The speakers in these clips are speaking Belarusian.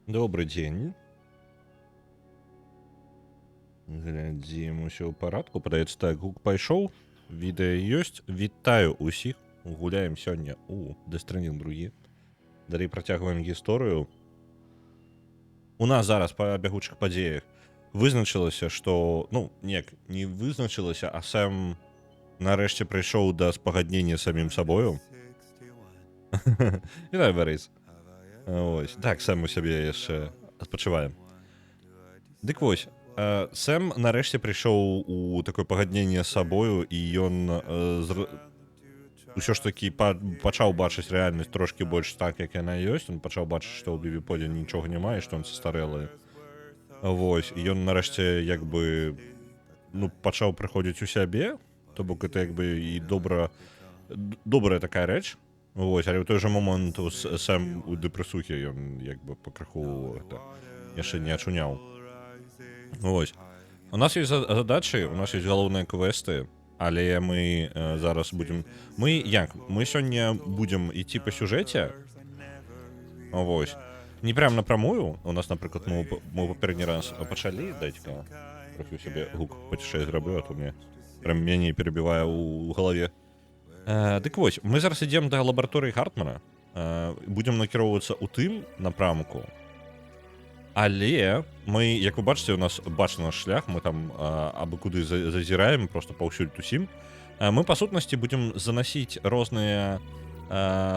Добрый день. Глядзім, усё ў парадку. Падаецца так, гук пайшоў, відэа ёсць. Вітаю ўсіх. Гуляем сёння у Death Stranding 2. Далей працягваем гісторыю. У нас зараз па бягучых падзеях вызначылася, што, ну, не вызначылася, а Сэм нарэшце прыйшоў да спагаднення з самім сабою. Вітаю, Барыс. Ось. Так, Сэм у сябе яшчэ адпачываем. Дык вось, Сэм нарэшце прыйшоў у такое пагадненне з сабою, і ён ўсё ж такі пачаў бачыць рэальнасць трошкі больш так, як яна ёсць. Он пачаў бачыць, што ў Бівіподзе нічога няма, і што ён састарэлы. Вось, і ён нарэшце як бы, ну, пачаў прыходзіць у сябе, то бок гэта як бы і добрая такая рэч. Вось, але ў той жа момант Сэм у дэпрэсухе, ён як бы пакрыху яшчэ не ачуняў. Вось. У нас ёсць задачы, у нас ёсць галоўныя квесты, але мы зараз будзем... Мы сёння будзем ісці па сюжэце. Вось. Не прям напрамую. У нас, напрыклад, мы папярэдні раз пачалі. Дайце-ка трохі ў сябе гук пацішэй зраблю, а то мне прям мяне перабівае ў галаве. Дык вось, мы зараз ідзем да лабараторыі Хартмана. Будзем накіроўвацца ў тым напрамку. Але мы, як вы бачыце, у нас бачны наш шлях, мы там абы куды зазіраем, просто паўсюль тусім. Мы, па сутнасці, будзем занасіць розныя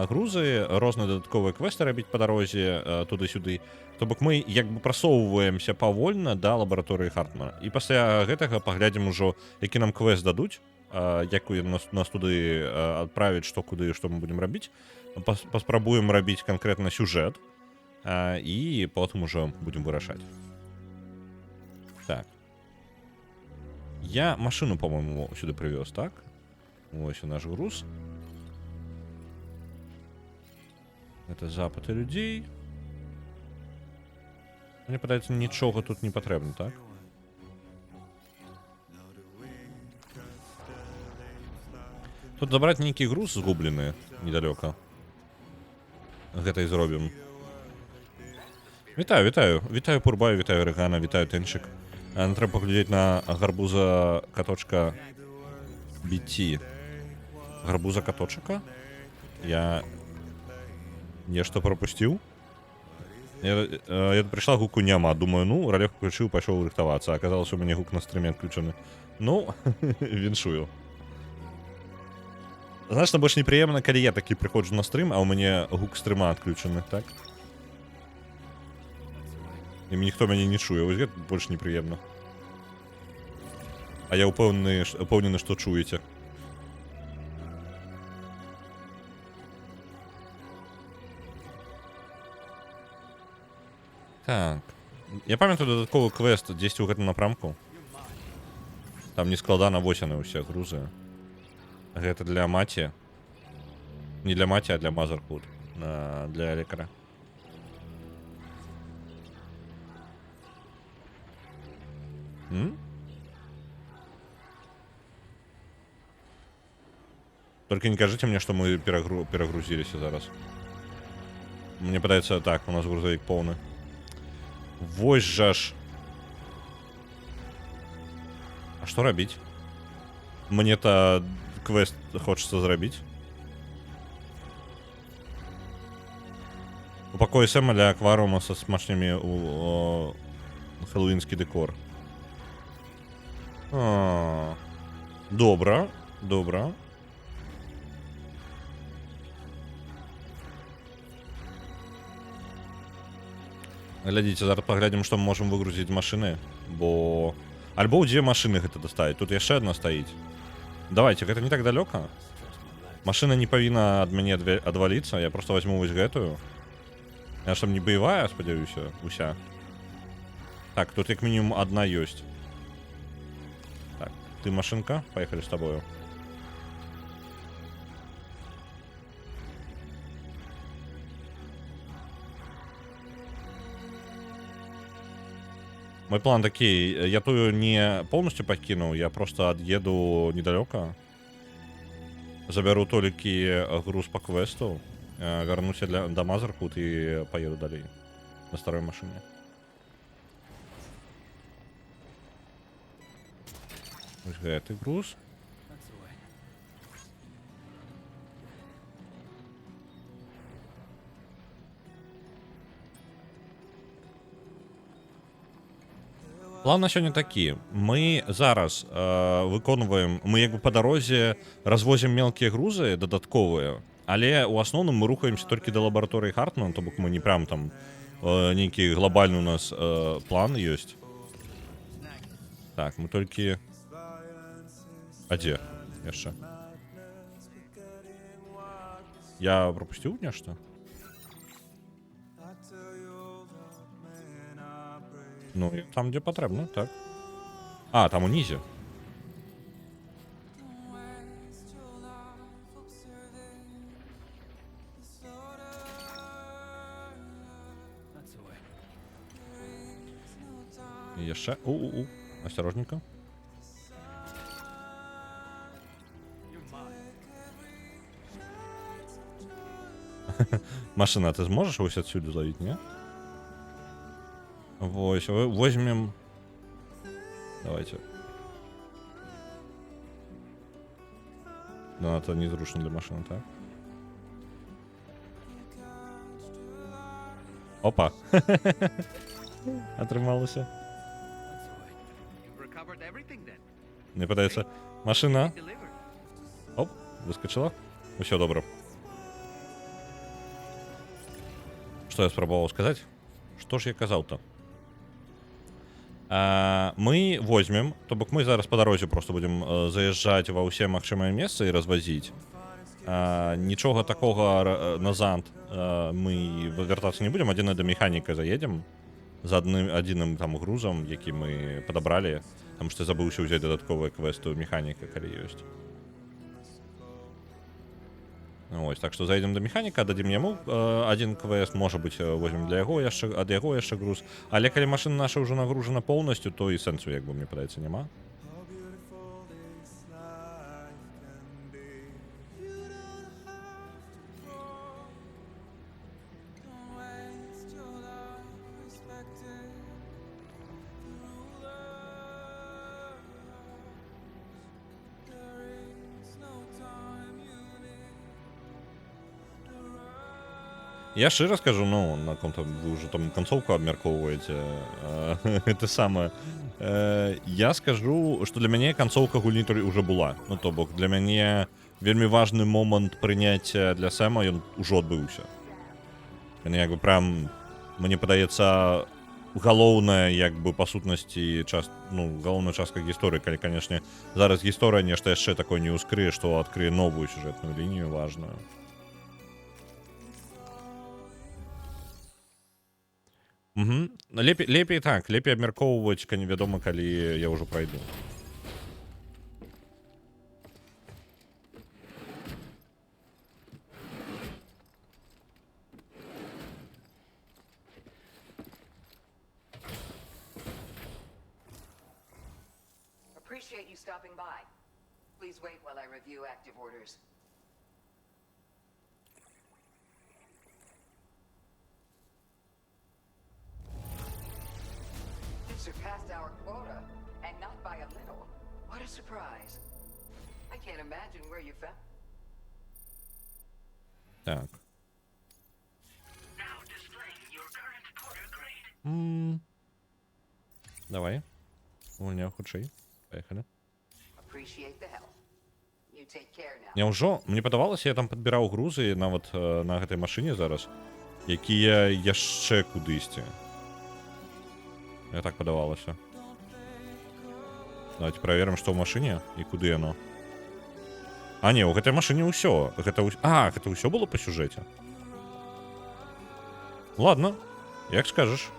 грузы, розныя дадатковыя квесты рабіць па дарозе туды-сюды. То бок мы як бы прасоўваемся павольна да лабараторыі Хартмана. І пасля гэтага паглядзім ужо, які нам квест дадуць, як нас туды адправіць, што куды, што мы будзем рабіць. Паспрабуем рабіць канкрэтна сюжэт. І потым ужо будзем вырашаць. Так. Я машыну, по-моему, сюды прывёз, так? Вось і наш груз. Это запыты людзей. Мне падаецца, нічога тут не патрэбна, так? Тут забраць нейкі груз згублены недалёка. Гэта і зробім. Вітаю, Пурбаю, вітаю Рэгана, вітаю Тэнчык. Трэба паглядзець на гарбуза каточка BT. Гарбуза каточка? Я нешта пропусціў? Я прыйшла, гуку няма. Думаю, ну, ралёк включыў, пайшоў рыхтавацца. Аказалася, у мяне гук на стрыме адключаны. Ну, віншую. Значна больш непрыемна, калі я такі прыходжу на стрым, а ў мяне гук стрыма адключаны, так? І ніхто мяне не чуе, вось гэта больш непрыемна. А я упэўнены, што чуеце. Так. Я памятаю дадатковы квест дзесьці ў гэтым напрамку. Там не складана вось яны ўсе грузы. Гэта для маці. Не для маці, а для Мазерхуд. Для лекара. Только не кажите мне, что мы перагрузились зараз. Мне падаецца, так, у нас грузовик полный. Вось жа ж. А што рабіць? Мне-то квест хочется зрабіць. У пакоі Сэма ля акварыума са смачнымі у хэллоуінскі дэкор. Добра. Глядзіце, зараз паглядзім, што мы можам выгрузіць з машыны, бо... Альбо ў дзве машыны гэта даставіць. Тут яшчэ адна стаіць. Давайте, гэта не так далёка. Машына не павінна ад мяне адваліцца, я просто возьму вось гэтую. Я ж там не баявая, спадзяюся, уся. Так, тут як мінімум адна ёсць. Так, ты машынка, паехалі з табою. Мой план такі, я тую не полностью пакінуў, я просто ад'еду недалёка. Забяру толькі груз па квесту, вярнуся да Мазерхуд і паеду далей. на старой машине. Ось гэты груз. План на сёння такі. Мы зараз выконваем, мы як бы па дарозе развозім мелкія грузы дадатковыя, але ў асноўным мы рухаемся толькі да лабараторыі Хартмана, то бок мы не прям там нейкі глобальны у нас план ёсць. Так, мы толькі... А дзе яшчэ? Я пропусціў нешта? Ну, там, дзе патрэбна, так. А, там унізе. І яшчэ... У-у-у, асцярожненька. Машина, ты зможешь вось отсюда зловить, не? Вось, возьмем... Давайте. Да, это незручно для машины, так? Опа. Атрымалася. Не падаецца. Машина. Оп, выскочила. Усё добра. Что я спрабаваў сказать? Что ж я казаў-то? Мы возьмем, то бок мы зараз по дарозе просто будем заезжать ва ўсе магчымыя месцы і развозіць. Нічога такога назад мы вяртацца не будем, адзіна да механіка заедем за адзіным там грузам, які мы падабралі, там што забыўся ўзяць дадатковыя квесты ў механіка, калі ёсць. Ось, так што заедем да механіка, дадзім яму адзін квест, можа быць, возьмем для яго яшчэ, ад яго яшчэ груз. Але калі машына наша ўжо нагружана поўнасцю, то і сэнсу, як бы, мне падаецца, няма. Я шчыра скажу, ну, на конто вы ўжо там канцоўку абмяркоўваеце, это самае. Я скажу, што для мяне канцоўка гульні ўжо была. Ну, то бок, для мяне вельмі важны момант прыняцця для Сэма, ён ужо адбыўся. Ён як бы прям, мне падаецца, галоўная, як бы, па сутнасці, ну, галоўная частка гісторыі, калі, канешне, зараз гісторыя нешта яшчэ такое не ўскрые, што адкрые новую сюжэтную лінію важную. Угу. Лепей так, лепей абмяркоўваць, невядома, калі я ўжо прайду. Appreciate you stopping by. Please wait while I review active orders. Surpassed our quota, and not by a little. What a surprise. I can't imagine where you found... Так. Now displaying your current quarter grade. Давай. Увольняў хутчэй. Поехали. Appreciate the help. You take care now. Няўжо? Мне падавалася, я там падбіраў грузы нават на гэтай машыне зараз, якія яшчэ кудысьці. Я так падавалася. Давайте праверым, што ў машыне і куды яно. А не, ў гэтай машыне ўсё. Гэта ўсё было па сюжэце. Ладно, як скажаш.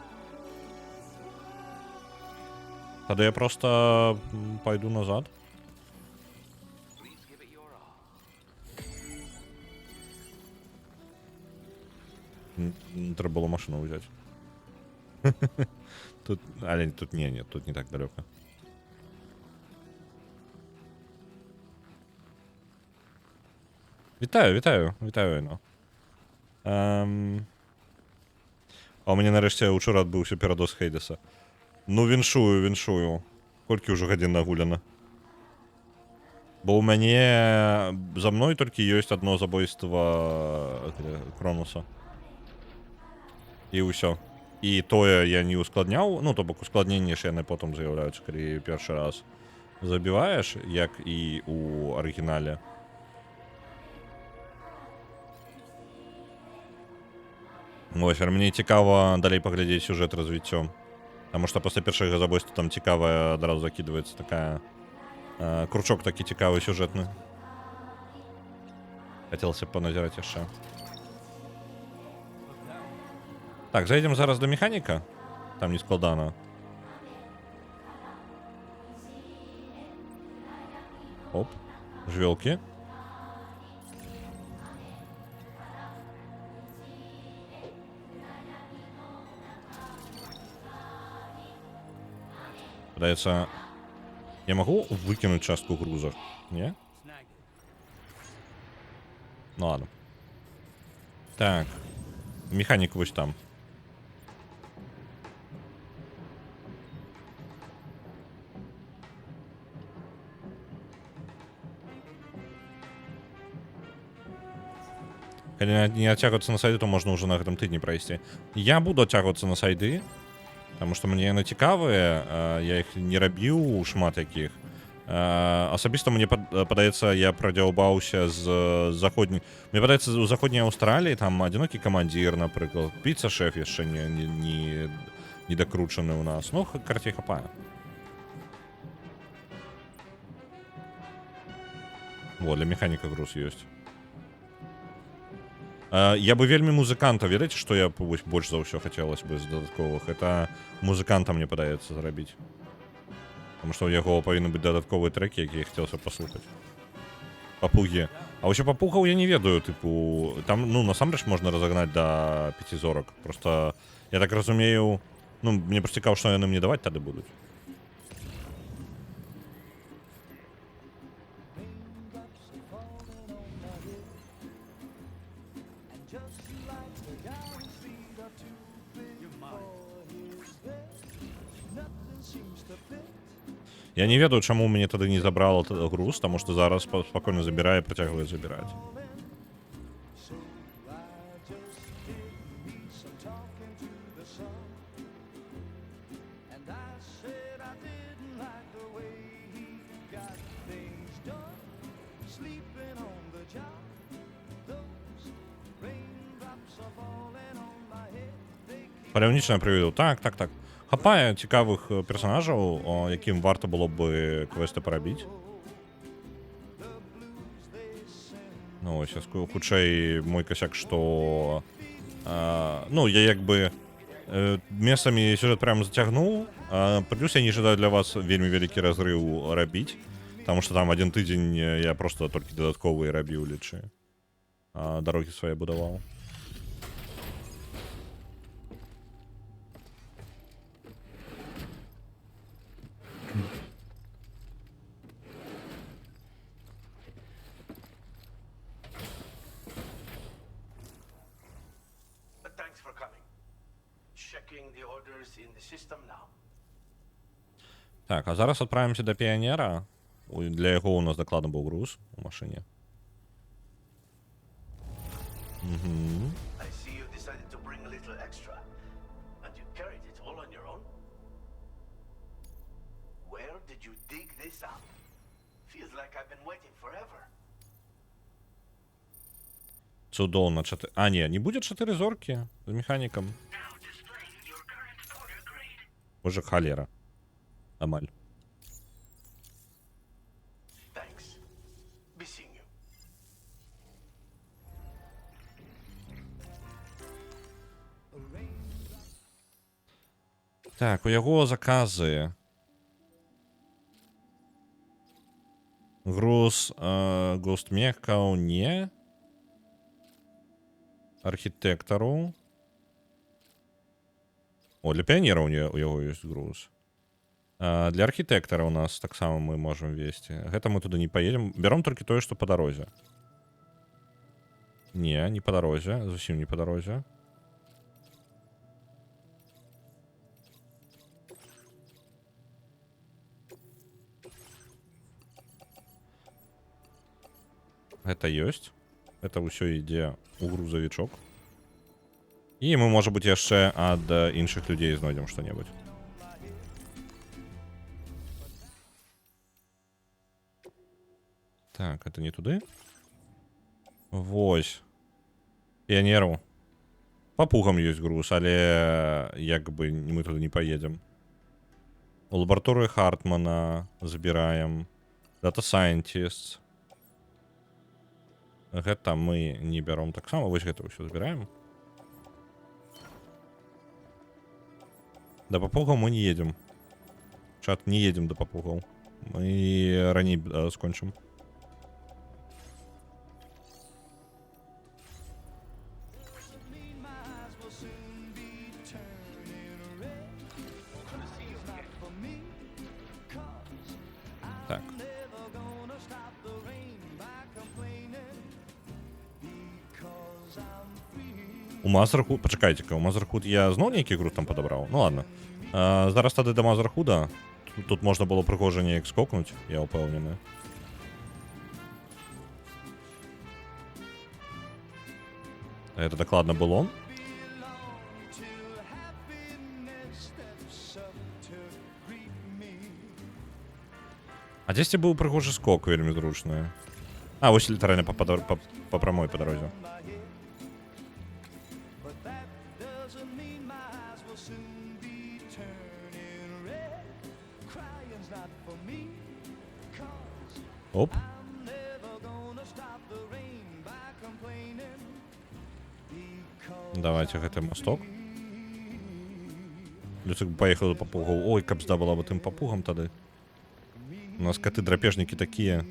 Тады я проста пайду назад. Трэба было машыну ўзяць. Тут, але тут нет, тут не так далеко. Вітаю, Іно. А у мяне нарэшце учора адбыўся перадоз Хейдеса. Ну віншую. Колькі ўжо гадзін нагуляна. Бо ў мяне за мной толькі ёсць адно забойства Кронуса. І ўсё. І тое я не ускладняў, ну то бок ускладненні ж яны потым з'яўляюцца, калі першы раз забіваеш, як і у арыгінале. Вось, а мне цікава далей паглядзець сюжэт развіццё. Таму што пасля першага забойства там цікавая адразу закідваецца такая... кручок такі цікавы сюжэтны. Хацелася б паназіраць яшчэ. Так, зайдзем зараз да механіка. Там не складана. Оп, жвёлкі. Падаецца, я магу выкінуць частку груза? Не? Ну ладно. Так. Механік вось там. Калі не адцягвацца на сайды, то можна ўжо на гэтым тыдні прайсці. Я буду адцягвацца на сайды, таму што мне яны цікавыя, я іх не рабіў шмат якіх. Асабіста мне падаецца, я прадзяўбаўся з заходняй... Мне падаецца, у заходняй Аўстраліі там адзінокі камандзір, напрыклад, піца-шэф яшчэ не дакручаны ў нас. Ну, карацей, хапае. Во, для механіка груз ёсць. Я бы вельмі музыканта, ведаеце, што я больш за ўсё хацелася бы з дадатковых? Это музыканта, мне падаецца, зрабіць. Таму што ў яго павінны быць дадатковыя трэкі, якія я хацелася паслухаць. Папугі. А ўсё папугаў я не ведаю, тыпу... Там, ну, насамрэч можна разагнаць да 5 зорак. Просто, я так разумею... Ну, мне проста цікава, што яны мне даваць тады будуць. Я не ведаю, чаму мяне тады не забрала груз, таму што зараз спакойна забірае, працягвае забіраць. Паляўнічае прывіду. Так. Хапае цікавых персонажаў, якім варта было бы квесты парабіць. Ну, ось, хутчэй, мой косяк, што... Ну, я як бы месцамі сюжэт прям зацягнуў, плюс я не жадаю для вас вельмі вялікі разрыў рабіць, таму што там адзін тыдзень я проста толькі дадатковыя рабіў, лічы. Дарогі свае будаваў. Так, а зараз адправімся да піянера. Для яго у нас дакладна быў груз у машыне. Цудоўна. А, не будзе 4 зоркі з механікам. Боже, халера. Амаль. Так, у яго заказы. Груз гостмехкаў не. Архітэктару. О, для піянера у яго ёсць груз. Для архітэктара у нас таксама мы можам весці. Гэта мы туды не паедзем. Бяром толькі тое, што па дарозе. Не па дарозе. Зусім не па дарозе. Гэта ёсць. Это ўсё ідзе ў грузавічок. І мы, можа быць, яшчэ ад іншых людзей знойдзем што-небудзь. Так, это не туды. Вось. Піянеру. Папугам ёсць груз, але як бы мы туды не поедем. У лабараторыі Хартмана забіраем. Data Scientist. Гэта мы не бяром таксама. Вось гэта ўсё забіраем. Да папугаў мы не едем. Чат, не едем до папугаў. Мы раней скончым. Так. У Мазерхуд... Пачакайце-ка, у Мазерхуд я зноў нейкі груз там падабраў? Ну ладно. Зараз тады да Мазерхуда. Тут можна было прыгожа неяк скокнуць, я ўпэўнены. Это дакладна было? А дзесьці быў прыгожы скок, вельмі зручны. А, вось літаральна па прамой па дарозе. Оп. Давайте гэты масток. Люцик поехал до папугаў. Ой, кабзда была бы тым папугам тады. У нас коты-драпежники такие.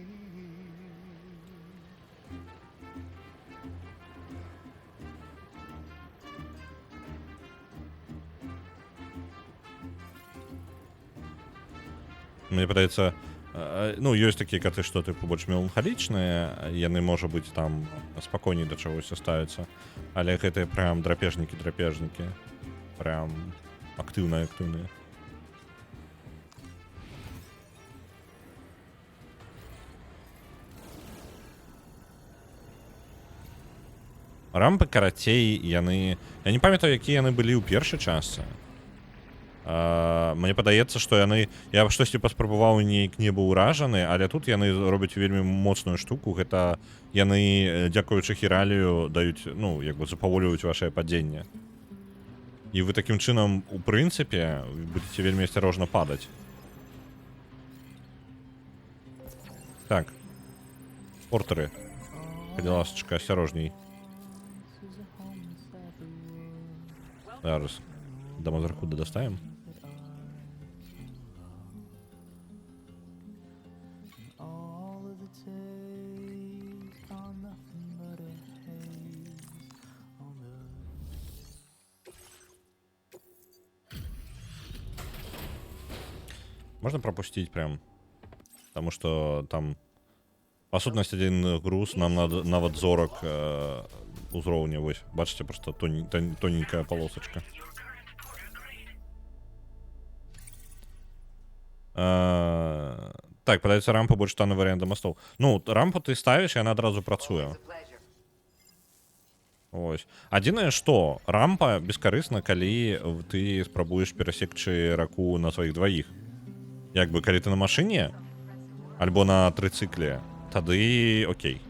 Мне падаецца, ну, ёсць такія каты, што тыпу больш меланхалічныя, яны, можа быць, там спакойней да чагось ставяцца, але гэтыя прям драпежнікі, прям актыўныя. Рампы, карацей, яны... Я не памятаю, якія яны былі ў першай частцы. Мне падаецца, што яны... Я штосьці паспрабаваў, нейк не быў уражаны, але тут яны робяць вельмі моцную штуку. Гэта яны, дзякуючы хіралію, даюць, ну, як бы запаволіваюць вашае падзенне. І вы такім чынам, у прынцыпе, будзеце вельмі асцярожна падаць. Так. Портеры. Калі ласачка, асцярожней. Зараз до Мазерхуда доставим. Можно пропустить прям, потому что там по сутнасці один груз нам надо нават 40 узроўня. Вось, бачыце, просто тоненькая полосочка. Так, падаецца рампа больш танны варыянт да мастов. Ну, рампу ты ставіш, і яна адразу працуе. Ось. Адзінае, што рампа бескарысна, калі ты спрабуеш перасекчы раку на сваіх дваіх. Як бы, калі ты на машыне, альбо на трыцыкле, тады окей.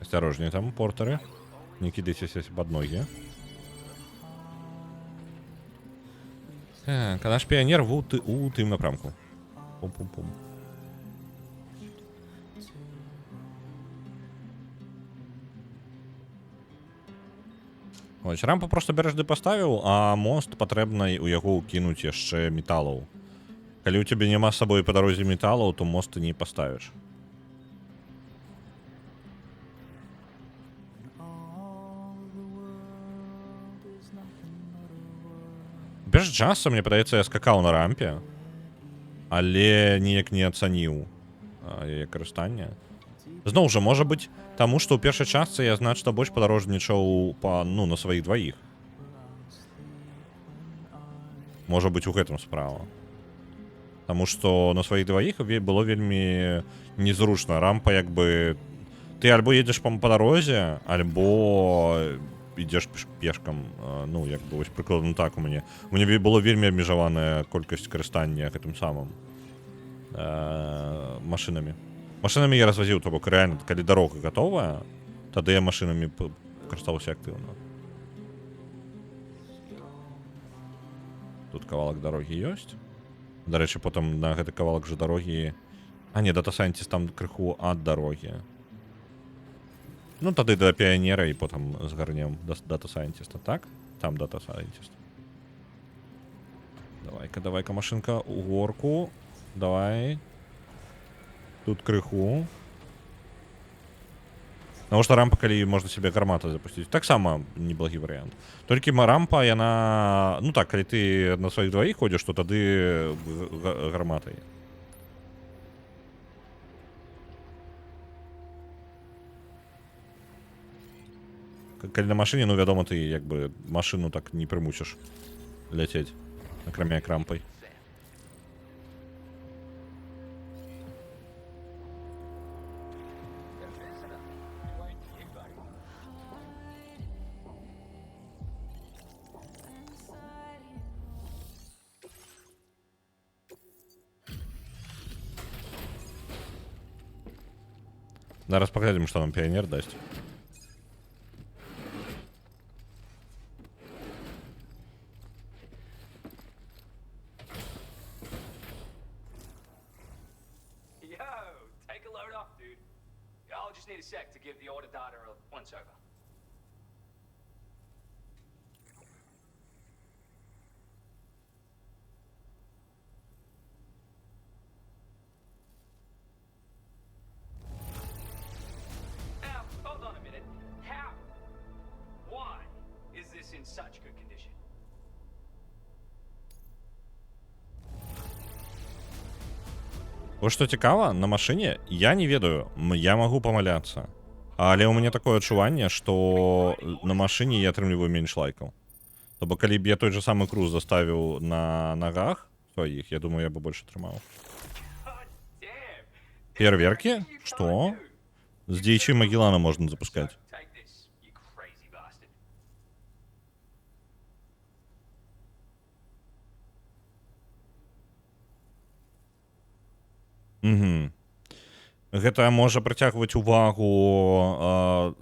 Осторожнее там, портеры. Не кидайтесь под ноги. Так, а наш пионер у тым напрамку. Пум-пум-пум. Ось, рампу просто береш ды паставіў, а мост патрэбна у яго ўкінуць яшчэ металаў. Калі ў цябе няма з сабой па дарозе металаў, то мост ты не паставіш. Без часу, мне падаецца, я скакаў на рампе, але ніяк не ацаніў яе карыстанне. Зноў жа, можа быць, таму што ў першай частцы я значна больш падарожнічаў на сваіх дваіх. Можа быць, у гэтым справа. Таму што на сваіх дваіх было вельмі незручна. Рампа як бы... Ты альбо едзеш па дарозе, альбо ідзеш пешкам. Ну, як бы, вось прыкладна так у мяне. У мяне было вельмі абмежаваная колькасць карыстання гэтым самым машынамі. Машынамі я развазіў, то бок рэальна, калі дарога гатовая, тады я машынамі карыстаўся актыўна. Тут кавалак дарогі ёсць. Дарэчы, потым на гэты кавалак жа дарогі... А, не, Data Scientist там крыху ад дарогі. Ну, тады да піянера і потым згарнем Data Scientist, так? Там Data Scientist. Давай-ка, машинка, у горку. Давай. Тут крыху. Потому что рампа, калі можна себе гармата запусціць. Таксама неблагі варыянт. Толькі рампа, яна... Ну так, калі ты на сваіх дваіх ходзіш, то тады гарматай. Калі на машыне, ну, вядома, ты як бы машыну так не прымусіш ляцець, акрамя як рампай. Зараз паглядзім, што нам піянер дасць. Need a sec to give the order data a once over. Now, hold on a minute. How? Why is this in such good condition? Вось што цікава, на машыне я не ведаю, я магу памыляцца. Але ў мяне такое адчуванне, што на машыне я атрымліваю менш лайкаў. То бок, калі б я той же самы круз заставіў на нагах сваіх, я думаю, я бы больш атрымаў. Фейерверкі? Што? З дзеячы Магеллана можна запускаць. Угу. Гэта можа прыцягваць увагу.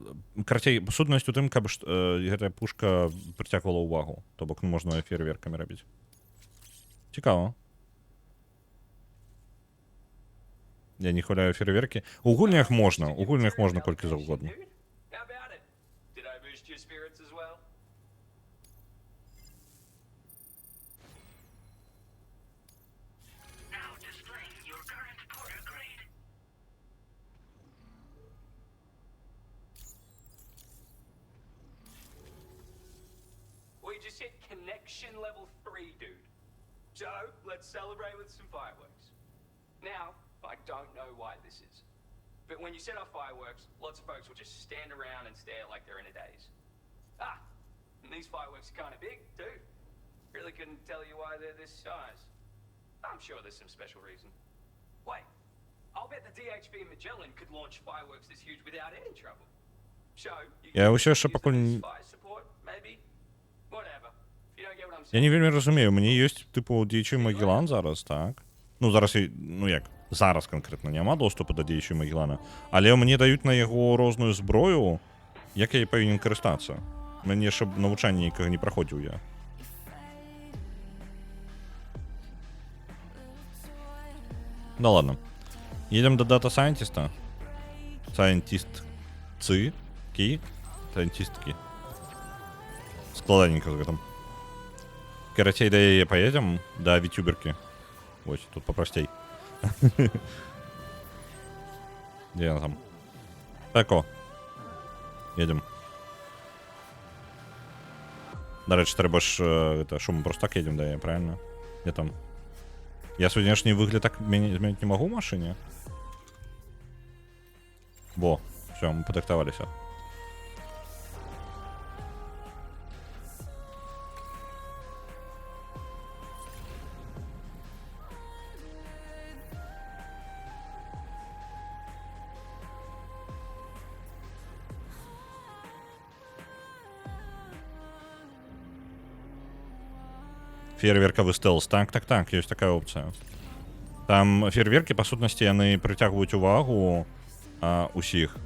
Карацей, сутнасць у тым, каб гэтая пушка прыцягвала ўвагу. То бок, можна фейерверкамі рабіць. Цікава. Я не хваляю фейерверкі. У гульнях можна колькі заўгодна. Just hit connection level 3, dude. So, let's celebrate with some fireworks. Now, I don't know why this is, but when you set off fireworks, lots of folks will just stand around and stare like they're in a daze. Ah, and these fireworks are kind of big, too. Really couldn't tell you why they're this size. I'm sure there's some special reason. Wait, I'll bet the DHB Magellan could launch fireworks this huge without any trouble. So, you Я ўсё яшчэ пакуль... fire support, maybe? Whatever. You don't get what I'm Я saying. не вельмі разумею, у мяне ёсць, тыпу, дзеячы Магеллан зараз, так? Ну, зараз, ну як, зараз канкрэтна няма доступу да дзеячы Магеллана, але мне даюць на яго розную зброю, як я павінен карыстацца. Мяне яшчэ навучанне нікага не праходзіў я. Ну ладно. Едем до Data Scientist. Scientist-цы. Scientist-ки. Складаненько з гэтым. Карацей, да яе поедем, да витюберки. Ось, тут попростей. Где она там? Так, о. Едем. До речі, треба ж, это, що ми просто так едем, да, правильно? Где там? Я свой внешний выгляд так изменить не могу в машине? Во, все, мы подактовались. Фейерверкавы стэлс. Так, ёсць такая опцыя. Там фейерверкі, па сутнасці, яны прыцягваюць увагу усіх.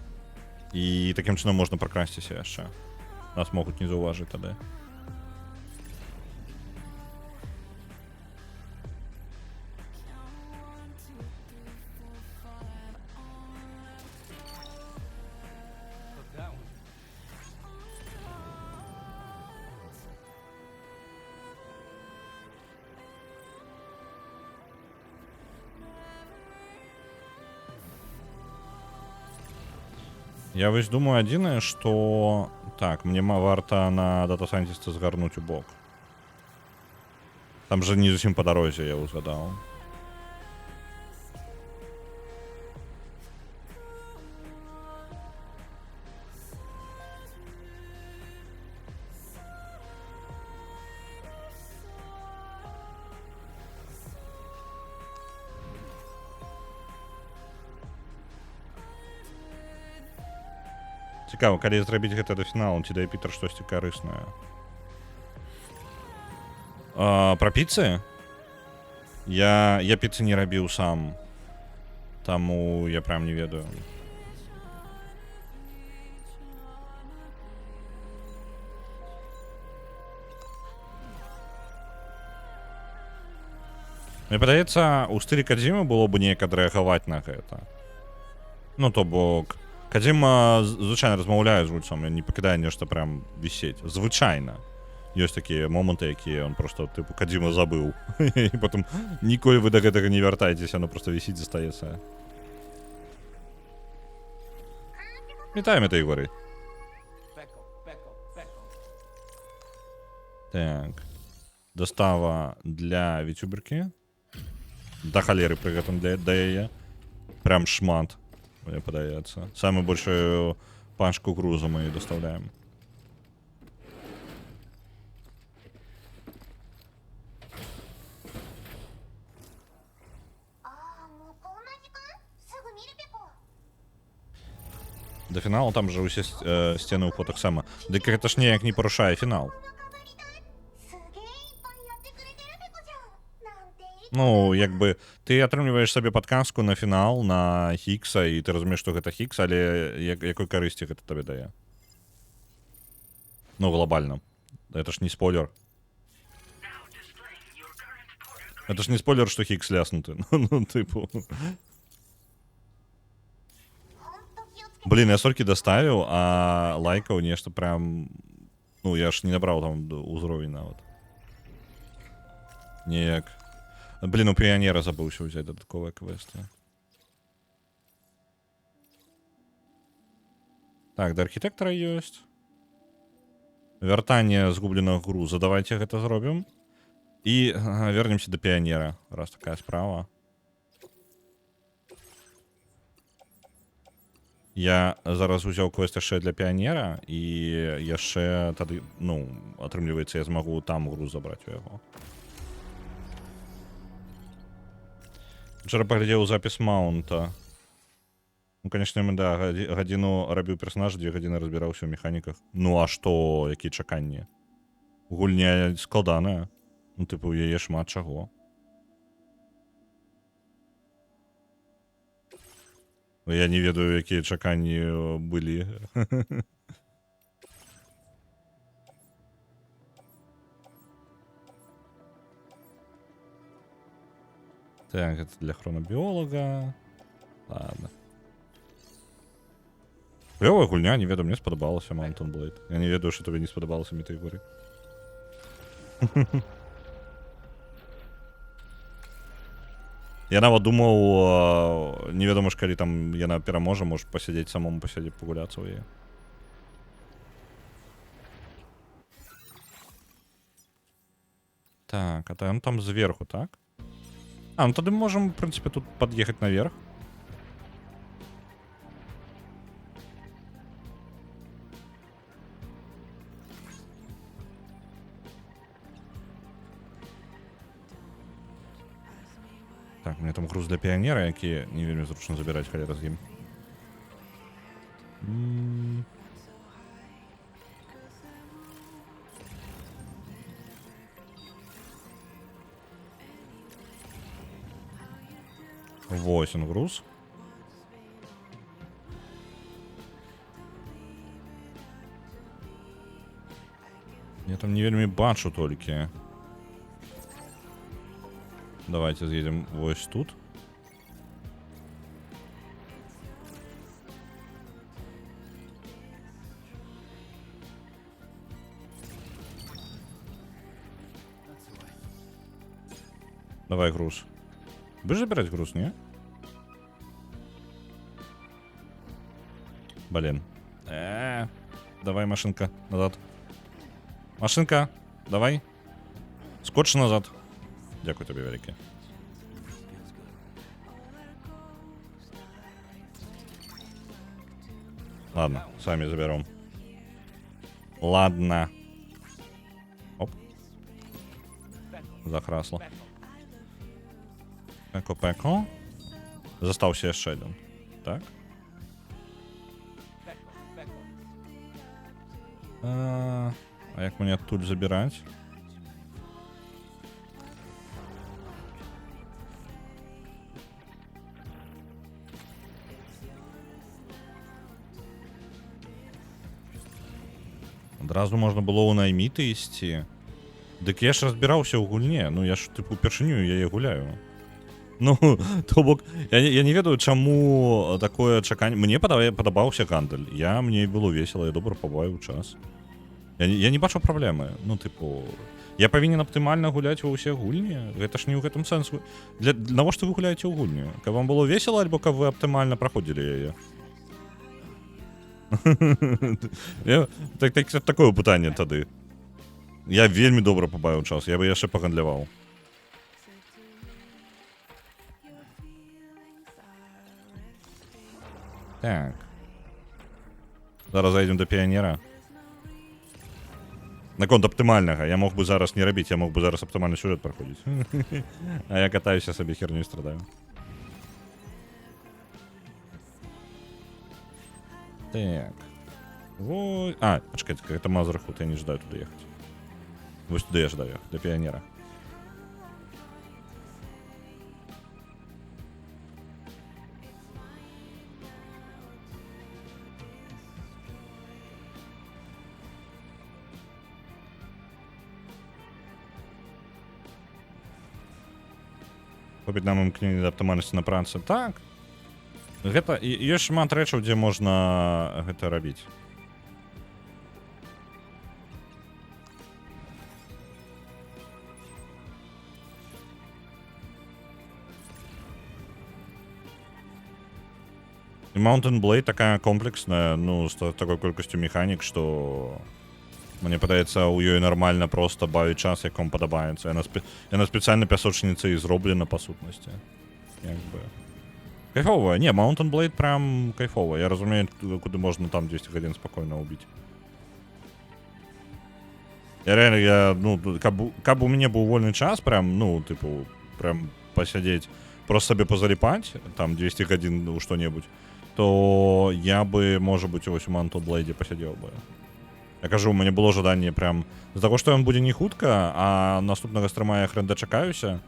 І такім чынам можна пракрасціся яшчэ. Нас могуць не заўважыць тады. Я вось думаю адзінае, што так, мне варта на дата-сайнціста згарнуць у бок. Там жа не зусім па дарозе, я ўзгадаў. Цікава, калі зрабіць гэта да фіналу, ці дае Пітер штосьці карыснае. Пра піцы? Я піцы не рабіў сам. Таму я прям не ведаю. Мне падаецца, у стылі Кадзімы было б неяк адрэагаваць на гэта. Ну, то бок, Кадзіма звычайна размаўляе з гульцом, не пакідае нешта прям вісець. Звычайна. Ёсць такія моманты, якія он просто, типу, Кадзіма забыў. І потым ніколі вы да гэтага не вяртаецеся, оно просто вісіць, застаецца. Вітаем, это Ігоры. Так. Достава для вітюберкі. Да халеры пры гэтым да яе. Прям шмат. Мне падаецца. Самую большую пачку груза мы доставляем. Да фіналу там жа ўсе сцены ў фотах сама. Дык гэта ж неяк не парушае фінал. Ну, як бы, ты атрымліваеш сабе падказку на фінал, на Хікса, і ты разумееш, што гэта Хікс, але якой карысці гэта табе дае? Ну, глобальна. Это ж не спойлер. Это ж не спойлер, што Хікс ляснуты. Ну, типу... Блін, я столькі доставіў, а лайкаў нешта прям... Ну, я ж не набраў там узровень нават. Неяк... Блин, у піянера забыўся ўзяць дадатковыя квесты. Так, да архітэктара ёсць. Вяртанне згубленага груза. Давайте гэта зробім. І вернемся да піянера, раз такая справа. Я зараз узяў квест яшчэ для піянера, і яшчэ тады, ну, атрымліваецца, я змагу там груз забраць у яго. Вчора паглядзеў запіс маунта. Ну, конечно, да, гадзіну рабіў персонаж, 2 гадзіны разбіраўся ў механіках. Ну, а што, якія чаканні? Гульня складаная. Ну, типу, яе шмат чаго. Я не ведаю, якія чаканні былі. Так, это для хронобіолога. Ладно. Клёвая гульня, не ведаю, мне спадабалася Mountain Blade. Я не ведаю, што табе не спадабалася Метаігоры. Я нават думаў, невядома ж, калі там яна пераможа, можа пасядзець самому, пасядзець пагуляцца ў яе. Так, а там зверху, так? А, ну тады мы можем, в принципе, тут подъехать наверх. Так, у меня там груз для піянера, які не вельмі зручна забирать, халера з ім. Вось он груз. Я там не вельмі бачу толькі. Давайте з'едем вось тут. Давай груз. Будешь забирать груз, не? Блин. Давай, машинка, назад. Машинка, давай. Скотч назад. Дякую тобі велике. Ладно, сами заберем. Ладно. Оп. Захрасло. Пеко-пеко. Застався яшчэ один. Так. А як мне тут забирать? Одразу можна було у найміти ісці. Дык я ж разбіраўся ў гульне. Ну я ж тыпу першыню яе гуляю. Ну, то бок, я не ведаю, чаму такое чаканне. Мне падабаўся гандаль. Мне было весело, я добра пабавіў час. Я не бачу праблемы. Ну, тыпу, я павінен аптымальна гуляць ва ўсе гульні. Гэта ж не ў гэтым сэнсу. Навошта вы гуляеце ў гульню? Каб вам было весело, альбо каб вы аптымальна праходзілі яе? Такое пытанне тады. Я вельмі добра пабавіў час, я бы яшчэ пагандляваў. Так. Зараз зайдем до піянера. Наконт аптымальнага. Я мог бы зараз не рабіць, я мог бы зараз аптымальны сюжэт праходзіць. А я катаюся сабе херню і страдаю. Так. Вот. Почекайте, это Мазерхуд, я не ждаю туда ехать. Вот туда я ждаю, до пионера. Побіць нам імкненне да аптымальнасці на працы. Так. Гэта ёсць шмат рэчаў, дзе можна гэта рабіць. І Mountain Blade такая комплексная, ну, з такой колькасцю механік, што мне падаецца, у ёй нармальна просто бавіць час, як вам падабаецца. Яна спецыяльна пясочніцай зроблена, па сутнасці. Як бы. Кайфовая. Не, Mountain Blade прям кайфовая. Я разумею, куды можна там 200 гадзін спакойна ўбіць. Я реально, ну, каб у мяне быў вольны час, прям, ну, тыпу, прям пасядзець, просто сабе позаліпаць, там 200 гадзін у што-небудзь, то я бы, можа быць, вось у Mountain Blade пасядзеў бы. Я кажу, у мяне было жаданне прям з-за таго, што ён будзе не хутка, а наступнага стрыма я хрен дачакаюся.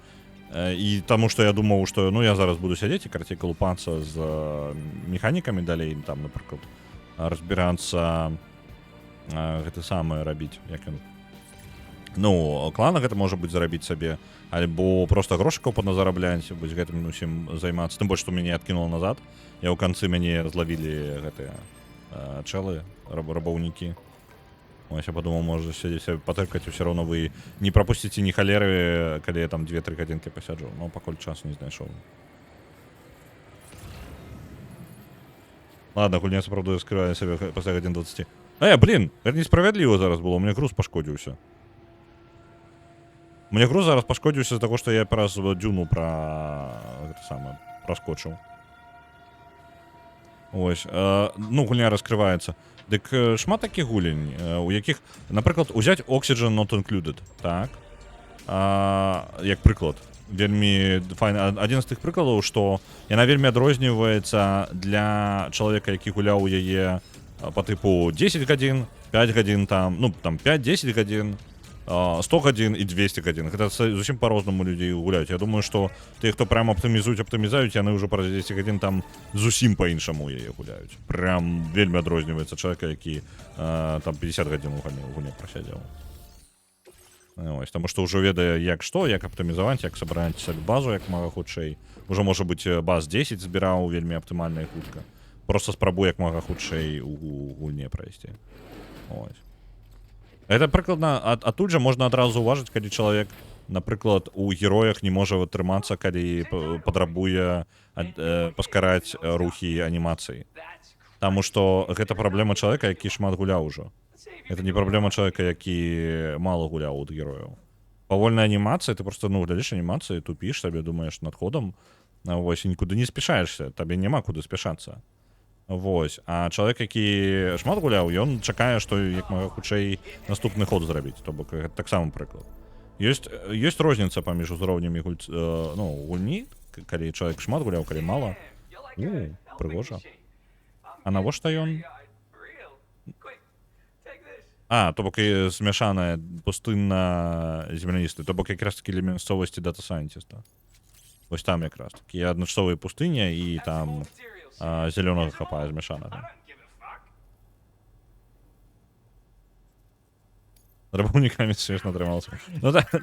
І таму, што я думаў, што ну я зараз буду сядзець і карацей калупацца з механікамі далей, там, напрыклад, разбірацца гэты самае рабіць, як ён. Ну, клана гэта можа быць зарабіць сабе, альбо просто грошыкаў падназарабляць, вось гэтым усім займацца. Тым больш, што мяне адкінула назад. Я ў канцы мяне злавілі гэтыя чэлы, рабаўнікі. Ось я подумал, может сидеть потыркать, все равно вы не пропустите ни холеры, когда я там 2-3 годинки посяджу. Но поколь час не знайшов. Ладно, гульня сапраўды скрывае себе пасля 1:20. Блин, это несправедливо зараз было, у меня груз пошкодился. Мне груз зараз пошкодился из-за того, что я раз дюну проскочил. Ось, ну, гульня раскрываецца. Дык шмат такіх гулень, у якіх, напрыклад, узяць Oxygen Not Included, так? Як прыклад. Вельмі файна. Адзін з тых прыкладаў, што яна вельмі адрозніваецца для чалавека, які гуляў яе па тыпу 10 гадзін, 5 гадзін там, ну, там 5-10 гадзін, 100 гадзін і 200 гадзін. Гэта зусім па-рознаму людзі гуляюць. Я думаю, што тыя, хто прям аптымізуюць, яны ўжо праз 10 гадзін там зусім па-іншаму яе гуляюць. Прям вельмі адрозніваецца чалавека, які там 50 гадзін у гульне прасядзеў. Ось, таму што ўжо ведае, як што, як аптымізаваць, як сабраць сабе базу, як мага хутчэй. Ужо, можа быць, баз 10 збіраў вельмі аптымальна і хутка. Просто спрабуй як мага хутчэй у гульне прайсці. Ось. Это прыкладна, а тут жа можна адразу заўважыць, калі чалавек, напрыклад, у героях не можа вытрымацца, калі патрабуе паскараць рухі анімацыі. Таму што гэта праблема чалавека, які шмат гуляў ужо. Это не праблема чалавека, які мала гуляў ад герояў. Павольная анімацыя, ты просто, глядзіш анімацыі, тупіш сабе, думаеш над ходам, вось, і нікуды не спяшаешся, табе няма куды спяшацца. Вось, а чалавек, які шмат гуляў, ён чакае, што як мага хутчэй наступны ход зрабіць, то бок таксама прыклад. Ёсць розніца паміж узроўнямі гульні, калі чалавек шмат гуляў, калі мала. Прыгожа. А навошта ён? То бок і змяшаная пустынна-земляністая, то бок якраз такі для мясцовасці дата-сайентіста. Вось там якраз такі адначасовая пустыня і там зялёнага хапае змяшанага. Рабаўнікамі смешна атрымалася.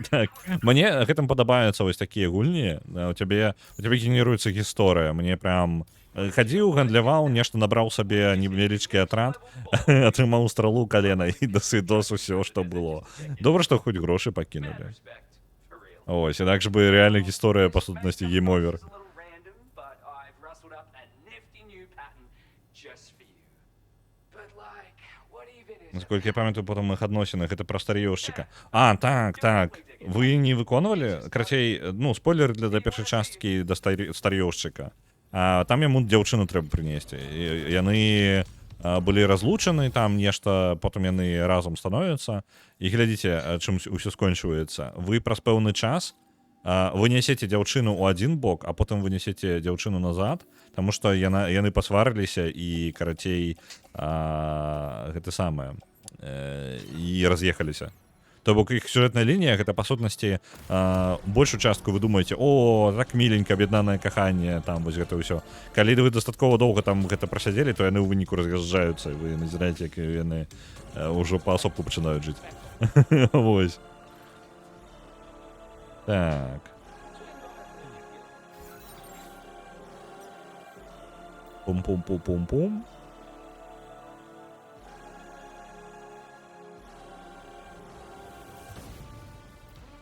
Так. Мне гэтым падабаюцца вось такія гульні. У цябе генеруецца гісторыя. Мне прям хадзіў, гандляваў, нешта набраў сабе невялічкі атрад, атрымаў стралу калена і досвідос усё, што было. Добра, што хоць грошы пакінулі. Ось, інакш бы рэальна гісторыя, па сутнасці, гейм-овер. Насколько я памятаю, потом их адносінах, это пра стар'ёўшчыка. Так. Вы не выконвалі? Карацей, спойлер для першай часткі да стар'ёўшчыка. Там яму дзяўчыну трэба прынесці. Яны былі разлучаны, там нешта, потым яны разам становяцца. І глядзіце, чым усё скончваецца. Вы праз пэўны час вы нясеце дзяўчыну ў адзін бок, а потым вы нясеце дзяўчыну назад, таму што яны пасварыліся і, карацей, гэта самае, і раз'ехаліся. То бок іх сюжэтная лінія, гэта, па сутнасці, большую частку вы думаеце, так міленька, аб'яднанае каханне, там вось гэта ўсё. Калі вы дастаткова доўга там гэта прасядзелі, то яны ў выніку раз'язджаюцца, і вы назіраеце, як яны ўжо паасобку пачынаюць жыць. Вось. Так. Пум-пум-пум-пум-пум.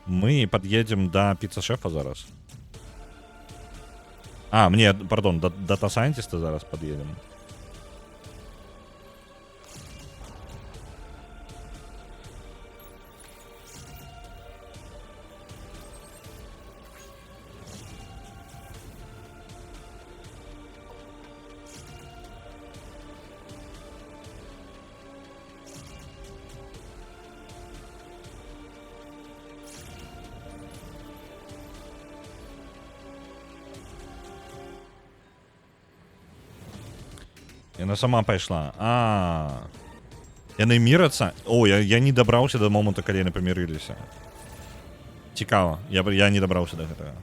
Мы пад'едзем да піца-шэфа зараз. Пардон, да дата-сайентіста зараз пад'едзем. Яна сама пайшла. Яны мірацца? Я не дабраўся да моманту, калі яны памірыліся. Цікава. Я не дабраўся да гэтага.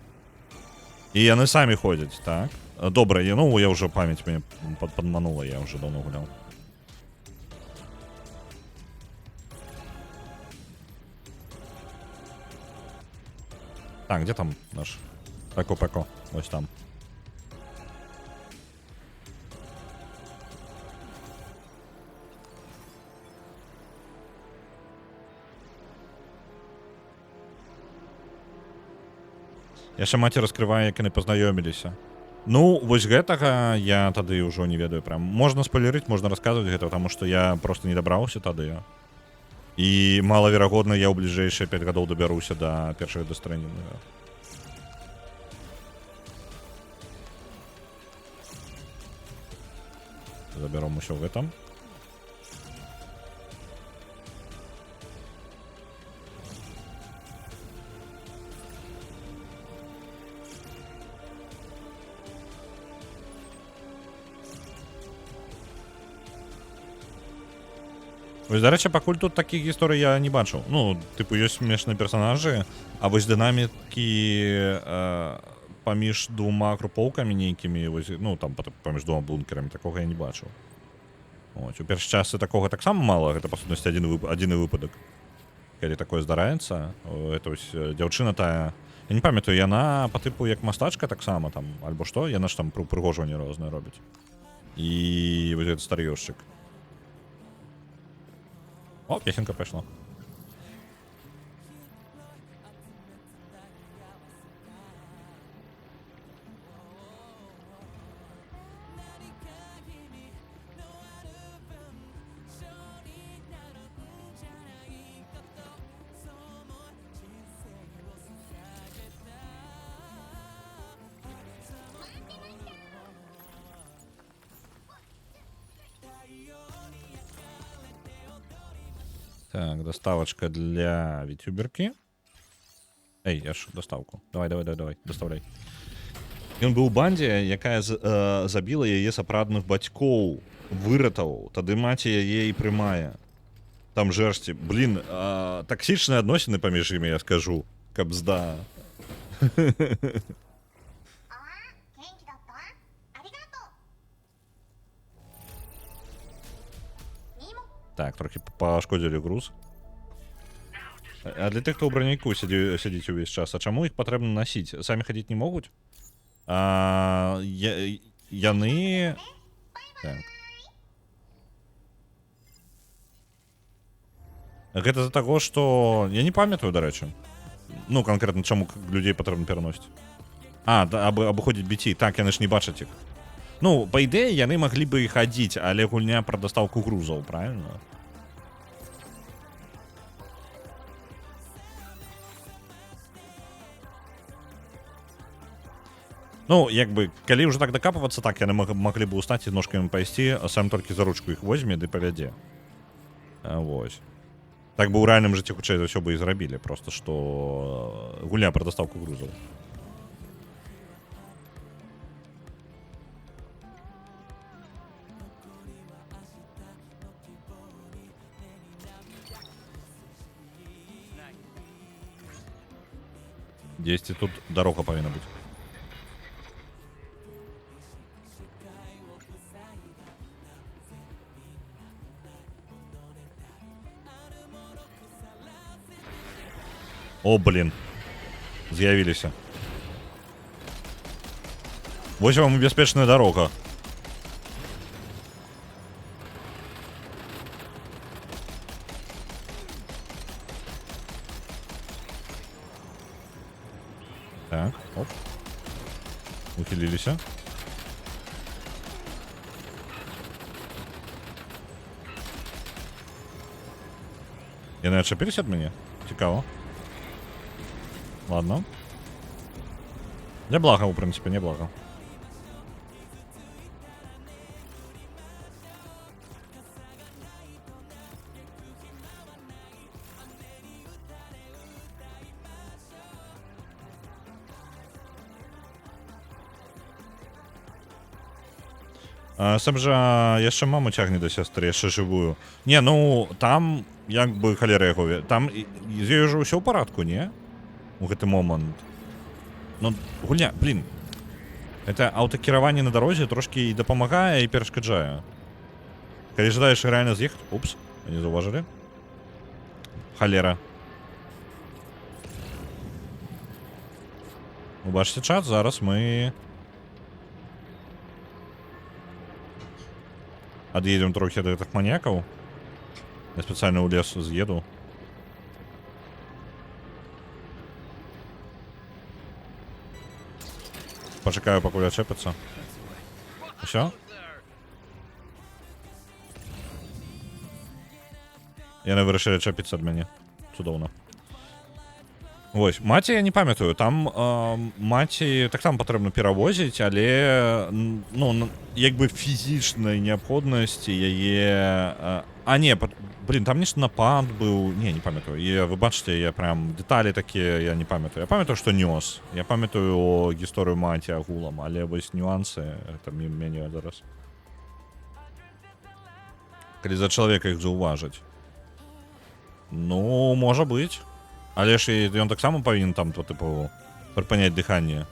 І яны самі ходзяць, так? Добра, я ўжо памяць мяне падманула, я ўжо даўно гуляў. Так, где там наш? Пеко. Ось там. Яшчэ маці раскрывае, як яны пазнаёміліся. Вось гэтага я тады ўжо не ведаю прям. Можна спойлерыць, можна расказваць гэта, таму што я просто не дабраўся тады. І малаверагодна, я ў бліжэйшыя 5 гадоў дабяруся да першага дэстрэндінга. Забяром усё гэта. Вось, дарэчы, пакуль тут такіх гісторый я не бачыў. Ну, тыпу, ёсць смешныя персанажы, а вось дынамікі паміж двума групоўкамі нейкімі, вось, ну, там, паміж двума бункерамі, такога я не бачыў. Ось, у першы час такога таксама мала, гэта, па сутнасці, адзіны выпадак. Калі такое здараецца, это вось дзяўчына тая, я не памятаю, яна па тыпу як мастачка таксама там, альбо што, яна ж там прыгожванне рознае робіць. І вось гэты стары ёшчык. О, песенка пайшла. Так, доставочка для витюберки. Эй, я ж доставку. Давай, доставляй. Ён быў у бандзе, якая забіла яе сапраўдных бацькоў, выратаваў, тады маці яе і прымае. Там жэрсці. Блін, таксічныя адносіны паміж імі, я скажу. Кабзда. Так, трохи пашкодзілі груз. А для тых, хто ў браняку сядзіць увесь час, а чаму іх патрэбна насіць? Самі хадзіць не могуць? Яны... Так. Гэта з-за таго, што... Я не памятаю, дарэчы. Ну, канкрэтна, чаму людзей патрэбна пераносіць. Абыходзіць біцей. Так, яны ж не бачаць іх. Ну, па ідэі, яны маглі бы і хадзіць, але гульня пра дастаўку грузаў, правильно? Ну, як бы, калі ўжо так дакапвацца, так, яны маглі бы устаць і ножкамі пайсці, а сам толькі за ручку іх возьме ды павядзе. Вось. Так бы ў рэальным жыцці хутчэй за ўсё бы і зрабілі, проста што гульня пра дастаўку грузаў. Дзесьці тут дарога павінна быць. О, блин. З'явіліся. Вось вам і бяспечная дарога. Так, оп. Ухіліліся. Яны адчапіліся ад мяне? Цікава. Ладно. Для блага, в принципе, не блага. Сам жа яшчэ маму цягне да сястры, яшчэ жывую. Не, ну, там, як бы, халера яго... Там з ёй ўжо ўсё ў парадку, не? У гэты момант. Ну, гульня, блин. Это аўтакіраванне на дарозе трошки і дапамагае, і перашкаджае. Калі жадаеш рэальна з'ехаць... Упс, не заўважылі? Халера. Вы бачыце чат? Зараз мы... ад'едзем трохі ад гэтых маньякаў. Я спецыяльна ў лес з'еду. Пачакаю, пакуль ачэпацца. Усё? Яны вырашылі чапіцца ад мяне. Цудоўна. Вось, маці я не памятаю. Там маці таксама патрэбна перавозіць, але ну, як бы фізічнай неабходнасці яе... не, блин, там нешта напад быў... Не памятаю. Вы бачыце, я прям дэталі такія, я не памятаю. Я памятаю, што нёс. Я памятаю гісторыю маці агулам, але вось нюансы, это мяне зараз. Калі за чалавека іх заўважыць. Ну, можа быць. Але ж ён таксама павінен там, то, типу, прыпыняць дыханне.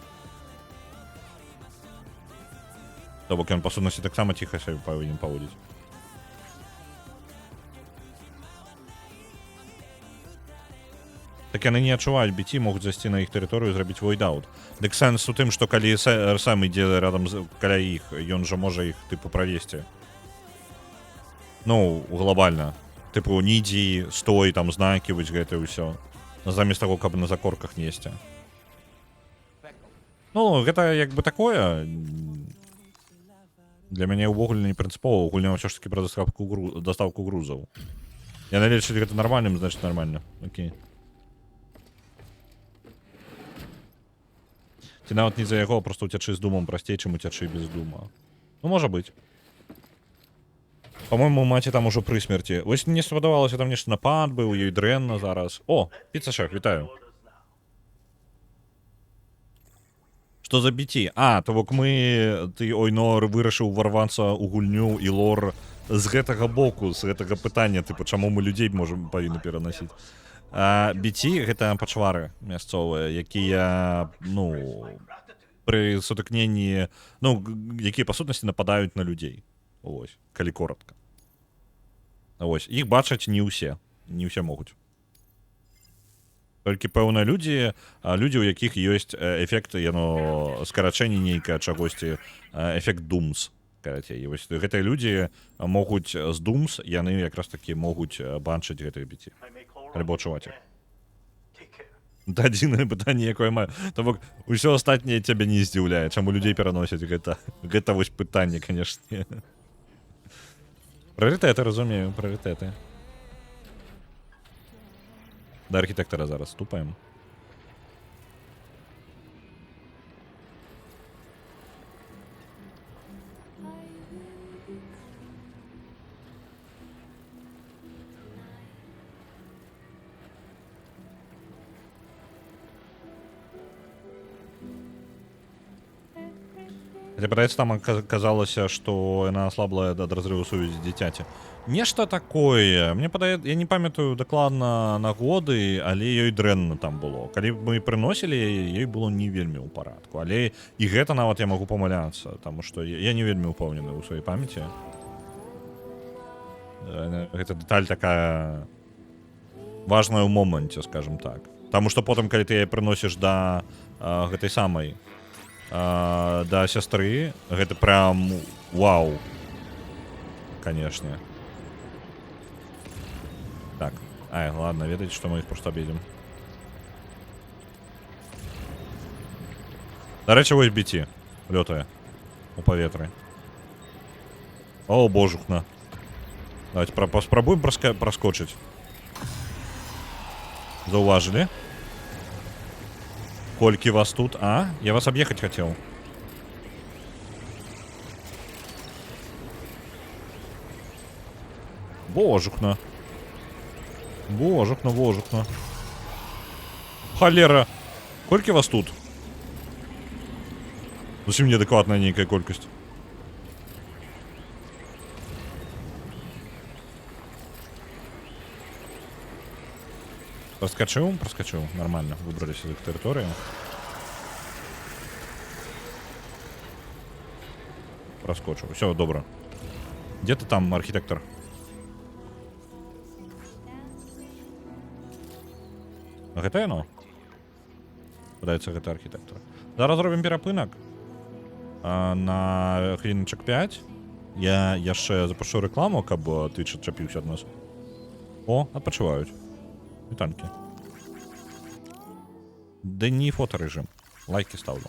То бок ён, па сутнасці, таксама ціха сябе павінен паводзіць. Так яны не адчуваюць BT, могуць зайсці на іх тэрыторыю і зрабіць войдаут. Дык сэнс у тым, што калі сам ідзе рядом каля іх, ён жа можа іх, типу, правесці. Ну, глобальна. Типу, не ідзі, стой, там, знакі, вось гэта ўсё. Замест таго, каб на закорках несці. Ну, гэта як бы такое. Для мяне ўвогуле не прынцыпова. Гульня ўсё ж таки пра дастаўку грузаў. Яны лічаць гэта нармальным, значит нормально. Окей. Ці нават не за яго, просто уцячы з думам прасцей, чым уцячы без дума. Ну, можа быць. По-моему, маці там ужо пры смерці. Вось мне спадавалася, там нешта напад быў, ёй дрэнна зараз. О, піца-шеф, вітаю. Што за BT? А, то бок ты, Ойнор, вырашыў уварвацца ў гульню і лор з гэтага боку, з гэтага пытання, типу, чаму мы людзей павінны перанасіць. BT — гэта пачвары мясцовыя, якія, ну, пры сутыкненні, ну, якія, па сутнасці, нападаюць на людзей. Вось, калі коротка. Вось, іх бачаць не ўсе могуць. Толькі пэўныя людзі, у якіх ёсць эфект, яно, скарачэнне нейкае чагосьці, эфект Думс, карацей. Вось гэтыя людзі могуць з Думс, яны якраз такі могуць бачыць гэтыя BT. Альбо адчуваць іх. Да, адзінае пытанне, якое маю. То бок, усё астатняе цябе не здзіўляе, чаму людзей пераносяць гэта. Гэта вось пытанне, канешне. Прыоритеты, разумею, прыоритеты. Да архітэктара зараз ступаем. Хотя, падаецца, там казалася, што яна аслабла ад разрыву сувязі з дзіцяці. Нешта такое. Мне падаецца, я не памятаю дакладна нагоды, але ёй дрэнна там было. Калі мы прыносілі яе, ёй было не вельмі ў парадку. Але і гэта нават я магу памыляцца, таму што я не вельмі ўпэўнены ў сваёй памяці. Гэта дэталь такая важная ў моманце, скажем так. Таму што потым, калі ты яе прыносіш да гэтай самай, да сястры, гэта прям вау, конечно. Так, ладно, ведаеце, што мы іх просто абедзім. Дарэчы, вось BT лётае у паветры. О, божухна. Давайте паспрабуем праскочыць. Заўважылі? Колькі вас тут? Я вас объехать хотел. Божухна. Божухна. Холера. Колькі вас тут? Зусім неадекватная нейкая колькасць. Проскочил, нормально, выбрались из их территории. Проскочил, все, добро. Где ты там, архитектор? Гэта яно? Падаецца, гэта архітектор. Зараз робім перапынак. На хвілінчак 5. Я яшчэ запушу рекламу, каб Twitch адчапіўся ад нас. О, адпачываюць. Вітанькі. Да не фотарэжым. Лайки ставлю.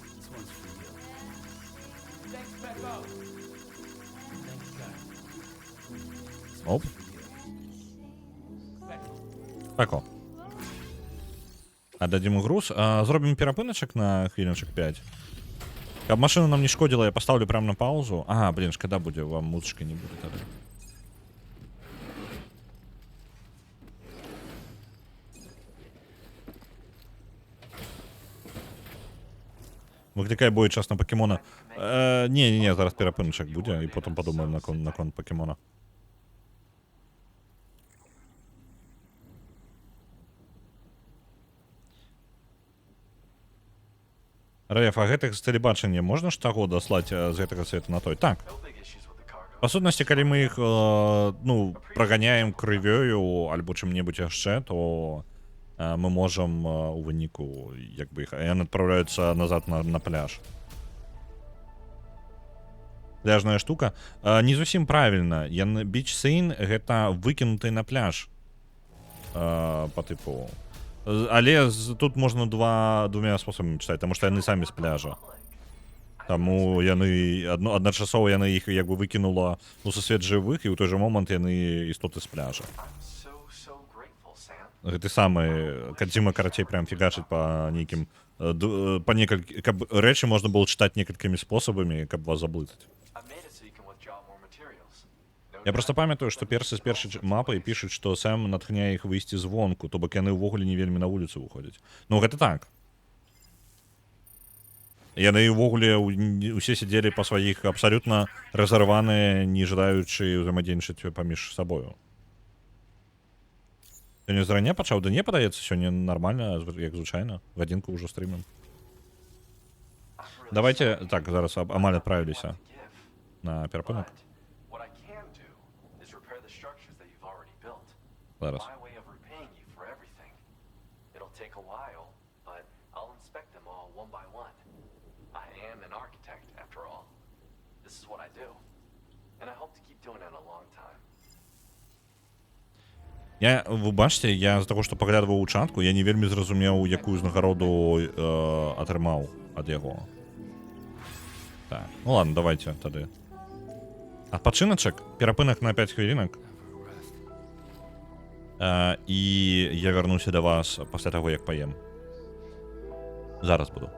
Оп. Тако. Аддадзім груз. Зробім перапыначак на хвілінчак 5. Каб машина нам не шкодзіла, я паставлю прямо на паузу. Блин, шкада будзе, вам музычка не будзе тады. Выкликай бой час на покемона. Не, зараз перапынчак будзе, і потім подумаем наконт покемона. Рэф, а гэтых з тэлебачання можна штаго даслаць з гэтага света на той? Так. No big issues with the cargo. Па сутнасці, калі мы іх ну, праганяем крывёю альбо чым-небудзь яшчэ, то мы можам у выніку як бы іх яны адпраўляюцца назад на пляж. Пляжная штука. Не зусім правільна. Beach scene гэта выкінуты на пляж. Па тыпу. Але тут можна двумя спосабамі чытаць, таму што яны самі з пляжа. Таму яны адначасова яны іх як бы выкінула у сусвет жывых, і ў той жа момант яны істоты з пляжа. I'm so grateful, Sam. Гэты самы Кадзіма карацей прям фігачыць па нейкім па некалькі, каб рэчы можна было чытаць некалькімі спосабамі, каб вас заблытаць. I made it so you can withdraw more materials. No Я проста памятаю, што персы з першай мапай пішуць, што Сэм натхняе іх выйсці звонку, то бок яны ўвогуле не вельмі на вуліцу выходзяць. Ну гэта так. Яны ўвогуле усе сядзелі па сваіх абсалютна разарваныя, не жадаючы ўзаемадзейнічаць паміж сабою. Сёння зрання пачаў, да не падаецца, сёння нармальна, як звычайна, гадзінку ўжо стрымем. Давайте, так, зараз амаль адправіліся give. на перапынак. But what I can do is repair the structures that you've already built. Зараз. My way of repaying you for everything. It'll take a while, but I'll inspect them all one by one. I am an architect, after all. This is what I do. And I hope to keep doing it a long time. Вы бачыце, я з таго, што паглядваў у чатку, я не вельмі зразумеў, якую знагароду атрымаў ад яго. Так, ну ладно, давайте тады. Адпачыначак, перапынак на 5 хвілінак. І я вярнуся да вас пасля таго, як паем. Зараз буду.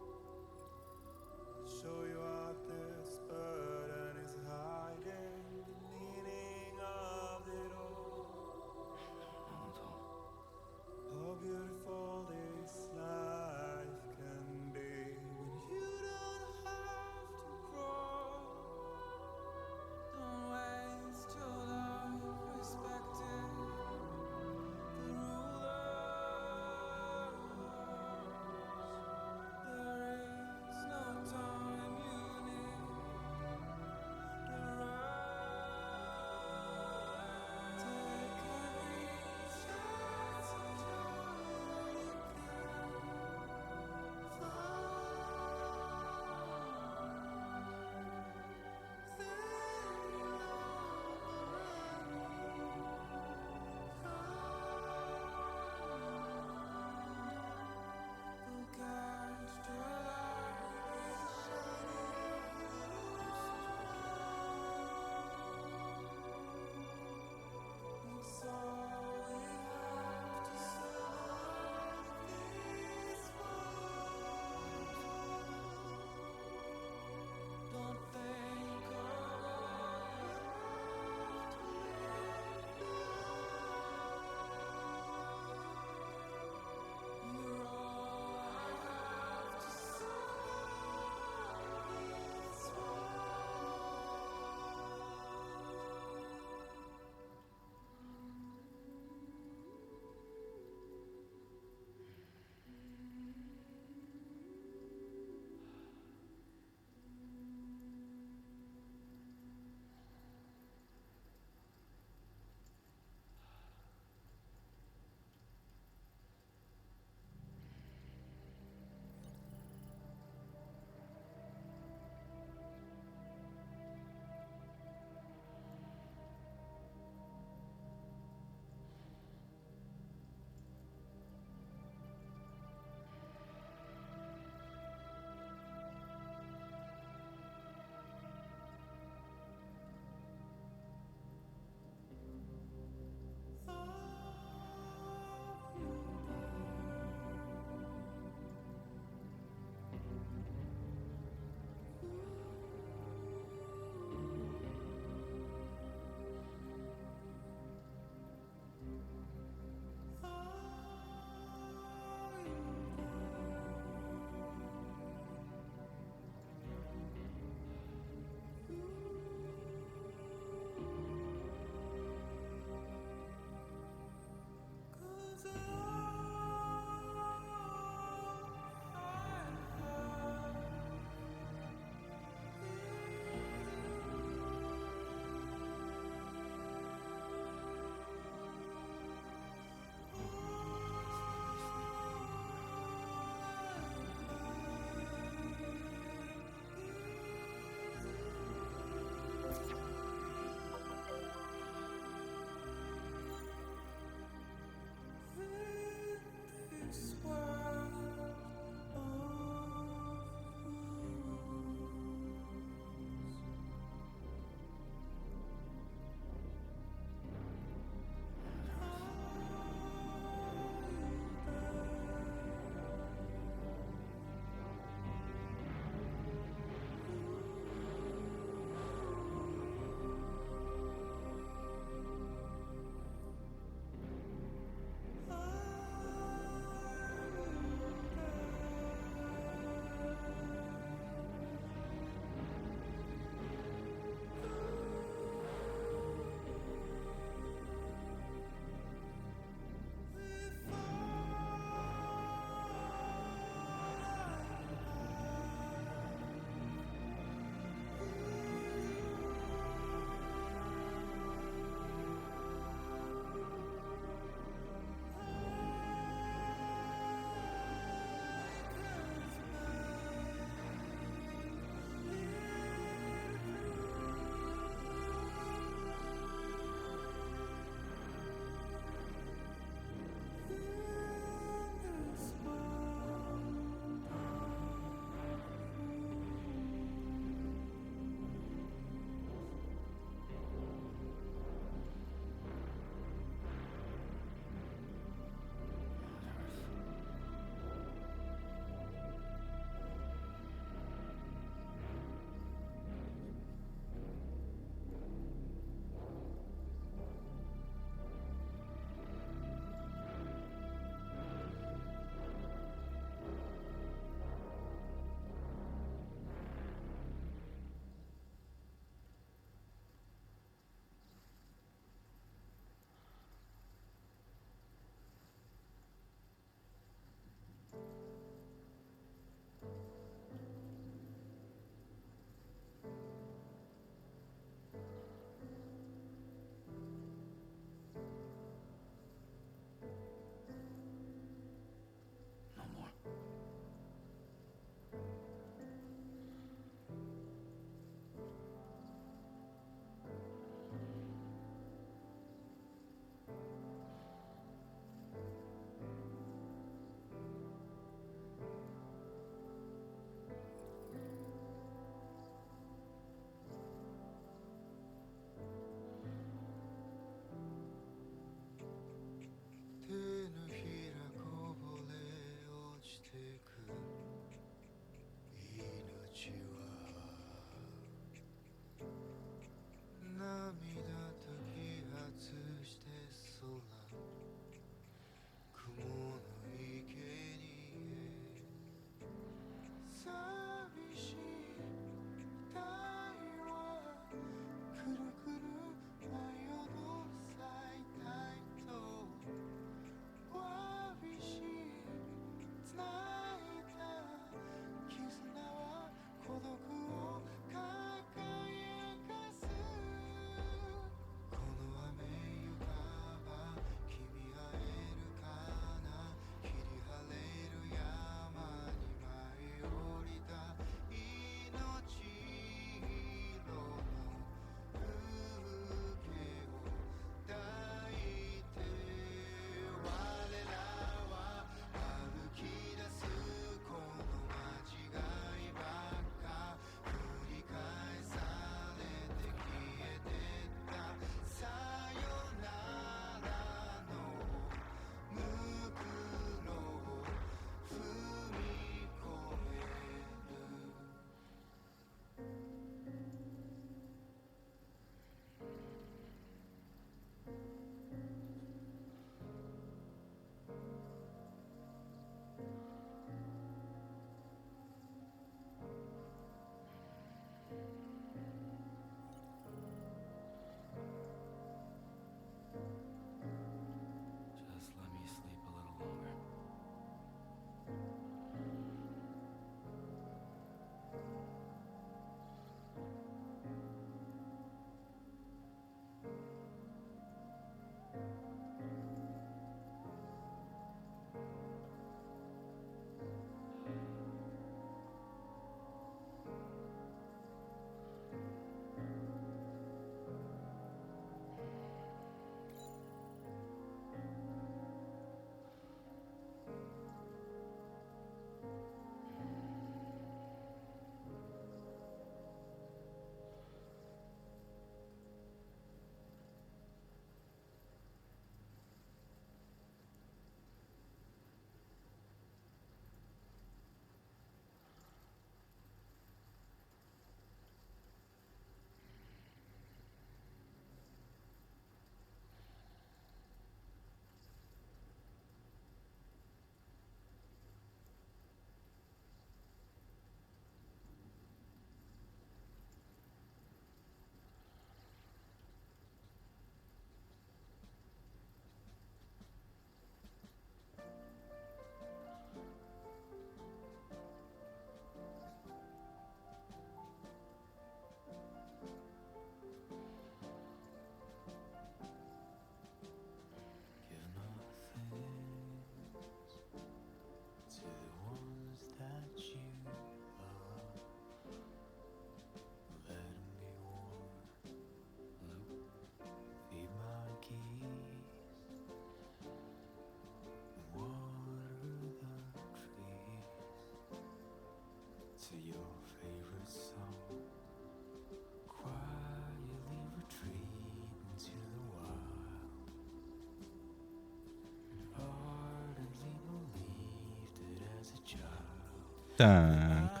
Так.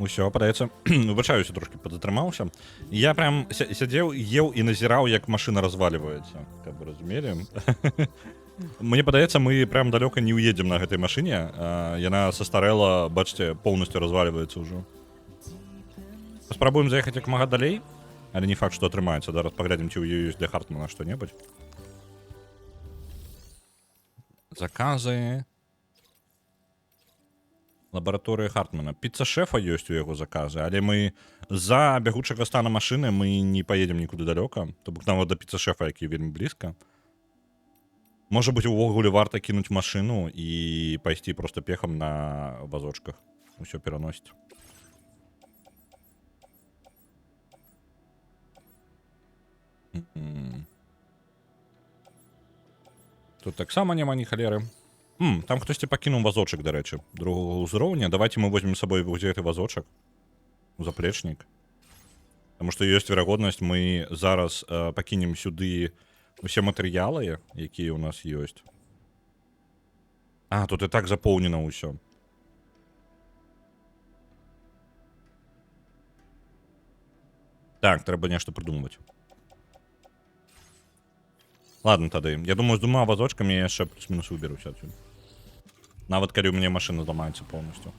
Усё, падаецца. Выбачаюся, трошкі падатрымаўся. Я прям сядзеў, еў і назіраў, як машына разваліваецца. Каб вы разумелі. Мне падаецца, мы прям далёка не ўедзем на гэтай машыне. Яна састарэла, бачыце, поўнасцю разваліваецца ўжо. Паспрабуем заехаць як мага далей, але не факт, што атрымаецца. Зараз паглядзім, ці ў ёй ёсць для Хартмана што-небудзь. Заказы. Лабараторыя Хартмана. Піца-шэфа ёсць у яго заказы, але мы з-за бягучага стана машыны мы не паедзем нікуды далёка. То бок нават да піца-шэфа, які вельмі блізка. Можа быць, увогуле варта кінуць машыну і пайсці проста пехам на вазочках. Усё пераносіць. Тут таксама няма ні халеры. Там хтосьці пакінуў вазочак, дарэчы, другога ўзроўня. Давайте мы возьмем з сабой гэты вазочак у заплечнік. Таму што ёсць верагоднасць, мы зараз пакінем сюды усе матэрыялы, якія ў нас ёсць. Тут і так запоўнена ўсё. Так, трэба нешта прыдумваць. Ладно тады. Я думаю, з 2 вазочкамі я яшчэ плюс-мінус выберуся адсюль. Нават калі ў мяне машына зламаецца поўнасцю.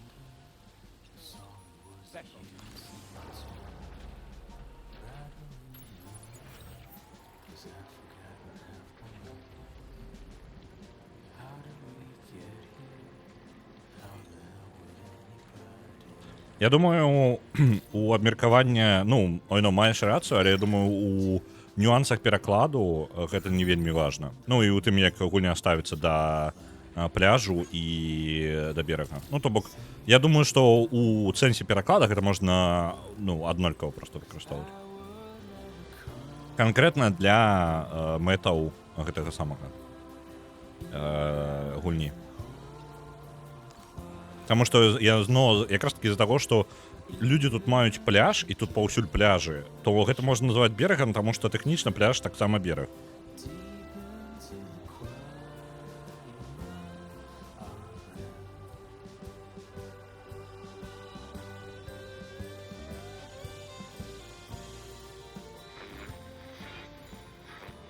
Я думаю, у абмеркавання, маеш рацыю, але я думаю, у нюансах перакладу гэта не вельмі важна. І ў тым, як гульня ставіцца да пляжу і да берага. То бок, я думаю, што у сэнсе пераклада гэта можна, аднолькава проста выкарыстоўваць. Канкрэтна для мэтаў гэтага самага гульні. Таму што якраз такі з-за таго, што людзі тут маюць пляж, і тут паўсюль пляжы, то гэта можна называць берагам, таму што тэхнічна пляж таксама бераг.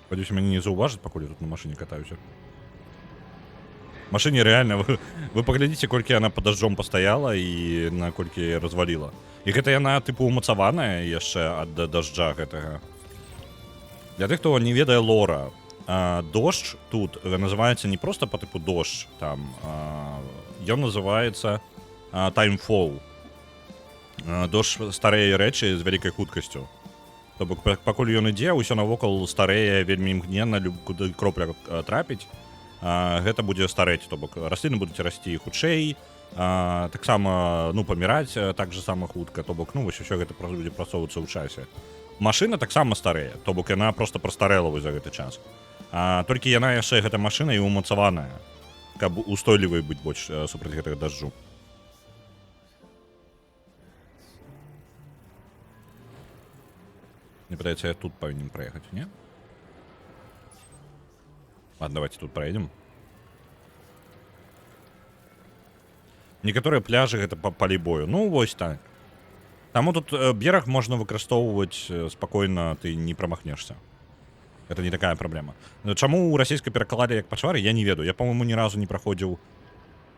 Спадзяюся, мяне не заўважаць, пакуль я тут на машыне катаюся. Машыне рэальна, вы паглядзіце, колькі яна пад дажджом пастаяла і наколькі разваліла. І гэта яна, тыпу, умацаваная яшчэ ад дажджа гэтага. Для тых, хто не ведае лора, дождж тут называецца не проста па тыпу дождж, там, ён называецца Timefall. Дождж старэе рэчы з вялікай хуткасцю. То бок, пакуль ён ідзе, усё навокал старэе вельмі імгненна, куды кропля трапіць. Гэта будзе старэць, то бок расліны будуць расці хутчэй, таксама паміраць так же сама хутка, то бок вось усё гэта будзе прасоўвацца ў часе. Машына таксама старэе, то бок яна проста прастарэла вось за гэты час. Толькі яна яшчэ гэта машына і умацаваная, каб устойлівай быць больш супраць гэтага дажджу. Мне падаецца, я тут павінен праехаць, не? Ладно, давайте тут проедем. Некаторыя пляжы гэта палі бою. Вось так. Таму тут бераг можна выкарыстоўваць спакойна, ты не прамахнешся. Это не такая праблема. Чаму ў расійскай перакладзе як пачвары, я не ведаю. Я, па-моему, ні разу не праходзіў.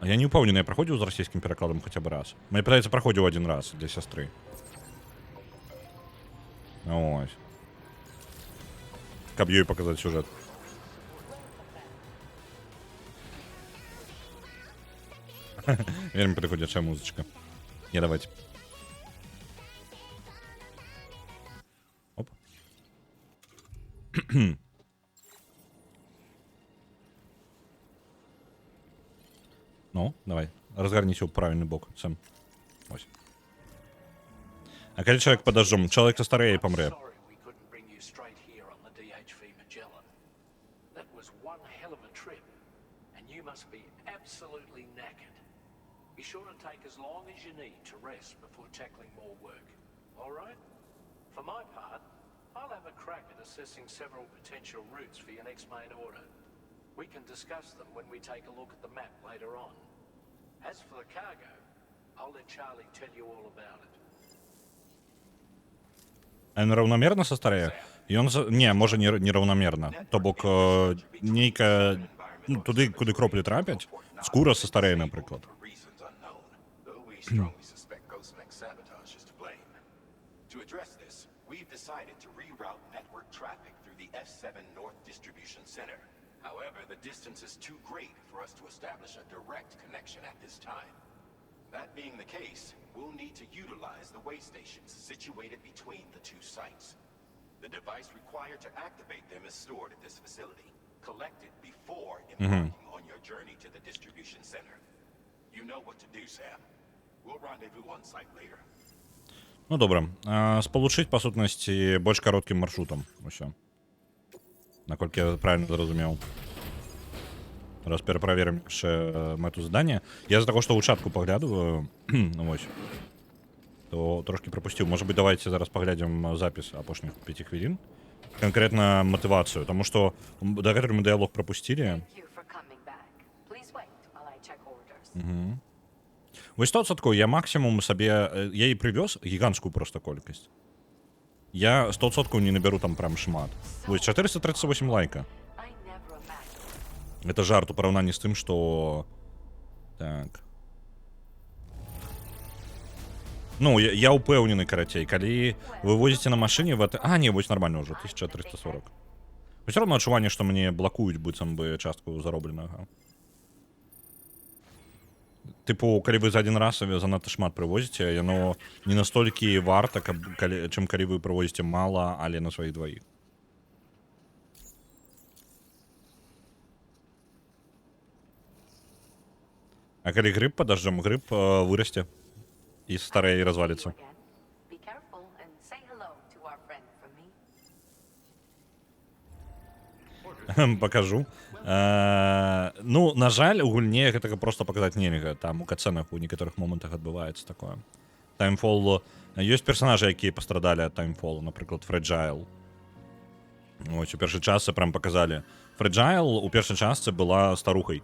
Я не ўпэўнены, я праходзіў з расійскім перакладам хаця б раз. Мне падаецца, праходзіў один раз для сястры. Ось. Каб ёй паказаць сюжэт. Вельмі прыходзячая музычка. Не, давайте. Оп. Давай. Разгарніся ў правільны бок, Сэм. Ось. А калі чалавек пад дажджом, чалавек старэе і памрэ. Be sure to take as long as you need to rest before tackling more work. All right? For my part, I'll have a crack at assessing several potential routes for your next main order. We can discuss them when we take a look at the map later on. As for the cargo, I'll let Charlie tell you all about it. Раўнамерна састарэе? Ён не, можа нераўнамерна. То бок нейкая ну, туды, куды кроплі трапяць, скура састарэе, напрыклад. For reasons unknown, though we strongly suspect Ghostmech sabotage is to blame. To address this, we've decided to reroute network traffic through the S7 North Distribution Center. However, the distance is too great for us to establish a direct connection at this time. That being the case, we'll need to utilize the way stations situated between the two sites. The device required to activate them is stored at this facility. Collect it before embarking on your journey to the distribution center. You know what to do, Sam. We'll rendezvous on site later. Ну, добра. Спалучыць, па сутнасці, больш кароткім маршрутам. Усё. Наколькі я правильно зразумеў. Раз пераправерым яшчэ мэту задання. Я з-за таго, што ў чатку паглядываю, вось, то трошки пропустил. Может быть, давайте зараз поглядим запись апошніх 5 хвилин. Конкретно мотивацию, потому что до которой мы диалог пропустили. Вось 100%, я максимум сабе, я і привез гигантскую просто колькость. Я 100% не наберу там прям шмат. Вось 438 лайка. Это жарт у параўнанні з тым, что... Так... Ну, я упэўнены, карацей, калі вы возіце на машыне в это... А, не, вось нормально уже, 1340. Усё равно адчуванне, што мне блакуюць быццам бы частку заробленага. Тыпу, калі вы за один раз занадта шмат прывозіце, яно не настолькі варта, чым калі вы прывозіце мала, але на сваіх дваіх. А калі гриб под дождем, гриб вырасце. И старая и развалится. Покажу. Ну, на жаль, у гульне гэтага просто показать нельга. Там у катсценах у некоторых моментах адбываецца такое. Timefall... Ёсць персонажи, якія пострадали от Timefall, например, Fragile. Ось, у першай частцы прям показали. Fragile у першай частцы была старухай.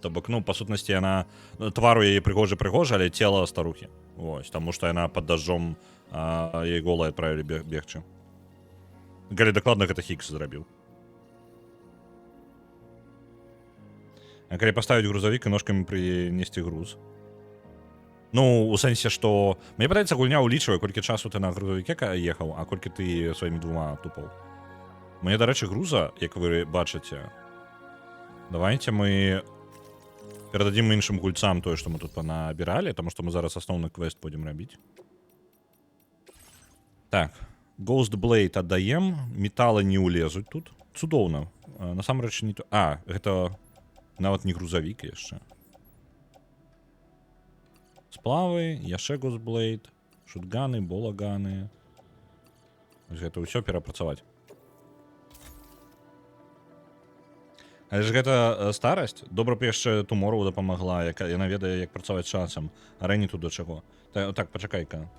То бок, ну, па сутнасці, яна... Твару яе прыгожа, але цела старухі. Ось, таму што яна пад дажджом яе голай адправілі бегчы. Калі дакладна гэта Хікс зрабіў. А калі паставіць грузавік і ножкамі прынесці груз. Ну, у сэнсе, што... Мне падаецца, гульня ўлічвае, колькі часу ты на грузавіке ехаў, а колькі ты сваімі двума тупаў. Мне, дарэчы, груза, як вы бачыце... Давайте мы... Перададзім іншым гульцам тое, што мы тут понабіралі, таму што мы зараз асноўны квест будзем рабіць. Так, Ghost Blade аддаем, металы не ўлезуць тут. Цудоўна. Насамрэч не то... А, гэта нават не грузавік яшчэ. Сплавы, яшчэ Ghost Blade, шутганы, болаганы. Гэта ўсё перапрацаваць. Але ж гэта старасць. Добра б яшчэ Tomorrow дапамагла, яна ведае, як працаваць з часам. А Рэні тут да чаго? Так, пачакай-ка.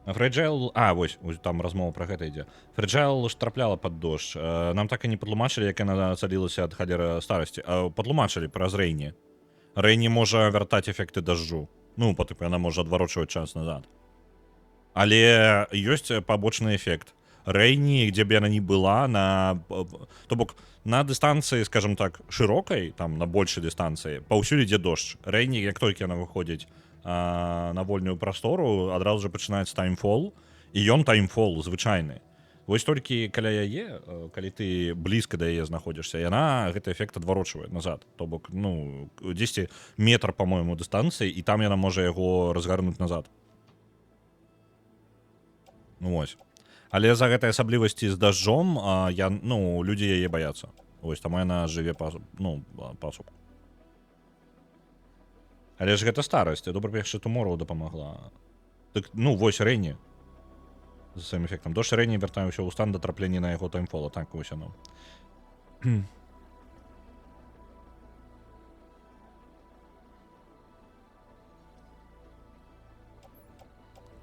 Fragile... А, вось там размова пра гэта ідзе. Fragile ж трапляла пад дождж. Нам так і не падлумачылі, як яна цалілася ад халера старасці. Падлумачылі праз Рэйні. Рэйні можа вяртаць эфекты дажджу. Ну, потым яна можа адварочваць час назад. Але ёсць пабочны эфект. Рэйні, где бы яна ни была, то бок на дыстанцыі, скажем так, шырокай, там на большай дыстанцыі, паўсюль ідзе дождж. Рэйні, як толькі яна выходзіць на вольную прастору, адразу же пачынаецца Timefall, і ён Timefall звычайны. Вось толькі каля яе, калі ты блізка да яе знаходзішся, яна гэты эфект адварочвае назад. То бок, ну, 10 метр, по-моему, дыстанцыі, і там яна можа яго разгарнуць назад. Ну, вось. Але за гэтай асаблівасці з дажджом, ну, людзі яе баяцца. Вось, таму яна жыве пасуку. Але ж гэта старасць, добра б яшчэ Tomorrow дапамагла. Так, ну, вось Рэйні. З сваім эфектам. Дождж Рэйні вяртае ўсё ў стан да траплення на яго Timefall. Так, вось яно.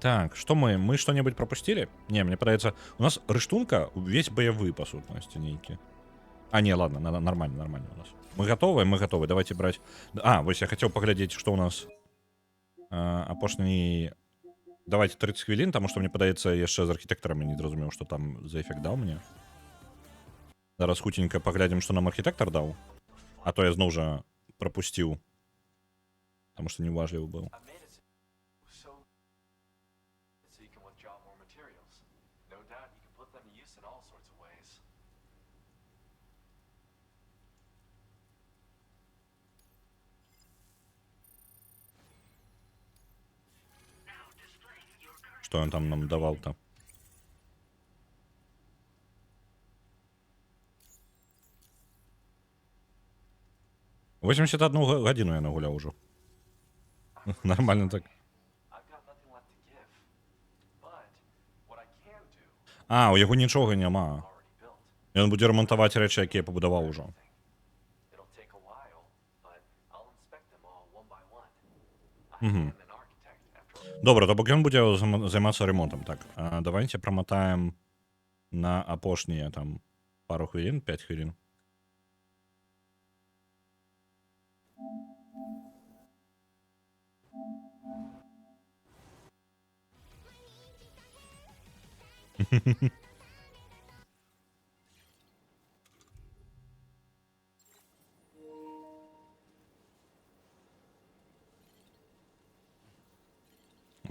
Так, что мы что-нибудь пропустили? Не, мне подается, у нас рыштунка весь боевые, по сутности, нейки. А, не, ладно, нормально, нормально у нас. Мы готовы, давайте брать. А, вось я хотел поглядеть, что у нас. Апошні. Давайте 30 хвилин, тому що мені подається, я ще з архітекторами не зрозумів, що там за ефект дав мені. Зараз хутенько поглядим, що нам архітектор дав. А то я знову же пропустив. Тому що неважливо був. I made it so you can withdraw more materials. No doubt you can put them to use in all sorts of ways. Що він там нам давав-то? — 81 годину я нагуляв уже. Нормально так. I've got nothing left to give. But what I can do А, у його нічого нема. already built. І він буде ремонтувати речі, які я побудував уже. It'll take a while, but I'll inspect them all one by one. I am an architect after all. Добре, то поки він буде займатися ремонтом. Так, давайте промотаємо на опошні там пару хвилин, 5 хвилин.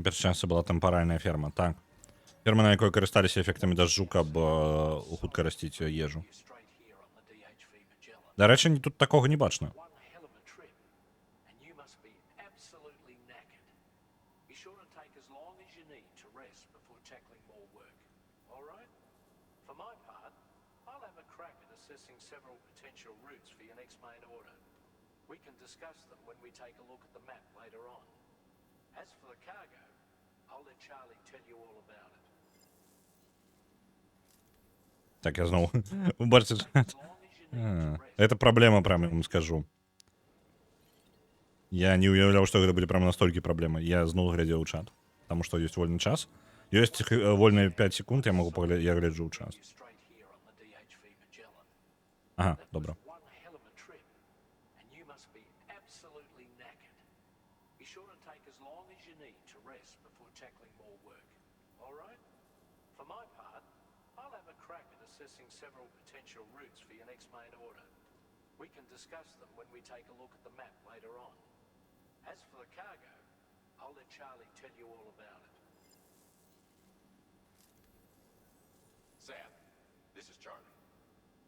Перший час це була темпоральна ферма, так. Ферма, на якої користалися ефектами дождю, щоб хутко ростити їжу. You straight here on the DHV Magellan. До речі, тут такого не бачно. One hell of a trip, and you must be absolutely knackered. Be sure to take as long as you need to rest before tackling more work. All right? For my part, I'll have a crack at assessing several potential routes for your next main order. We can discuss them when we take a look at the map later on. As for the cargo, I'll let Charlie tell you all about it. Так, я знову. Ви бачите, As long as you need to rest. це проблема, прямо вам скажу. Я не уявляв, що це буде прямо настільки проблема. Я знову глядів у чат. Тому що є вольний час. Є вольні 5 секунд, я можу поглядати, я гляджу у час. You straight here on the DHV Magellan. Ага, That добре. was one hell of a trip, and you must be absolutely knackered. Be sure to take as long as you need to rest before tackling more work. All right? For my part, I'll have a crack at assessing several potential routes for your next main order. We can discuss them when we take a look at the map later on. As for the cargo, I'll let Charlie tell you all about it. Sam, this is Charlie.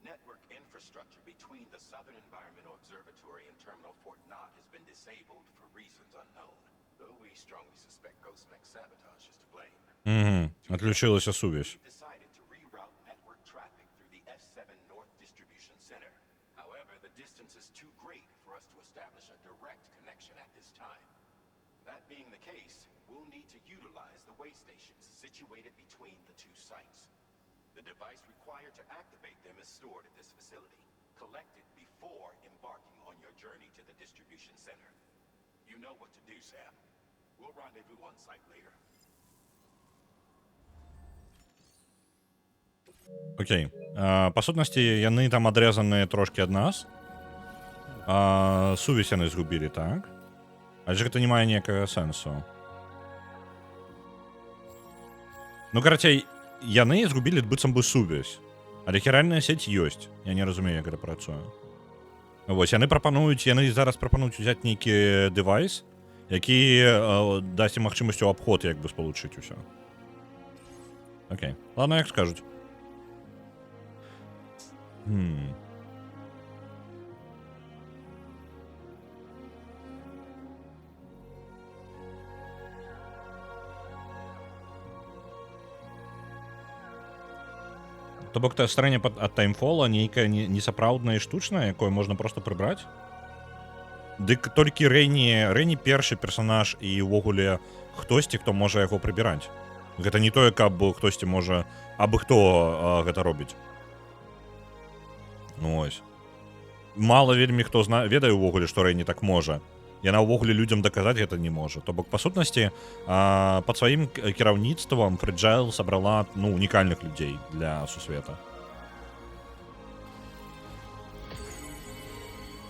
Network infrastructure between the Southern Environmental Observatory and Terminal Fort Knott has been disabled for reasons unknown. Though we strongly suspect Ghostmech sabotage is to blame. Угу. Отключилася сувязь. We decided to reroute network traffic through the S7 North Distribution Center. However, the distance is too great for us to establish a direct connection at this time. That being the case, we'll need to utilize the way stations situated between the two sites. The device required to activate them is stored at this facility, collected before embarking on your journey to the distribution center. You know what to do, Sam. We'll rendezvous on site later. Окей. По сутності, яны там адрезаны трошки ад нас. Сувязь яны згубілі, так? Але ж гэта не мае ніякага сэнсу. Ну, карацей, яны згубілі быццам бы сувязь. Але хіральная сеть ёсць. Я не разумею, як гэта працуе. Вось, яны зараз прапануюць узяць нейкі дэвайс, які дасць ім магчымасць у абход як бы спалучыць усё. Окей. Ладно, як скажуць. То бок старэнне ад таймфола нейкая несапраўдная і штучная, якое можна проста прыбраць. Дык толькі Рэйні першы персанаж і ўвогуле хтосьці, хто можа яго прыбіраць. Гэта не тое, каб хтосьці можа абы хто гэта робіць. Ну ось. Мала вельмі хто ведае ўвогуле, што Рэйні так можа. Яна ўвогуле людзям даказаць гэта не можа. То бок, па сутнасці, пад сваім кіраўніцтвам Фрэджайл сабрала унікальных людзей для сусвета.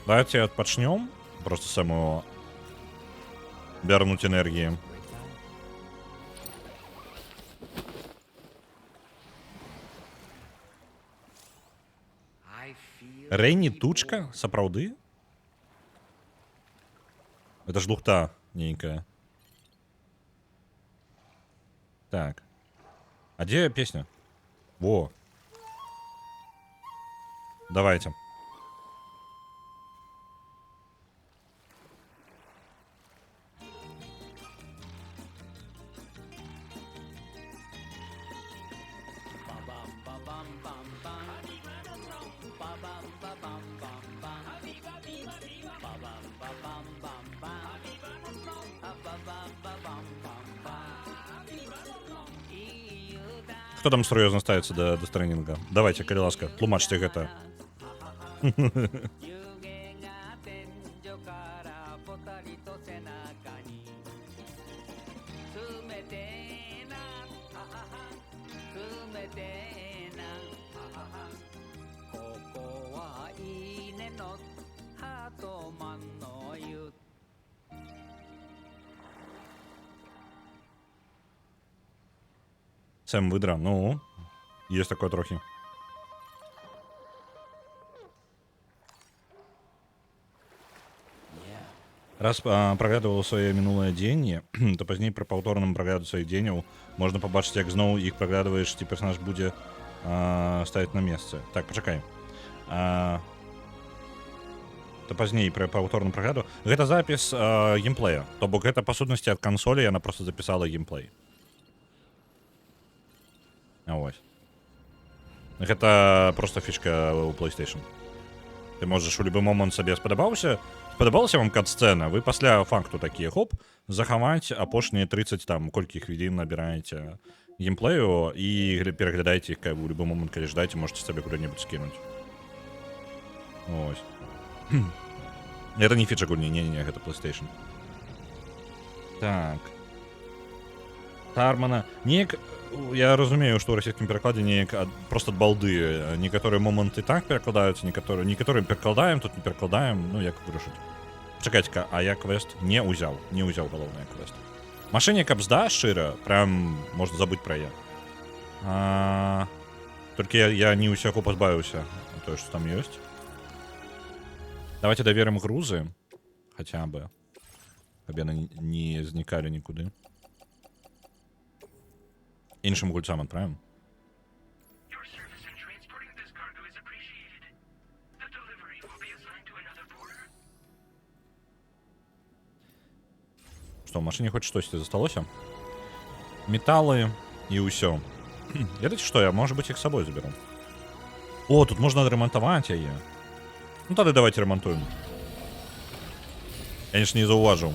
Давайте отпочнем. Просто самого вернуть энергии. Рейні тучка? Сапраўды? Это ж лухта ненькая. Так. А где песня? Во. Давайте. Хто там сур'ёзна ставіцца да стрэнінга? Давайте, калі ласка, тлумачце гэта. Сэм выдра, ну, есть такое трохи. Раз праглядываў свае мінулыя дзеянні, то пазней пры паўторным прагляду сваіх дзеянняў можна пабачыць, як зноў іх праглядваеш, ці персонаж будзе ставіць на месцы. Так, пачакай. То пазней пры паўторным прагляду. Гэта запіс геймплея. То бок гэта па сутнасці ад кансолі, яна проста запісала геймплей. А вось. Гэта проста фішка у PlayStation. Ты можаш у любы момант сабе спадабалася вам кат-сцэна, вы пасля факту такія, хоп, захаваць апошнія 30 там колькі хвілін набіраеце геймплею і пераглядаеце іх у любы момант, калі жадаеце, можете сабе куды-небудзь скінуць. Ось. Это не фіча гульні, не, гэта PlayStation. Так. Тармана. Неяк, я разумею, што ў расійскім перакладзе неяк проста ад балды. Некаторыя моманты так перакладаюцца, некаторыя перакладаем, тут не перакладаем, ну як вырашыць. Чакайце-ка, а я квест не ўзяў галоўны квест. Машыне каб здаш шчыра, прям можна забыць пра яе. Толькі я не ўсяго пазбавіўся тое, што там ёсць. Давайте даверым грузы, хаця бы, каб яны не знікалі нікуды. Іншым гульцам адправім. Што, ў машыне хоць штосьці засталося? Металы і ўсё. Ведаеце што, я, можа быць, іх з сабой заберу. О, тут можна адрамантаваць яе. Ну тады давайте ремонтуем. Я ж не заўважыў.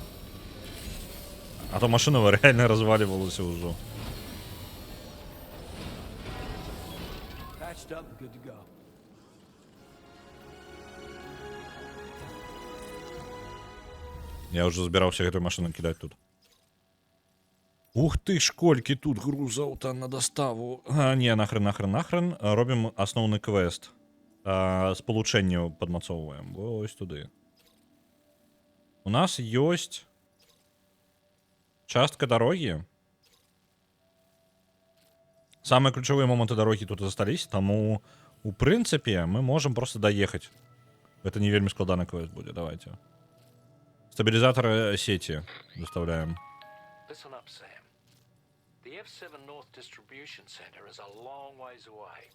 А то машина реально разваливалась уже. Я уже збираўся гэтую машину кидать тут. Ух ты, школьки, тут грузаў-то на доставу. Не, нахрен. Робім асноўны квест. Спалучэнне падмацоўваем. Вось туды. У нас ёсць частка дороги. Самые ключевые моменты дороги тут застались, тому у прынцыпе мы можем просто доехать. Это не вельмі складаны квест будет. Давайте. Стабилизатор сети доставляем. Listen up, Sam. The F7 North Distribution Center is a long ways away.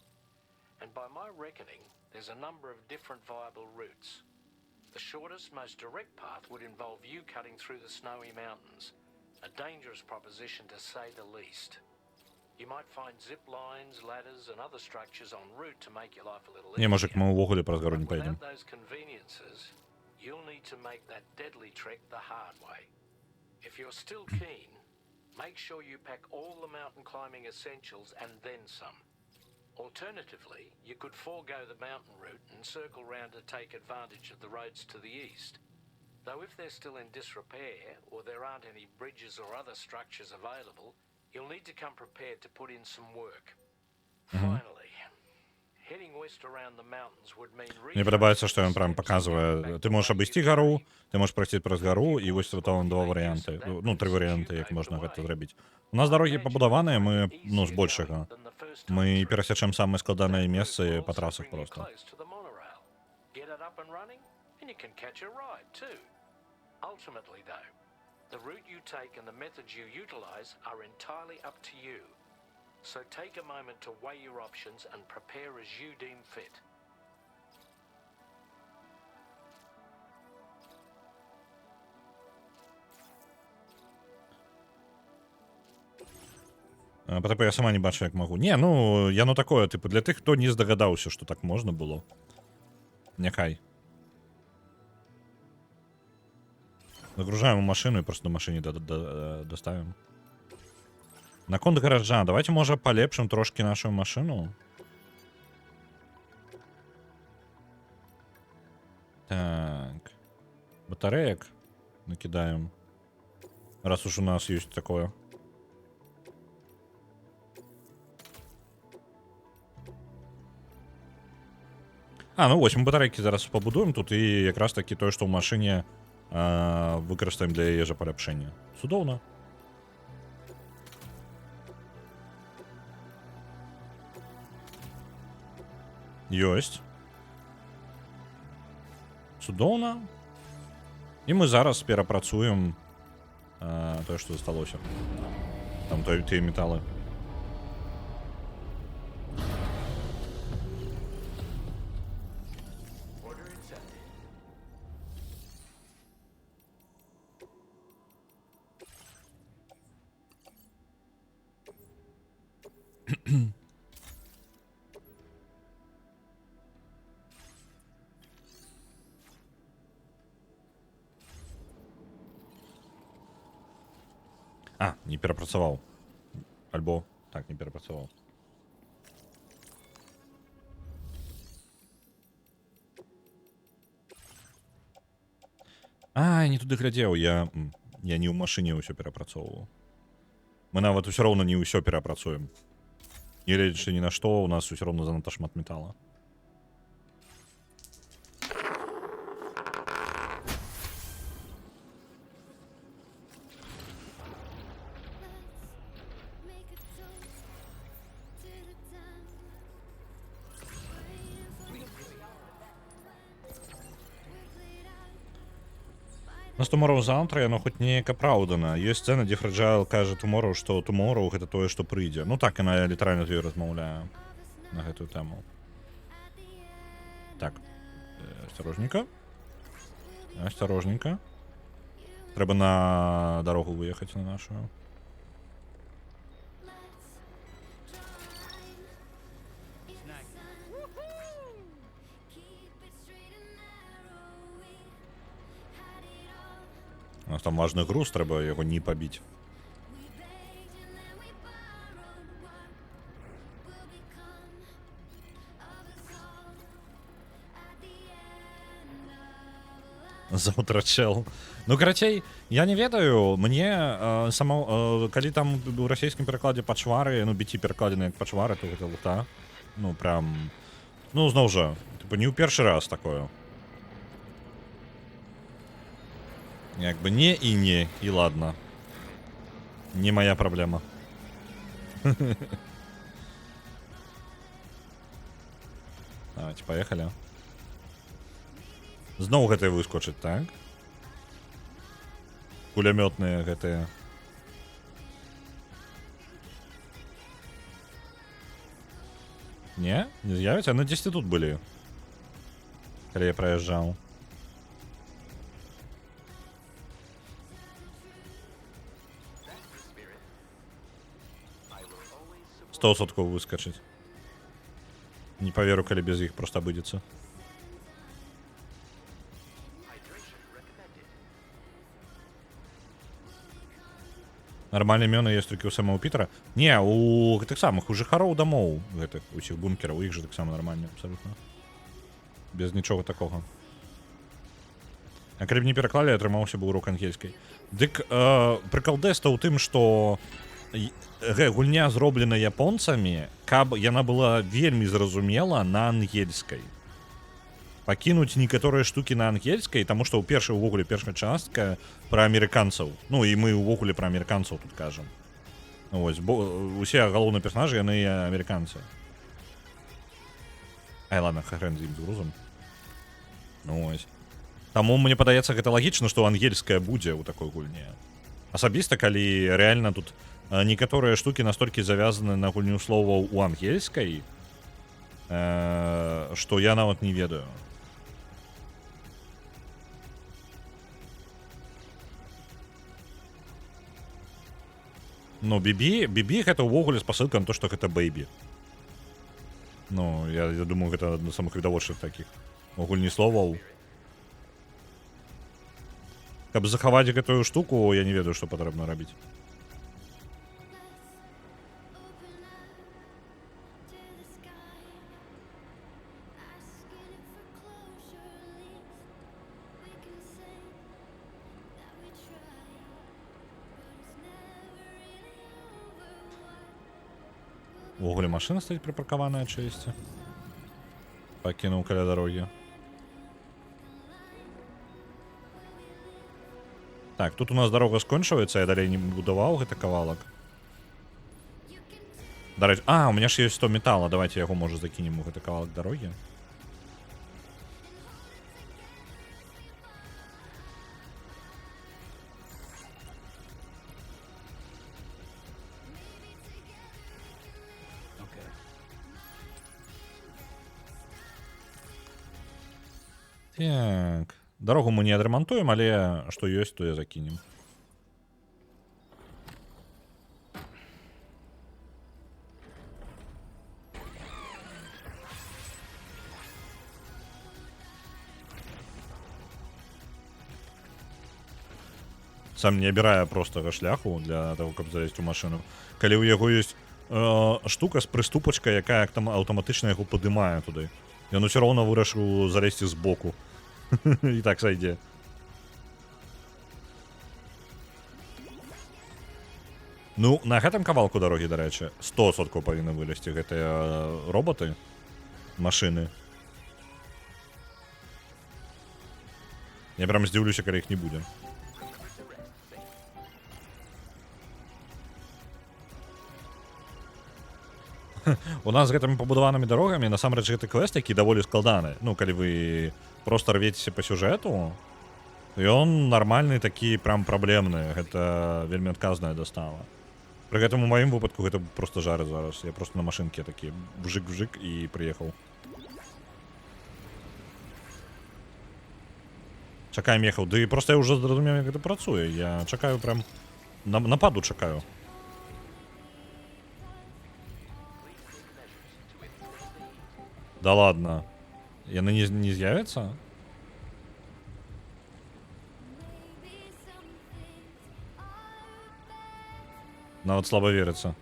And by my reckoning, there's a number of different viable routes. The shortest, most direct path would involve you cutting through the snowy mountains. A dangerous proposition to say the least. You might find zip lines, ladders and other structures en route to make your life a little easier. Не, мужик, мы увогуле праз гору не поедем. Without those conveniences, you'll need to make that deadly trek the hard way. If you're still keen, make sure you pack all the mountain climbing essentials and then some. Alternatively, you could forego the mountain route and circle round to take advantage of the roads to the east. Though if they're still in disrepair, or there aren't any bridges or other structures available, you'll need to come prepared to put in some work. Finally, heading west quest around the mountains would mean Мне падабаецца, што ён прям паказвае, ты можаш абысці гару, ты можаш прайсці праз гару, і вось тут вам два варыянты, ну, тры варыянты, як можна гэта зрабіць. У нас дарогі пабудаваныя, мы, ну, збольшага. Мы перасячэм самыя складаныя месцы па трасах проста. Get it up and running, and you can catch a ride too. Ultimately, though, the route you take and the methods you utilize are entirely up to you. So take a moment to weigh your options and prepare as you deem fit. Потапу я сама не бачу, як магу. Не, ну, яно такое, типу, для тых, хто не здагадаўся, што так можна было. Няхай. Загружаем у машину и просто на машине доставим. Наконт гаража. Давайте, може, полепшим трошки нашу машину. Так. Батареек накидаем. Раз уж у нас есть такое. А, ну ось, ми батарейки зараз побудуємо тут, і якраз таки той, що в машині використаємо для її же поліпшення. Судовно. Єсть. Судовно. І ми зараз перепрацюємо те, що залишилося. Там ті метали. А, не перепрацаваў. Альбо так, не перепрацаваў. А, не туды глядзеў, я не ў машыне ўсё перапрацоўваў. Мы нават усё роўна не ўсё перапрацуем. Не гледзячы ні на што, у нас усё роўна занадта шмат метала. У нас Tomorrow заўтра, яно хоць неяк апраўдана. Ёсць сцэна, дзе Фрэджайл кажа Tomorrow, што Tomorrow гэта тое, што прыйдзе. Ну так, яна літаральна з ёй размаўляе на гэтую тэму. Так. Асцярожненька. Асцярожненька. Трэба на дарогу выехаць на нашу. У нас там важный груз, трэба яго не пабіць. Заўтра чел. Ну, карацей, я не ведаю, мне калі там у расійскім перакладзе пачвары, ну, біці перакладзены як пачвары, то гэта лута. Ну, прям, ну, зноў жа, типа, не ў першы раз такое. Як бы не і не, і ладно. Не моя праблема. Давайте, поехали. Зноў гэтыя выскочыць, так? Кулямётныя гэтыя. Не? Не з'явяцца? Ну, дзесьці тут былі. Калі я праязджаў. 100% выскочить. Не поверю, коли без их просто обыдется. Нормальные имена есть только у самого Питера. Не, у гэтых самых, у жыхароў домоў, гэтых, у всех бункеров, у іх же так само нормально, абсолютно. Без нічога такого. А калі б не пераклалі, атрымаўся бы урок ангельскай. Дык прыкалдэста ў тым, што Гульня зроблена японцамі, каб яна была вельмі зразумела на ангельскай. Пакінуць некаторыя штукі на ангельскай, таму што ў першай увогуле першая частка пра амерыканцаў. Ну і мы ўвогуле пра амерыканцаў тут кажам. Вось, бо усе галоўныя персонажы яны амерыканцы. Ай, ладно, хрен з ім з грузам. Ну вось. Таму мне падаецца гэта лагічна, што ангельская будзе ў такой гульне. Асабіста, калі рэальна тут некаторыя штукі настолькі завязаны на гульню словаў у ангельскай, што я нават не ведаю. Ну, Бібі гэта ўвогуле спасылка на то, што гэта бэйбі. Ну, я думаю, гэта адна з самых відавочных такіх у гульні словаў. Каб захаваць гэтую штуку, я не ведаю, што патрэбна рабіць. Увогуле машина стаіць припаркаваная чысці. Пакінуў каля дарогі. Так, тут у нас дорога скончваецца, я далей не будаваў гэты кавалак. Дарэчы, у меня ж ёсць 100 металла, давайте яго можа закінем у гэты кавалак дарогі. Так, дарогу мы не адрамантуем, але што ёсць, то я закінем. Сам не абірае простага шляху для того, каб залезть у машыну. Калі ў яго ёсць штука з прыступачкай, якая там аўтаматычна яго падымае туды. Ён усё роўна вырашыў залезці збоку. І так сайдзе. Ну, на гэтым кавалку дарогі, дарэчы, 100% павінны вылезці гэтыя роботы, машыны. Я прям здзіўлюся, калі іх не будзе. У нас з гэтымі пабудаванымі дарогамі насамрэч гэты квест, які даволі складаны. Ну, калі вы проста рвецеся па сюжэту, ён нармальны такі прям праблемны. Гэта вельмі адказная дастава. Пры гэтым у маім выпадку гэта проста жары зараз. Я проста на машынке такі бжык-бжык і прыехаў. Чакаем ехаў. Ды проста я ўжо зразумеў, як гэта працуе. Я чакаю прям нападу чакаю. Да ладно. Яны не з'явяцца? Нават слаба верыцца.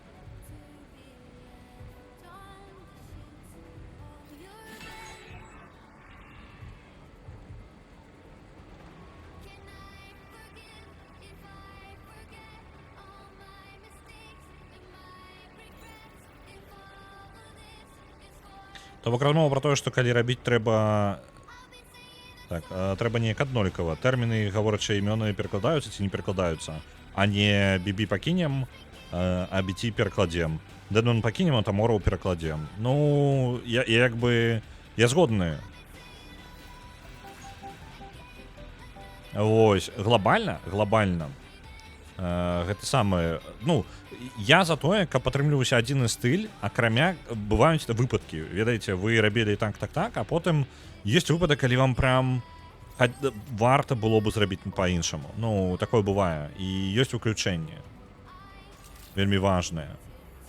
То бок размова пра тое, што калі рабіць трэба... Так, трэба неяк аднолькава. Тэрміны, гаворачы, імёны перакладаюцца ці не перакладаюцца. А не бібі пакінем, а біці перакладзем. Дэдман пакінем, а тамораў перакладзем. Ну, я як бы... Я згодны. Вось, глобальна. Гэта самае... Ну, я за тое, каб атрымліваўся адзіны стыль, акрамя бываюць выпадкі. Ведаеце, вы рабілі так, а потым ёсць выпадак, калі вам прям варта было бы зрабіць па-іншаму. Ну, такое бывае. І ёсць выключэнне. Вельмі важнае.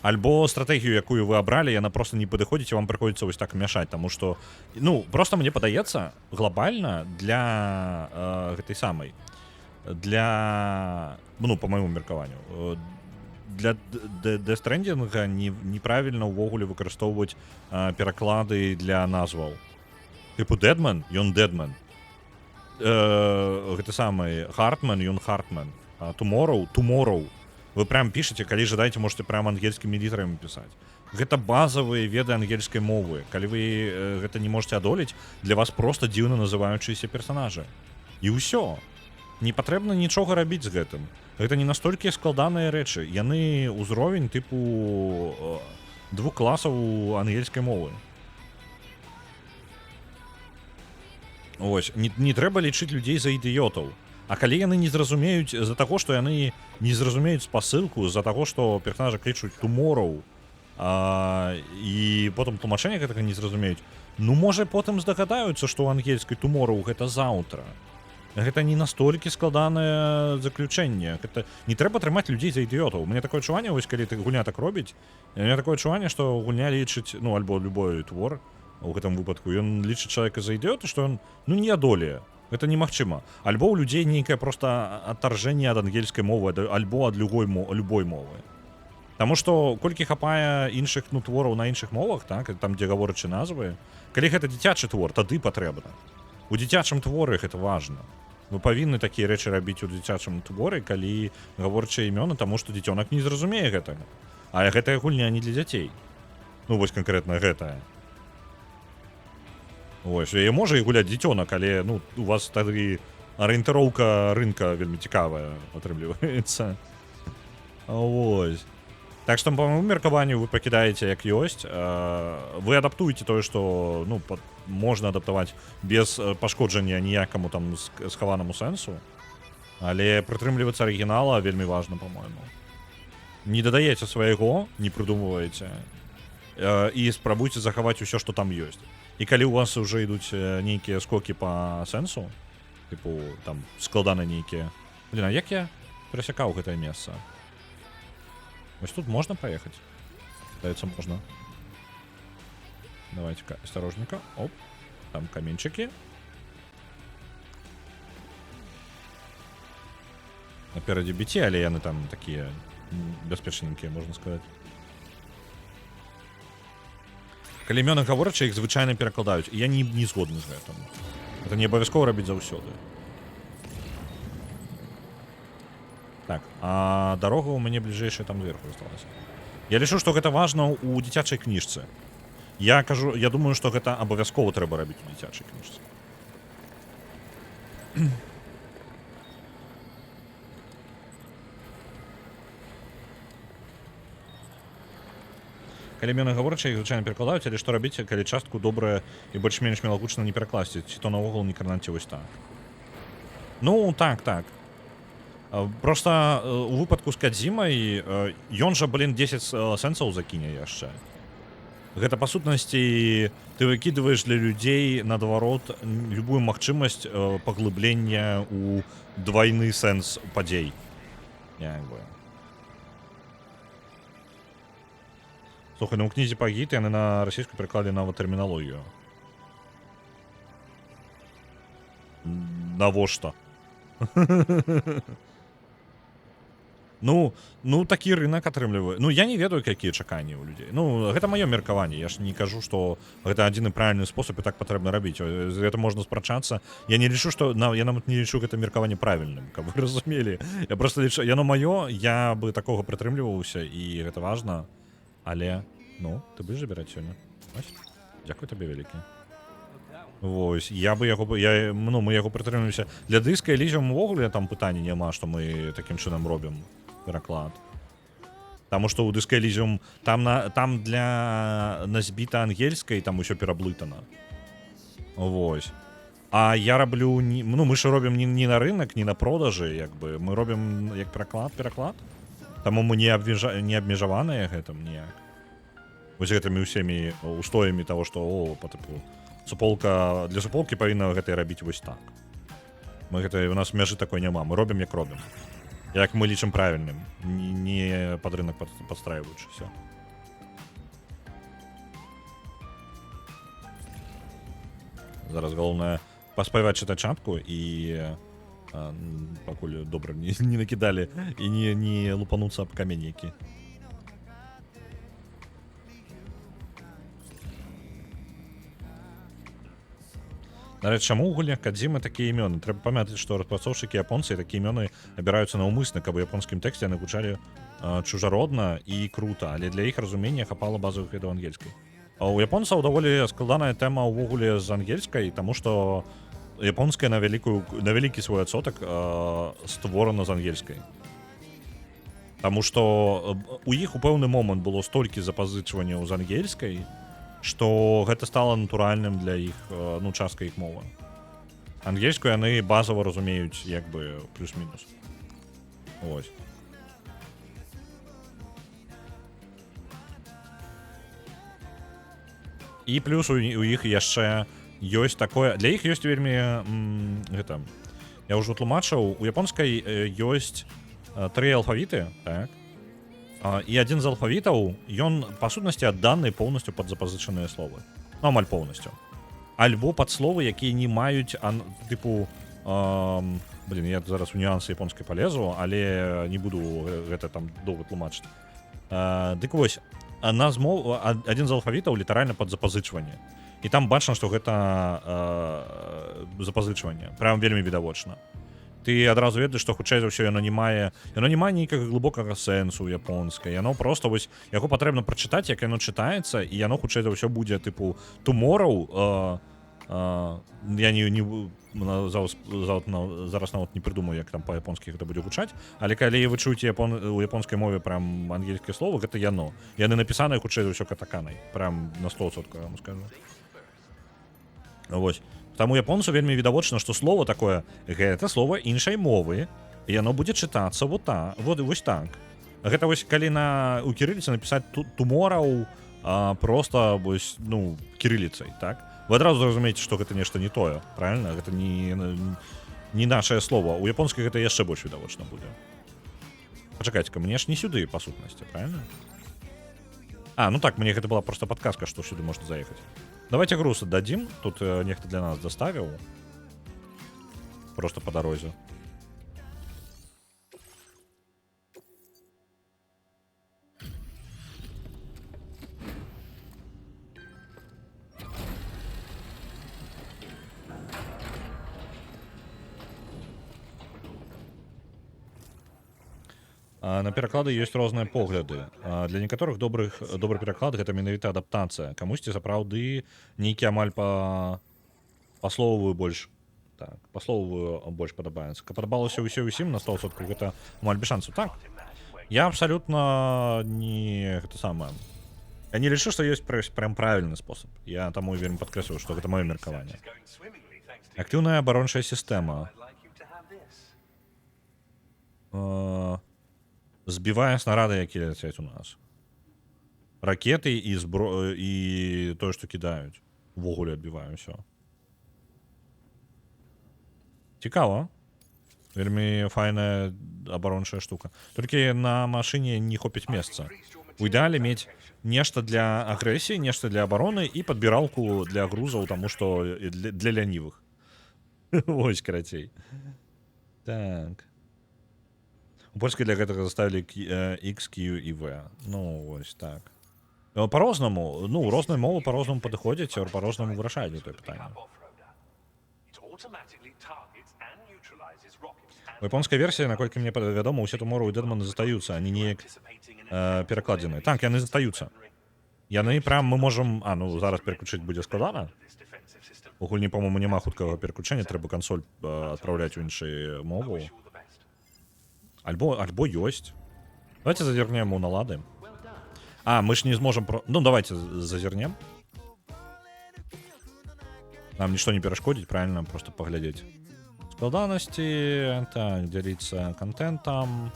Альбо стратэгію, якую вы абралі, яна проста не падыходзіць, і вам прыходзіцца вось так мяшаць, таму што, ну, проста мне падаецца, глобальна для гэтай самай, для, ну, по майму меркаванню, для Death Stranding'га неправільна ўвогуле выкарыстоўваць пераклады для назваў. Тыпу Deadman, ён Deadman. Гэты самы Heartman, ён Heartman. Tomorrow. Вы прям пішаце, калі жадаеце, можете прям ангельскімі літарамі пісаць. Гэта базавыя веды ангельскай мовы. Калі вы гэта не можете адолець, для вас проста дзіўна называючыся персанажы. І ўсё. Не патрэбна нічога рабіць з гэтым. Гэта не настолькі складаныя рэчы. Яны ўзровень тыпу 2 класаў ангельскай мовы. Ось, не трэба лічыць людзей за ідыётаў. А калі яны не зразумеюць з-за таго, што яны не зразумеюць спасылку, з-за таго, што персанажа клічуць тумораў, і потым тлумачэнне гэтага не зразумеюць, ну, можа, потым здагадаюцца, што ў ангельскай тумораў гэта заўтра. Гэта не настолькі складанае заключэнне. Гэта... Не трэба трымаць людзей за ідыётаў. У мяне такое адчуванне, вось калі гульня так робіць, у мяне такое адчуванне, што гульня лічыць, ну, альбо любой твор, у гэтым выпадку, ён лічыць чалавека за ідыёта, што ён, ну, не адолее. Гэта немагчыма. Альбо ў людзей нейкае проста адтаржэнне ад ангельскай мовы, альбо ад любой мовы. Таму што колькі хапае іншых, ну, твораў на іншых мовах, так, там, дзе гаворачы назвы, калі гэта дзіцячы твор, тады патрэбна. У дзіцячым творы гэта важна. Вы павінны такія рэчы рабіць у дзіцячым творы, калі гаворчыя імёны, таму што дзіцёнак не зразумее гэтага. А гэтая гульня не для дзяцей. Ну, вось канкрэтна гэтая. Ось, і можа і гуляць дзіцёнак, але, ну, у вас тады арыентыроўка рынка вельмі цікавая атрымліваецца. Вось. Так што, па майму меркаванню, вы пакідаеце як ёсць. Вы адаптуеце тое, што, ну, можна адаптаваць без пашкоджання ніякаму там схаванаму сэнсу. Але прытрымлівацца арыгінала вельмі важна, па-мойму. Не дадаеце свайго, не прыдумваеце. І спрабуйце захаваць усё, што там ёсць. І калі у вас уже ідуць нейкія скокі па сэнсу, тыпу, там, складаны нейкія... Блін, а як я перасякаў гэтае месца? Вось тут можна праехаць? Здаецца, можна. Давайте-ка, осторожненько. Оп, там каменчики. Напереди біці, але яны там такія бяспечненькія, можна сказаць. Калі імёны гаворачыя, іх звычайна перакладаюць. І я не згодны з гэтым. Гэта не абавязкова рабіць заўсёды. Так, а дарога ў мяне бліжэйшая там зверху засталася. Я лічу, што гэта важна ў дзіцячай кніжцы. Я думаю, што гэта абавязкова трэба рабіць у дзіцячай кніжцы. Калі імёны гаворачыя, іх звычайна перакладаюць, але што рабіць, калі частку добрая і больш-менш мілагучна не перакласці, ці то наогул не крананце вось так. Ну, так. Просто у выпадку з Кадзімай ён жа, блін, 10 сэнсаў закіне яшчэ. Гэта, па сутнасці, ты выкідваеш для людзей, наадварот, любую магчымасць паглыблення ў двайны сэнс падзей. Як бы. Слухай, ну ў кнізе Пагіт яны на расійскую перакладалі нават тэрміналогію. Навошта? Ну, такі рынок атрымлівае. Ну, я не ведаю, якія чаканні ў людзей. Ну, гэта маё меркаванне. Я ж не кажу, што гэта адзіны правільны спосаб і так патрэбна рабіць. Гэта можна спрачацца. Я не лічу, што... Я нават не лічу гэта меркаванне правільным, каб вы разумелі. Я проста лічу... Яно маё, я бы такога прытрымліваўся, і гэта важна. Але, ну, ты будзеш забіраць сёння? Вось. Дзякуй табе вялікі. Вось, мы яго прытрымліваемся. Для дыска Elysium увогуле там пытання няма, што мы такім чынам робім пераклад. Таму што ў дыска Elysium там для назбіта ангельскай там усё пераблытана. Вось. А я раблю... Ну, мы ж робім не на рынок, не на продажы, як бы. Мы робім як пераклад. Таму мы не абмежаваныя гэтым ніяк. Вось гэтымі ўсімі устоямі таго, што, па тыпу, для суполкі павінна гэта рабіць вось так. У нас мяжы такой няма, мы робім як робім. Як мы лічым правільным, не пад рынок падстрайваючыся. Зараз галоўнае паспяваць чытаць чатку і пакуль добра не накідалі і не лупануцца аб камень які. Нарэчы, чаму ў гульнях Кадзімы такія імёны? Трэба памятаць, што распрацоўшчыкі японцы такія імёны абіраюцца наўмысна, каб у японскім тэксце яны гучалі чужародна і крута, але для іх разумення хапала базовых ведаў ангельскай. А у японцаў даволі складаная тэма ўвогуле з ангельскай, таму што японская на вялікі свой адсотак створана з ангельскай. Таму што у іх у пэўны момант было столькі запазычванняў з ангельскай, што гэта стала натуральным для іх, ну, частка іх мовы. Ангельскую яны базава разумеюць, як бы, плюс-мінус. Вось. І плюс у іх яшчэ ёсць такое... Для іх ёсць вельмі... Гэта... Я ўжо тлумачыў, у японскай ёсць 3 алфавіты, так? І адзін з алфавітаў, ён, па сутнасці, адданы поўнасцю пад запазычаныя словы. Ну, амаль поўнасцю. Альбо пад словы, якія не маюць, тыпу... Блін, я зараз у нюансы японскай палезу, але не буду гэта там доўга тлумачыць. Дык вось, адзін з алфавітаў літаральна пад запазычванне. І там бачна, што гэта запазычванне. Прям вельмі відавочна. Ты адразу ведаеш, што хутчэй за ўсё яно не мае нейкага глыбокага сэнсу японскай. Яно просто вось яго патрэбна прачытаць, як яно чытаецца, і яно хутчэй за ўсё будзе тыпу tomorrow. Я зараз нават не прыдумаю, як там па-японскі гэта будзе гучаць, але калі вы чуеце у японскай мове прям ангельскія словы, гэта яно. Яны напісаныя хутчэй за ўсё катаканай. Прям на 100%, я вам скажу. Вось. Таму японцу вельмі відавочна, што слова такое, гэта слова іншай мовы, і яно будзе чытацца вось так. Гэта вось калі у кірыліцы напісаць tomorrow просто вось, ну, кірыліцай, так? Вы адразу разумееце, што гэта нешта не тое, правильно? Гэта не нашае слово. У японскай гэта яшчэ больш відавочна будзе. Пачакайце-ка, мне ж не сюды, па сутнасці, правильно? Ну так, мне гэта была просто падказка, што сюды можна заехаць. Давайте груз отдадим. Тут нехто для нас доставил. Просто по дороге. На пераклады ёсць розныя погляды. Для некаторых добры пераклад гэта менавіта адаптацыя. Камусьці сапраўды нейкі амаль пасловую больш падабаецца. Каб падабалася ўсё ўсім на 100%, гэта амаль без шансаў. Так. Я абсалютна не гэта самае. Я не лічу, што ёсць прям правільны спосаб. Я таму вельмі падкрэсліваю, што гэта маё меркаванне. Актыўная абарончая сістэма. Збівае снарады, якія ляцяць у нас. Ракеты і тое, што кідаюць. Увогуле адбівае ўсё. Цікава. Вельмі файная абарончая штука. Толькі на машыне не хопіць месца. У ідэале мець нешта для агрэсіі, нешта для абароны і падбіралку для грузаў, таму што для лянівых. Вось, карацей. Так. У польскай для гэтага заставілі X, Q і V. Ну, вось так. Па-рознаму, ну, розныя мовы па-рознаму падыходзяць, па-рознаму вырашаюць гэтае пытанне. У японскай версіі, наколькі мне вядома, усе Tomorrow і Deadman застаюцца, а не неяк перакладзены. Так, яны застаюцца. Яны прям, мы можам... ну, зараз пераключыць будзе складана. У гульні, по-моему, няма хуткага пераключэння, трэба кансоль адпраўляць у іншую мову. Альбо ёсць. Давайте зазірнем у налады. Мы ж не зможам... Ну, давайте зазірнем. Нам нічто не перашкодзіць, правильно, просто паглядзець. Складанасці, так, дзяліцца контентам.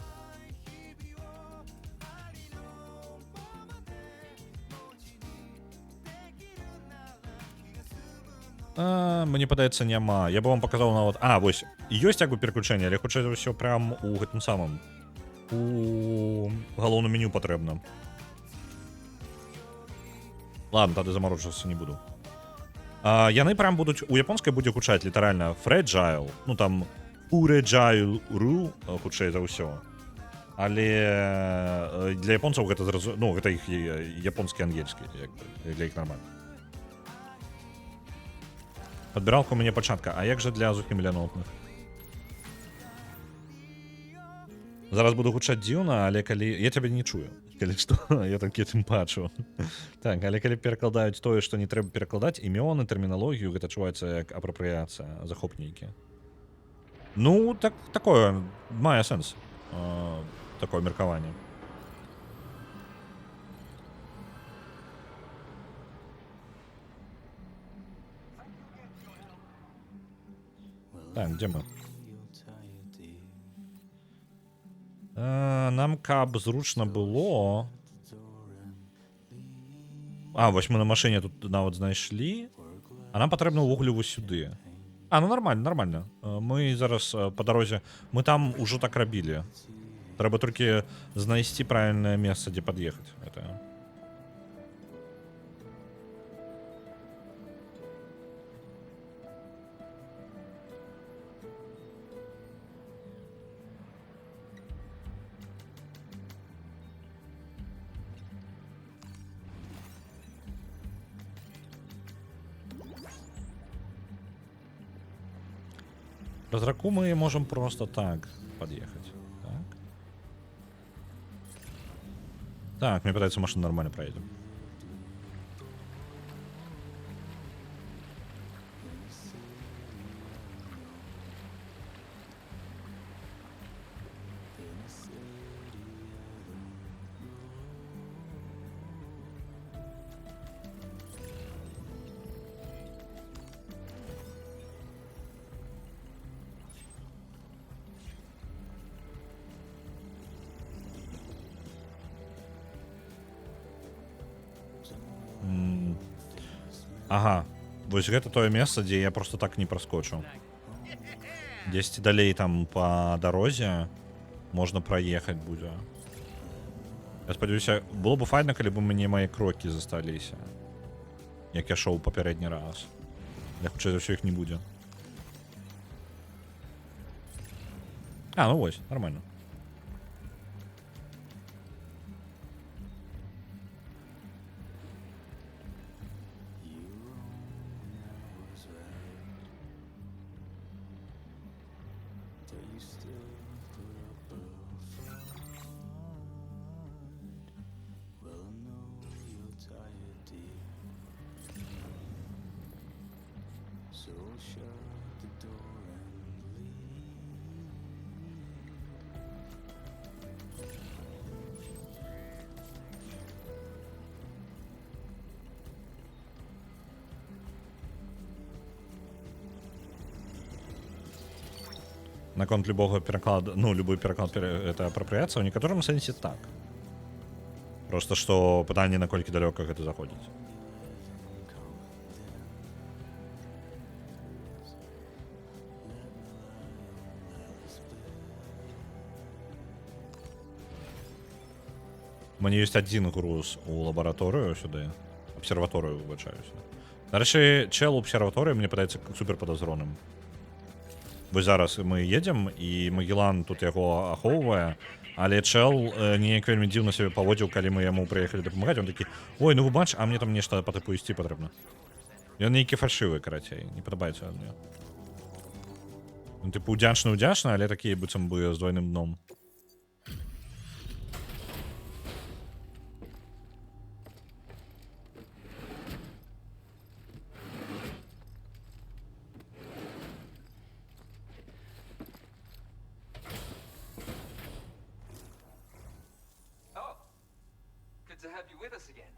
Мне падаецца, няма. Я бы вам паказаў нават... Вось, ёсць як бы пераключэнне, але хутчэй за ўсё прям у гэтым самым. У галоўным меню патрэбна. Ладно, тады замарочвацца не буду. Яны прям будуць... У японскай будзе гучаць літаральна fragile, ну там uragile-ru, хутчэй за ўсё. Але для японцаў гэта ну, гэта іх японскі ангельскі, як бы, для іх нормально. Падбіралка у мяне пачатка, а як жа для зусім лянотных? Зараз буду гучаць дзіўна, але калі... Я цябе не чую. Калі што, я толькі тым бачу. Так, але калі перакладаюць тое, што не трэба перакладаць, імёны, тэрміналогію, гэта чуваецца як апрапрыяцыя, захоп нейкі. Ну, так, такое, мае сэнс. Такое меркаванне. Так, дзе мы? Нам каб зручна было. А, вось мы на машыне тут нават знайшлі. А нам патрэбна ўвогуле вось сюды. А, ну нормально, нормально. Мы зараз па дарозе. Мы там ужо так рабілі. Трэба толькі знайсці правільнае месца, дзе пад'ехаць. Это... По зраку мы можем просто так подъехать. Так. Так, мне пытается машина нормально проедем. Ага, вось гэта тое месца, дзе я просто так не праскочу. Дзесьці далей там па дарозе можна праехаць будзе. Я спадзяюся, было б файна, калі б у мяне мае крокі засталіся. Як я шоў папярэдні раз. Я хутчэй за ўсё іх не будзе. А, ну вось, нормально. Наконт любого пераклада, ну, любой пераклад это апрапрыяцыя, у некаторым сэнсе так. Просто што пытанне, наколькі далёка гэта заходзіць. У мяне ёсць адзін груз у лабараторыю сюды. Абсерваторыю, выбачаюся. Нарэшце, чел у абсерваторыі мне падаецца супер падазроным. Вось зараз мы едзем, і Магеллан тут яго ахоўвае, але чел неяк вельмі дзіўна сябе паводзіў, калі мы яму прыехалі дапамагаць. Он такі: ой, ну выбач, а мне там нешта па тыпу ісці патрэбна. Ён нейкі фальшывы, карацей, не падабаецца мне. Он тыпу удзячны, але такі быццам бы з двойным дном. To have you with us again.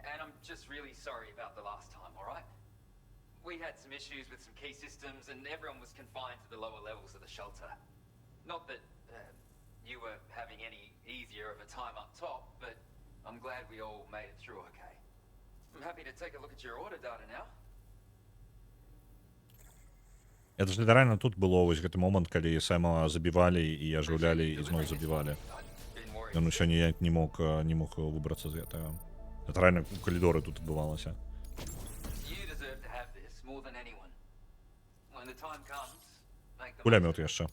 And I'm just really sorry about the last time, alright? We had some issues with some key systems and everyone was confined to the lower levels of the shelter. Not that you were having any easier of a time up top, but I'm glad we all made it through okay. I'm happy to take a look at your order data now. Это ж літаральна тут было вось гэты момант, калі Сэма забівалі і ажыўлялі і зноў забівалі. Ён усё ніяк не мог выбрацца з гэтага. Літаральна калідоры тут адбывалася. Кулямёт яшчэ.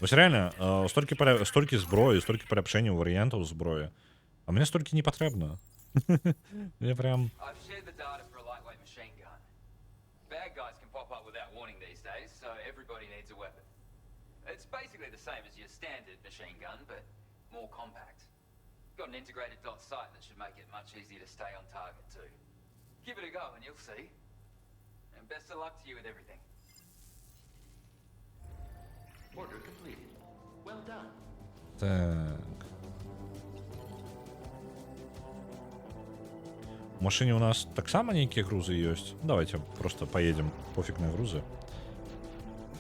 Вось реально, столькі зброі, столькі парапшэнняў варыянтаў зброі. А мне столькі не патрэбна. Я прям... I've shared the data for a lightweight machine gun. Bad guys can pop up without warning these days, so everybody needs a weapon. It's basically the same as your standard machine gun, but more compact. Got an integrated dot sight that should make it much easier to stay on target too. Give it a go and you'll see. And best of luck to you with everything. Order completed. Well done. Так. В машине у нас так само нейкія грузы ёсць. Давайте просто поедем, пофиг на грузы.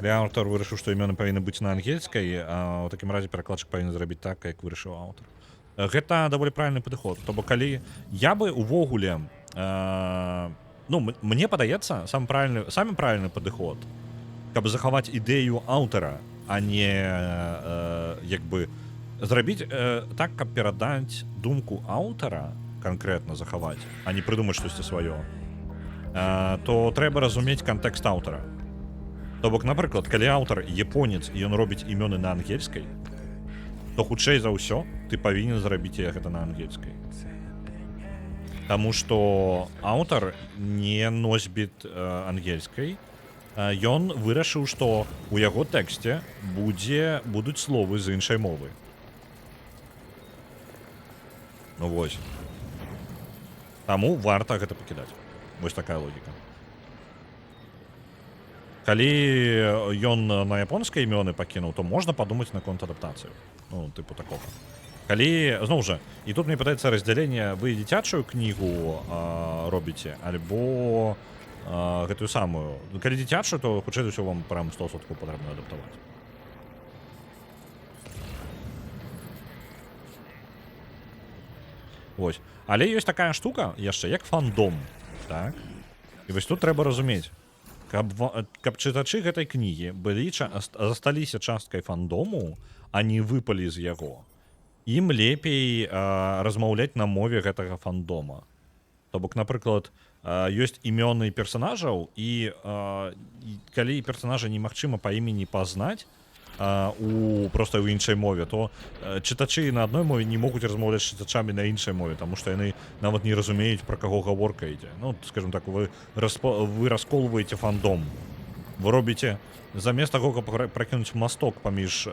Аўтар вырашыў, што імёны павінны быць на ангельскай, а ў такім разе перакладчык павінен зрабіць так, як вырашыў аўтар. Гэта даволі правільны падыход. То бок калі я бы увогуле мне падаецца самы правільны падыход, каб захаваць ідэю аўтара, а не як бы зрабіць так, каб перадаць думку аўтара канкрэтна захаваць, а не прыдумаць штосьці сваё, то трэба разумець кантэкст аўтара. То бок, напрыклад, калі аўтар японец і ён робіць імёны на ангельскай, то хутчэй за ўсё ты павінен зрабіць гэта на ангельскай. Таму што аўтар не носьбіт ангельскай, ён вырашыў, што ў яго тэксце будуць словы з іншай мовы. Ну вось. Таму варта гэта пакідаць. Вось такая логіка. Калі ён на японскай імёны пакінуў, то можна падумаць наконт адаптацыю. Ну, тыпу такога. Калі, зноў жа, і тут мне пытаецца раздзяленне, вы дзіцячую кнігу робіце, альбо гэтую самую. Калі дзіцячую, то хутчэй за ўсё вам прям 100% патрэбна адаптаваць. Вось. Але ёсць такая штука яшчэ, як фандом. Так? І вось тут трэба разумець, каб чытачы гэтай кнігі засталіся часткай фандому, а не выпалі з яго. Ім лепей размаўляць на мове гэтага фандома. То бок, напрыклад, ёсць імёны персанажаў, і калі персанажа немагчыма па імені пазнаць просто ў іншай мове, то чытачы на адной мове не могуць размаўляць з чытачамі на іншай мове, таму што яны нават не разумеюць, пра каго гаворка ідзе. Ну, скажем так, вы расколваеце фандом. Вы робіце, замест таго, каб пракінуць масток паміж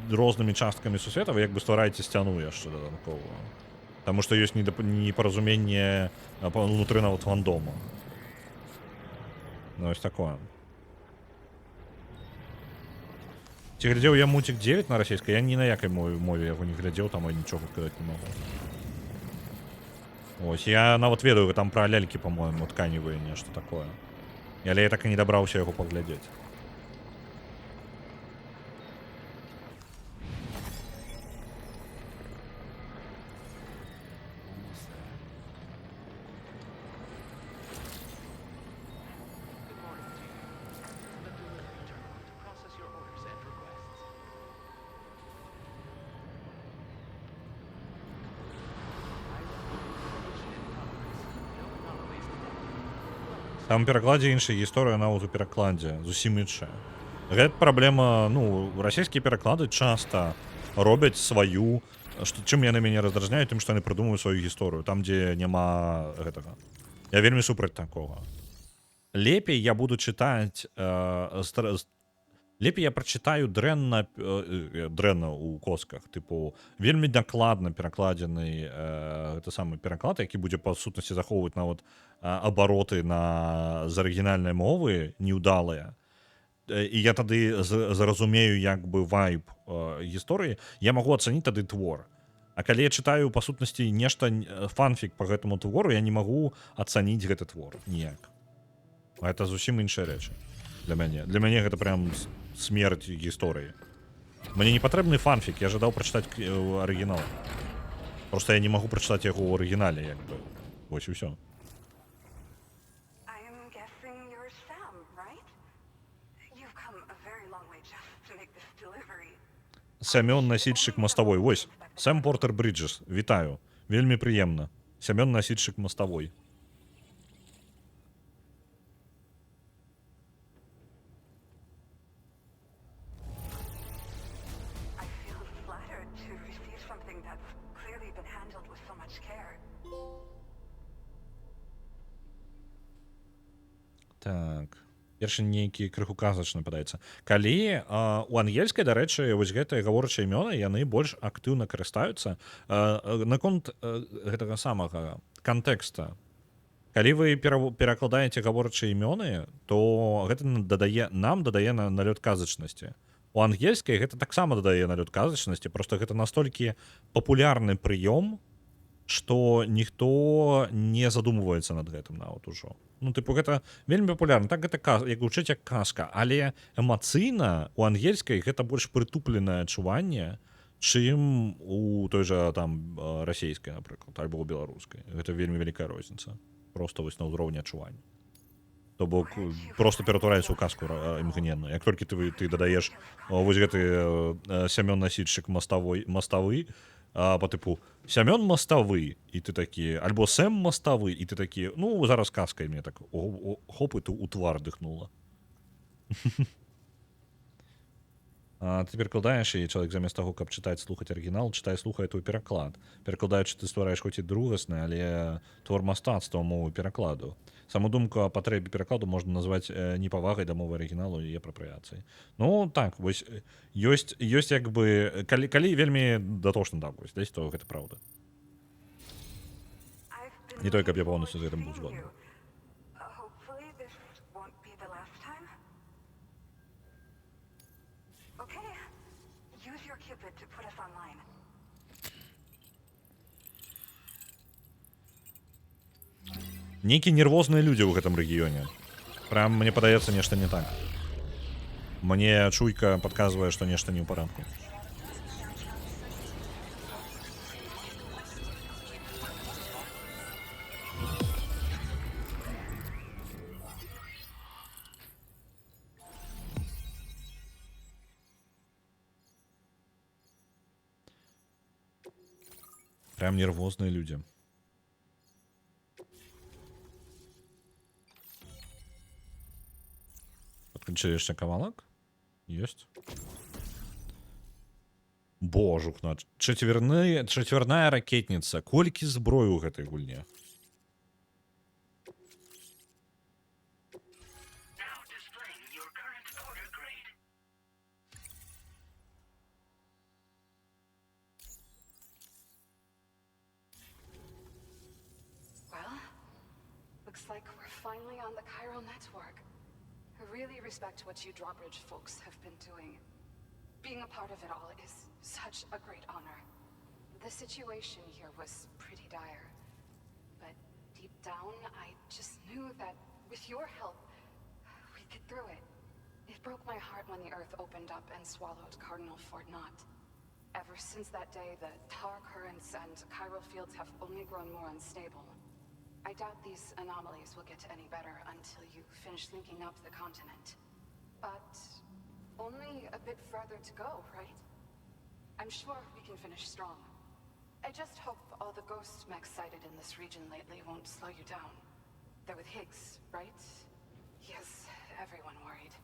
рознымі часткамі сусвета, вы як бы ствараеце сцяну яшчэ дадаткова. Таму што ёсць непаразуменне ўнутры нават фандома. Ну, ось такое. Ці глядзеў я мультик 9 на расійскай, я ні на якай мове яго не глядзеў, там я нічога сказаць не магу. Ось, я нават ведаю, там пра лялькі, по-моему, тканевыя, нешта такое. Але я так і не дабраўся яго паглядзець. Там у перакладзе іншая гісторыя, нават у перакладзе зусім іншая. Гэта праблема, ну, расійскія пераклады часта робяць сваю, чым яны мяне раздражняюць, тым, што яны прыдумваюць сваю гісторыю, там, дзе няма гэтага. Я вельмі супраць такога. Лепей я буду чытаць, лепей я прачытаю дрэнна ў косках, тыпу, вельмі дакладна перакладзены гэта самы пераклад, які будзе па сутнасці захоўваць нават абароты з арыгінальнай мовы неўдалыя. І я тады зразумею як бы вайб гісторыі, я магу ацаніць тады твор. А калі я чытаю па сутнасці нешта фанфік па гэтаму твору, я не магу ацаніць гэты твор ніяк. Гэта зусім іншая рэч для мяне. Для мяне гэта прям смерць гісторыі. Мне не патрэбны фанфік, я жадаў прачытаць арыгінал. Просто я не магу прачытаць яго ў арыгінале, як бы. Вось і ўсё. Сямён насільшчык маставой. Вось, Сэм Портер Брыджэс, вітаю. Вельмі прыемна. Сямён насільшчык маставой. something that's clearly been handled with so much care. Так. Першы нейкі крыху казачна падаецца. Калі у ангельскай, дарэчы, вось гэтыя гаворчыя імёны, яны больш актыўна карыстаюцца. Наконт гэтага самага кантэкста. Калі вы перакладаеце гаворчыя імёны, то гэта дадае налёт казачнасці. У ангельскай гэта таксама дадае налёт казачнасці, проста гэта настолькі папулярны прыём, што ніхто не задумваецца над гэтым нават ужо. Ну, тыпу, гэта вельмі папулярна. Так, гэта як гучыць як казка, але эмацыйна у ангельскай гэта больш прытупленае адчуванне, чым у той жа там расійскай, напрыклад, альбо ў беларускай. Гэта вельмі вялікая розніца. Просто вось на ўзроўні адчування. То бок просто ператвараецца ў казку імгненна. Як толькі ты дадаеш вось гэты Сямён Насільшчык маставы, по типу Сямён маставы, і ты такі, альбо Сэм маставы, і ты такі, ну, зараз казка, і мне так хоп, і у твар дыхнула. Ты перакладаеш, і чалавек замест таго, каб чытаць, слухаць арыгінал, чытае, слухае твой пераклад. Перакладаючы, ты ствараеш хоць і другасны, але твор мастацтва мовы перакладу. Саму думку о патрэбе перакладу можна назваць непавагай да мовы арыгіналу і апрапрыяцыяй. Ну, так, вось, ёсць як бы, калі вельмі датошна дам, вось, десь, то гэта праўда. Не той, каб я поўнасцю з гэтым быў згодны. Hopefully this won't be the last time. Okay, use your Cupid to put us online. Нейкія нервозныя людзі ў гэтым рэгіёне. Прям, мне падаецца, нешта не так. Мне чуйка падказвае, што нешта не ў парадку. Прям нервозныя людзі. Подключили яшчэ кавалак? Ёсць. Божухна. Чацвярная ракетніца. Колькі зброю ў гэтай гульне? Well, looks like we're finally on the chiral network. I really respect what you Drawbridge folks have been doing. Being a part of it all is such a great honor. The situation here was pretty dire. But deep down, I just knew that with your help, we'd get through it. It broke my heart when the Earth opened up and swallowed Cardinal Fort Knott. Ever since that day, the tar currents and chiral fields have only grown more unstable. I doubt these anomalies will get any better until you finish linking up the continent. But only a bit further to go, right? I'm sure we can finish strong. I just hope all the ghost mechs sighted in this region lately won't slow you down. They're with Higgs, right? He has everyone worried.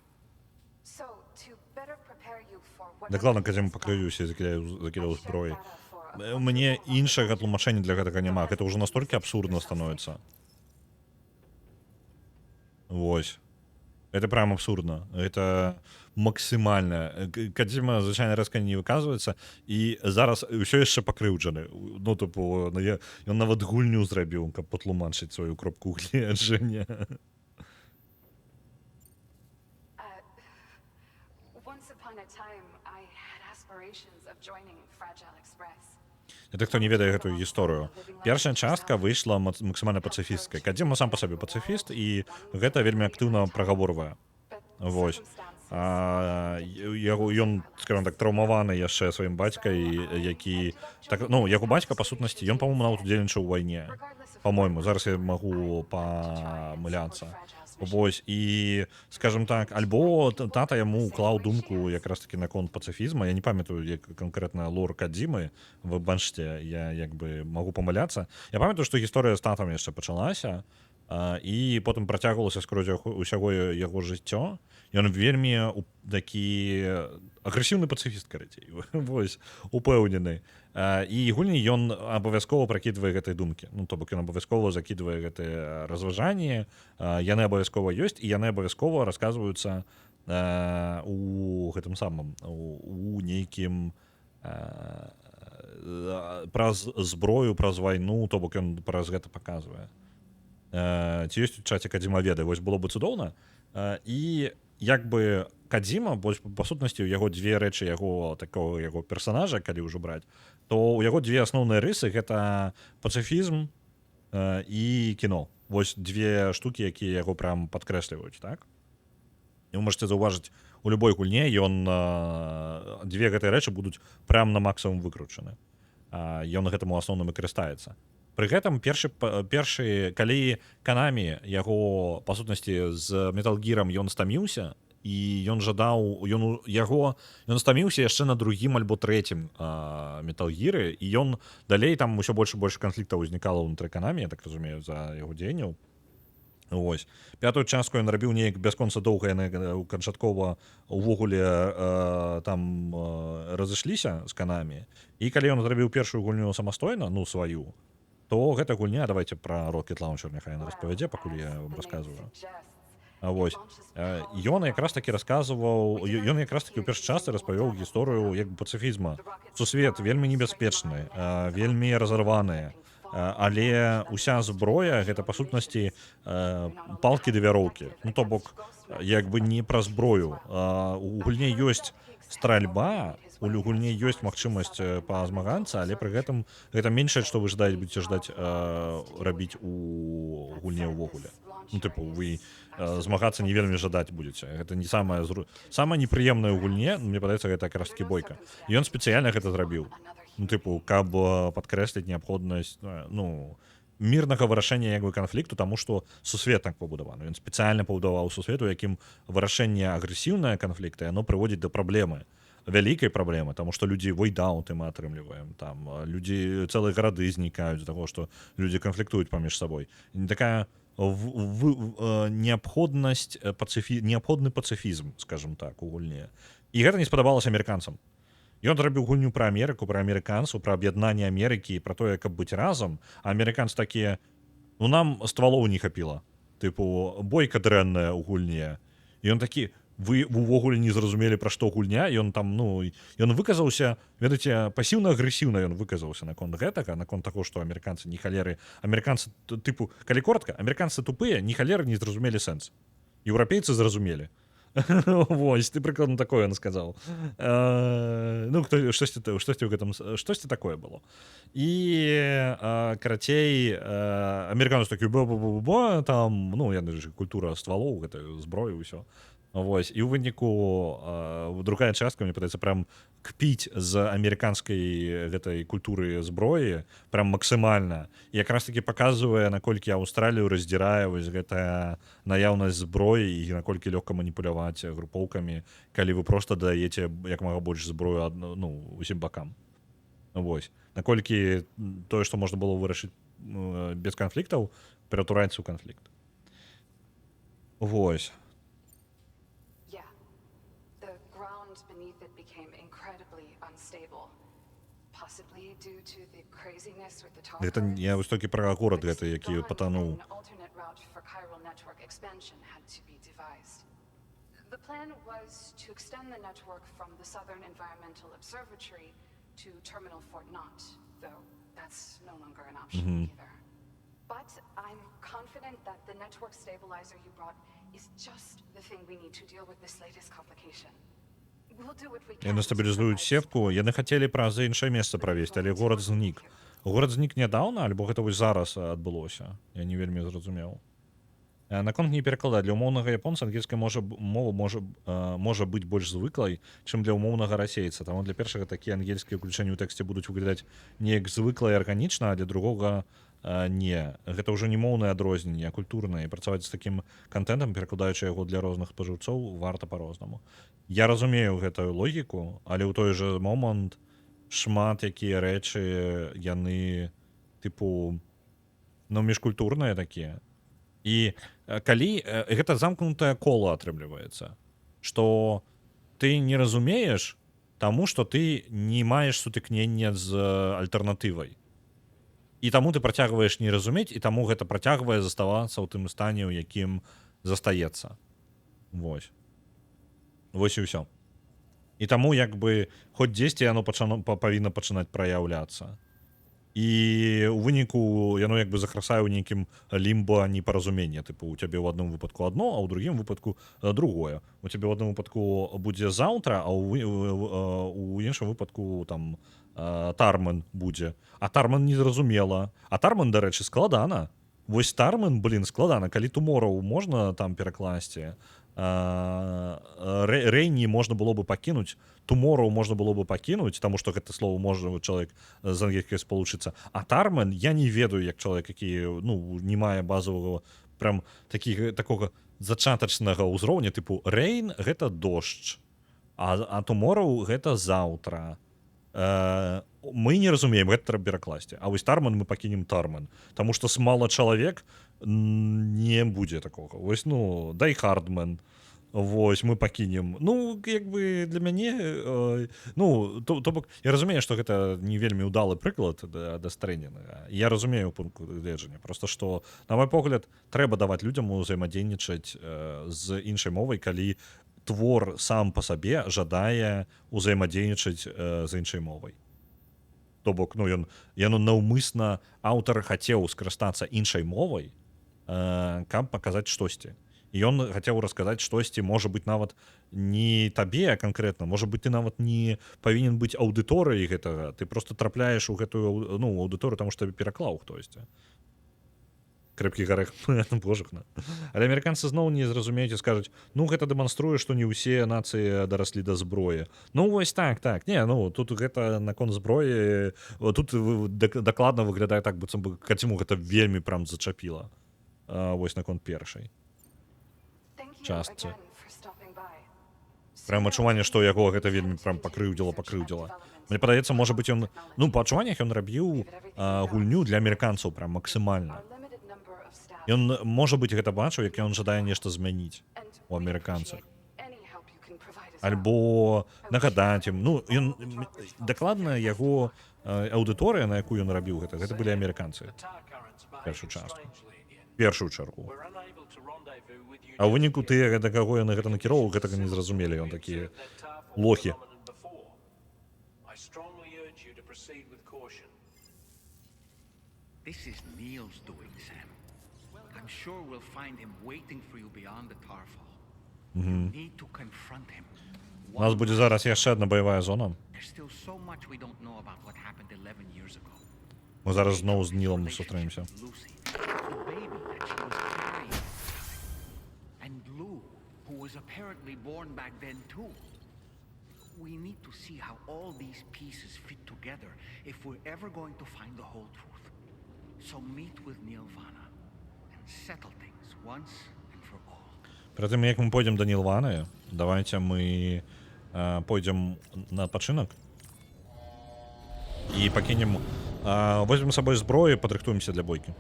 So, to better prepare you for what... Дакладна, калі пакрыюся і закідаў зброі. У мяне іншага тлумачэння для гэтага няма. Гэта ўжо настолькі абсурдна становіцца. Вось. Это прям абсурдна. Это максімальна. Кадзіма, звычайна, рэзка не выказваецца, і зараз ўсё яшчэ пакрыўджаны. Ну, тыпу, ён нават гульню зрабіў, каб патлумачыць сваю кропку гледжання. Once upon a time, I had aspirations of joining Fragile Express. Гэта хто не ведае гэтую гісторыю. Першая частка выйшла максімальна пацыфісцкай. Кадзіма сам па сабе пацыфіст, і гэта вельмі актыўна прагаворвае. Вось. Ён, скажем так, траўмаваны яшчэ сваім бацькай, які... Так, ну, яго бацька, па сутнасці, ён, па-моему, нават удзельнічаў у вайне. Па-моему, зараз я магу памыляцца. Вось, і, скажем так, альбо тата яму уклаў думку якраз таки наконт пацыфізма. Я не памятаю, як канкрэтна лор Кадзімы в Баншце, я як бы магу памыляцца. Я памятаю, што гісторыя з татам яшчэ пачалася, і потым працягвалася скрозь усяго яго жыццё. Ён вельмі такі агрэсіўны пацыфіст, карацей. Вось, упэўнены. І гульні ён абавязкова пракідвае гэтыя думкі. Ну, то бок ён абавязкова закідвае гэтыя разважанні, яны абавязкова ёсць, і яны абавязкова расказваюцца у гэтым самым, у нейкім праз зброю, праз вайну, то бок ён праз гэта паказвае. Ці ёсць у чаце Кадзіма ведае, вось было бы цудоўна. І як бы Кадзіма, па сутнасці, у яго две рэчы яго такого яго персанажа, калі ўжо браць, то у яго две асноўныя рысы, гэта пацыфізм і кіно. Вось две штукі, якія яго прям падкрэсліваюць, так? І вы можете заўважыць, у любой гульне ён две гэтыя рэчы будуць прям на максимум выкручаны. Ён гэтаму асноўным і карыстаецца. Пры гэтым першы калі Канамі яго па сутнасці з Metal Gear'ам ён стаміўся, і ён жадаў ён стаміўся яшчэ на другім альбо трэцім Metal Gear'ы, і ён далей там усё больш і больш канфліктаў узнікала ўнутры Канамі, я так разумею, за яго дзеянняў. Вось. Пятую частку ён рабіў неяк бясконца доўга, яны канчаткова увогуле там разышліся з Канамі. І калі ён зрабіў першую гульню самастойна, ну сваю, то гэта гульня, давайте пра Rocket Launcher няхай яна распавядзе, пакуль я вам расказваю. Вось. Ён якраз такі расказваў, ён якраз такі ў першай частцы распавёў гісторыю як бы пацыфізма. Сусвет вельмі небяспечны, вельмі разарваны, але уся зброя гэта па сутнасці палкі да вяроўкі. Ну то бок як бы не пра зброю. У гульне ёсць стральба, у гульне ёсць магчымасць пазмагацца, але пры гэтым гэта меншае, што вы будзеце ждаць рабіць у гульне ўвогуле. Ну тыпу вы змагацца не вельмі жадаць будзеце. Гэта не самае непрыемнае ў гульне, мне падаецца, гэта якраз такі бойка. Ён спецыяльна гэта зрабіў. Ну тыпу, каб падкрэсліць неабходнасць мірнага вырашэння як бы канфлікту, таму што сусвет так пабудаваны. Ён спецыяльна пабудаваў сусвет, у якім вырашэнне агрэсіўнае канфлікта яно прыводзіць да праблемы, вялікай праблемы, таму што людзі войдауты мы атрымліваем, там людзі цэлыя гарады знікаюць з таго, што людзі канфліктуюць паміж сабой. Не такая неабходны пацыфізм, скажем так, у гульне. І гэта не спадабалася амерыканцам. Ён зрабіў гульню пра Амерыку, пра амерыканцаў, пра аб'яднанне Амерыкі, пра тое, каб быць разам, а амерыканцы такія, ну нам ствалоў не хапіла. Тыпу, бойка дрэнная ў гульне. І ён такі, вы увогуле не зразумелі, пра што гульня, ён там, ну, ён выказаўся, ведаеце, пасіўна-агрэсіўна ён выказаўся наконт гэтага, наконт таго, што амерыканцы не халеры, амерыканцы, тыпу, калі коротка, амерыканцы тупыя, не халеры не зразумелі сэнс. Еўрапейцы зразумелі. Вось, ты прыкладна такое ён сказаў. Ну, штосьці ў гэтым, штосьці такое было. І, карацей, амерыканцы такі, бо там, ну, яны ж культура ствалоў, гэта зброю, ўсё. Вось. І ў выніку другая частка, мне падаецца, прям кпіць з амерыканскай гэтай культуры зброі прям максімальна. І якраз такі паказвае, наколькі Аўстралію раздзірае вось гэтая наяўнасць зброі і наколькі лёгка маніпуляваць групоўкамі, калі вы проста даеце як мага больш зброю усім бакам. Вось. Наколькі тое, што можна было вырашыць без канфліктаў, ператвараецца ў канфлікт. Вось. Гэта я вось толькі пра горад гэты, які патануў. The plan was to extend the network from the Southern Environmental Observatory to Terminal Fort Knott, though that's no longer an option either. But I'm confident that the network stabilizer you brought is just the thing we need to deal with this latest complication. Яны стабілізуюць сетку, яны хацелі праз іншае месца правесці, але горад знік. Горад знік нядаўна, альбо гэта вось зараз адбылося? Я не вельмі зразумеў. Наконт не перакладаць, для умоўнага японца ангельская мова можа быць больш звыклай, чым для умоўнага расейца. Таму для першага такія ангельскія ўключэнні ў тэксце будуць выглядаць неяк звыкла і арганічна, а для другога не. Гэта ўжо не моўнае адрозненне, а культурнае. І працаваць з такім кантэнтам, перакладаючы яго для розных спажыўцоў, варта па-рознаму. Я разумею гэтую логіку, але ў той жа момант шмат якія рэчы яны тыпу міжкультурныя такія. І калі гэта замкнутае кола атрымліваецца. што ты не разумееш таму, што ты не маеш сутыкнення з альтэрнатывай. І таму ты працягваеш не разумець, і таму гэта працягвае заставацца ў тым стане, у якім застаецца. Вось. Вось і ўсё. І таму як бы хоць дзесьці яно павінна пачынаць праяўляцца. І ў выніку яно як бы закрасае ў нейкім лімба непаразумення. Тыпу, у цябе ў адным выпадку адно, а ў другім выпадку другое. У цябе ў адным выпадку будзе заўтра, а ў іншым выпадку там тармен будзе. А тармен незразумела. А тармен, дарэчы, складана. Вось тармен, складана. Калі tomorrow можна там перакласці, Рейні можна было бы пакінуць, tomorrow можна было бы пакінуць, таму што гэта слово можа чалавек з ангельскай спалучыцца. А тармен я не ведаю, як чалавек, які не мае базовага прям такога зачатачнага ўзроўня, тыпу rain гэта дождж, а tomorrow гэта заўтра. Мы не разумеем, гэта трэба перакласці. А вось тармен мы пакінем тармен, таму што смала чалавек не будзе такога. Вось, дай хардмен. Вось, мы пакінем. Як бы для мяне, то бок, я разумею, што гэта не вельмі ўдалы прыклад да Стрэндзінга. Я разумею пункт гледжання. Проста, што, на мой погляд, трэба даваць людзям узаемадзейнічаць з іншай мовай, калі твор сам па сабе жадае узаемадзейнічаць з іншай мовай. То бок, яно наўмысна аўтар хацеў скарыстацца іншай мовай, каб паказаць штосьці. І ён хацеў расказаць штосьці, можа быць, нават не табе канкрэтна, можа быць, ты нават не павінен быць аўдыторыяй гэтага, ты просто трапляеш у гэтую аўдыторыю, таму што табе пераклаў хтосьці. Крэпкі гарэх, божахна. Але амерыканцы зноў не зразумеюць і скажуць, гэта дэманструе, што не ўсе нацыі дараслі да зброі. Вось так. Не, тут гэта наконт зброі, тут дакладна выглядае так, быццам бы каціму гэта вельмі прям зачапіла. Вось наконт першай частцы. Прям адчуванне, што яго гэта вельмі прям пакрыўдзіла. Мне падаецца, можа быць, ён, па адчуваннях ён рабіў гульню для амерыканцаў прям максімальна. Ён, можа быць, гэта бачыў, як ён жадае нешта змяніць у амерыканцах. Альбо нагадаць ім. Дакладна яго аўдыторыя, на якую ён рабіў гэта былі амерыканцы. Першую чаргу. А ў выніку тыя, да каго яны гэта накіроўваў, гэтага не зразумелі. Ён такія лохі. This is Neil's doing, Sam. I'm sure we'll find him waiting for you beyond the Tarfall. You need to confront him. У нас будзе зараз яшчэ адна баявая зона. There's still so much we don't know about what happened 11 years ago. Мы зараз зноў з Нілом сустрэнемся. Lucy, the baby that she was carrying. And Lou, who was apparently born back then too. We need to see how all these pieces fit together if we're ever going to find the whole truth. So meet with Nirvana and settle things once and for all. Перед тым, як мы пойдзем да Нілваны, давайте мы пойдзем на адпачынак і пакінем, возьмем з сабой зброю і падрыхтуемся для бойкі.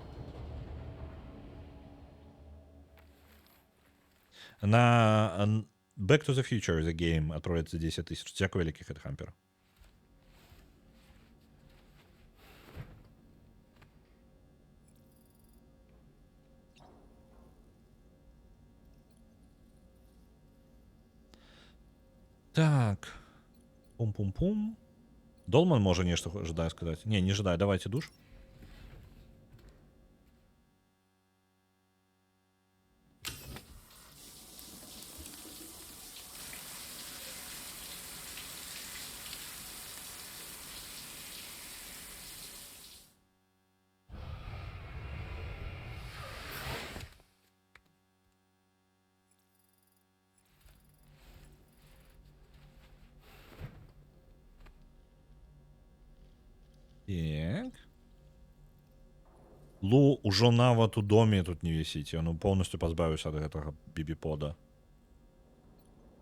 На Back to the Future The Game отправляется 10 000. Дякую великий, Хедхампер. Так. Пум-пум-пум. Долман може нечто жадає сказати? Не, не жадає. Давайте душ. Так. Лу ужо нават у доме тут не вісіць. Ён полностью пазбавіўся ад гэтага бібіпода.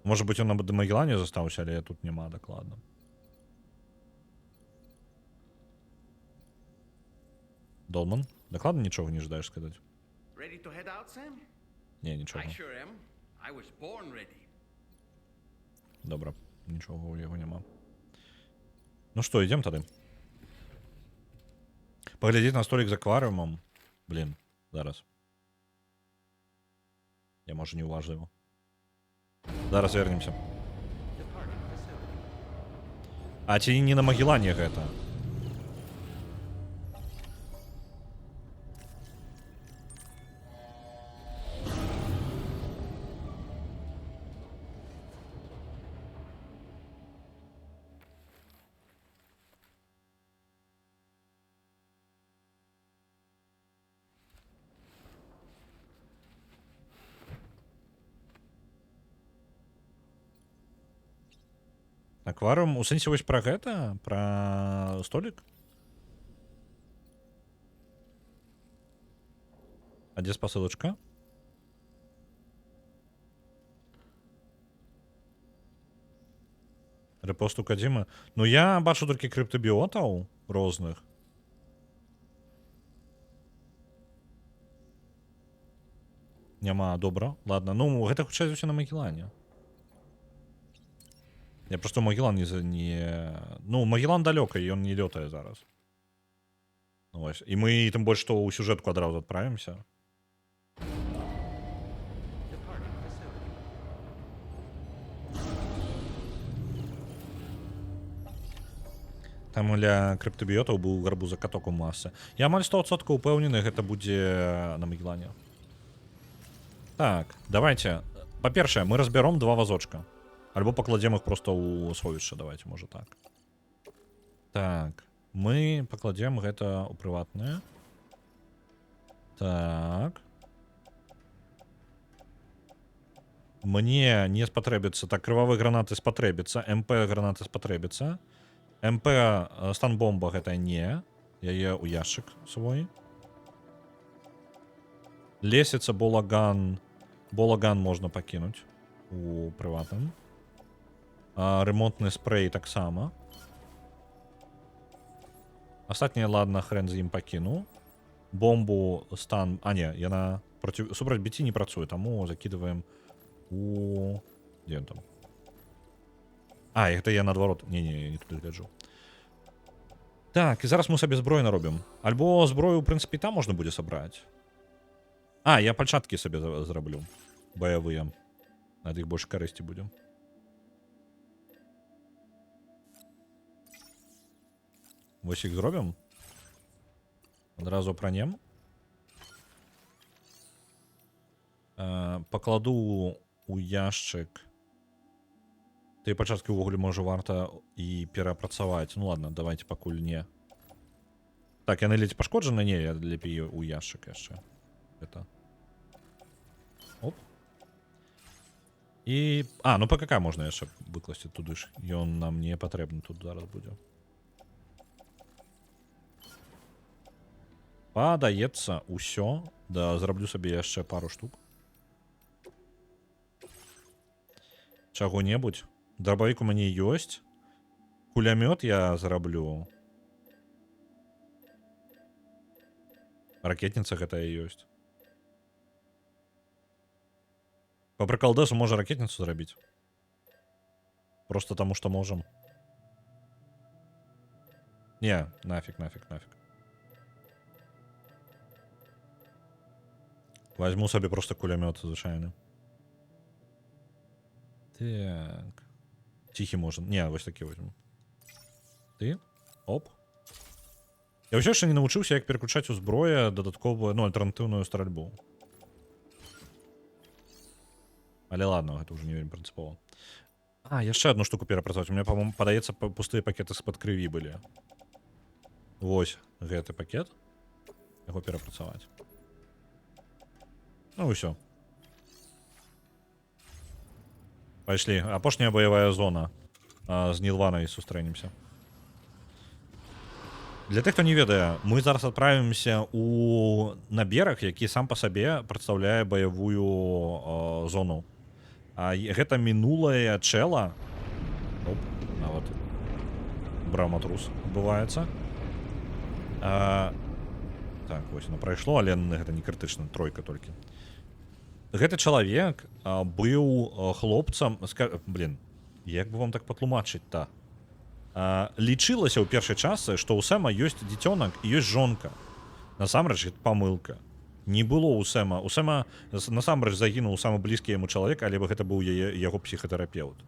Можа быць, ён на Магеллане застаўся, але тут няма дакладна. Долман, дакладна нічога не жадаеш сказаць? Ready to head out, Sam? Не, нічога. I sure am. I was born ready. Добра, нічого у яго няма. Ну што, ідзем тады. Паглядзець на столік з акварыумам. Блін, зараз. Я, можа, не уважліва. Зараз вернемся. А ці не на Магеллане гэта? Акварыум, у сэнсе вось пра гэта? Пра столік? А дзе спасылачка? Рэпост у Кадзімы? Ну я бачу толькі крыптабіотаў розных. Няма, добра, ладно. Ну, гэта хутчэй за ўсё на Магеллане. Я просто Магеллан не... Ну, Магеллан далёка, і ён не лётае зараз. Ну, вось. І мы, тым больш, што ў сюжэтку адразу адправімся. Там для крыптабіотаў быў гарбуза каток у масы. Я амаль 100% упэўнены, гэта будзе на Магеллане. Так, давайте. Па-першае, мы разбяром 2 вазочка. Альбо пакладзем іх проста ў сховішча, давайте, можа так. Так, мы пакладзем гэта ў прыватнае. Так. Мне не спатрэбіцца. Так, крывавыя гранаты спатрэбіцца. МП гранаты спатрэбіцца. МП стан-бомба гэта не. Яе ў яшчык свой. Лесіца болаган. Болаган можна пакінуць у прыватным. Ремонтны спрей таксама. Астатняе, ладно, хрен з ім пакіну. Бомбу стан... А, не, яна супраць біці не працуе, таму закидываем у... Дзе ён там? А, гэта я наадварот. Не туды гляджу. Так, і зараз мы сабе зброю наробім. Альбо зброю, у прынцыпе, там можна будзе сабраць. А, я пальчаткі сабе зраблю. Баявыя. Ад іх больш карысці будзе. Вось іх зробім. Адразу апранем. Пакладу у яшчык. Ты пачаткі ўвогуле можа варта і перапрацаваць. Ну ладно, давайте пакуль не. Так, яны ледзь пашкоджаны? Не, я лепей у яшчык яшчэ. Это. Оп. І... А, ну ПКК можна яшчэ выкласці туды ж. Ён нам не патрэбны тут зараз будзе. Падаецца ўсё. Да, зраблю сабе яшчэ пару штук. Чаго-небудзь. Дробавік у мяне ёсць. Кулямёт я зраблю. Ракетніца гэтая ёсць. По приколдесу можа ракетніцу зрабіць. Просто таму, што можам. Не, нафиг. Возьму себе просто кулемет звычайны. Так. Тихий можем. Не, вось такі возьму. Ты? Оп. Я ўсё яшчэ не навучыўся, як пераключаць у зброя дадатковую, ну, альтэрнатыўную стральбу. Але ладно, гэта ўжо не вельмі прынцыпова. А, яшчэ одну штуку перапрацаваць. У меня, по-моему, падаецца, пустыя пакеты з-пад крыві былі. Вось гэты пакет. Яго перапрацаваць. Ну і ўсё. Пайшлі. Апошняя баявая зона. З Нілванай сустрэнемся. Для тых, хто не ведае, мы зараз адправімся на бераг, які сам па сабе прадстаўляе баявую зону. Гэта мінулае чэла. Оп, нават браматрус адбываецца. Так, вось, ну прайшло, але гэта не крытычна, тройка толькі. Гэты чалавек быў хлопцам, блин, Як бы вам так патлумачыць-то? Лічылася ў першай частцы, што ў Сэма ёсць дзіцёнак і ёсць жонка. Насамрэч, гэта памылка. Не было ў Сэма. У Сэма насамрэч загінуў самы блізкі яму чалавек, але гэта быў яго псіхатэрапеўт.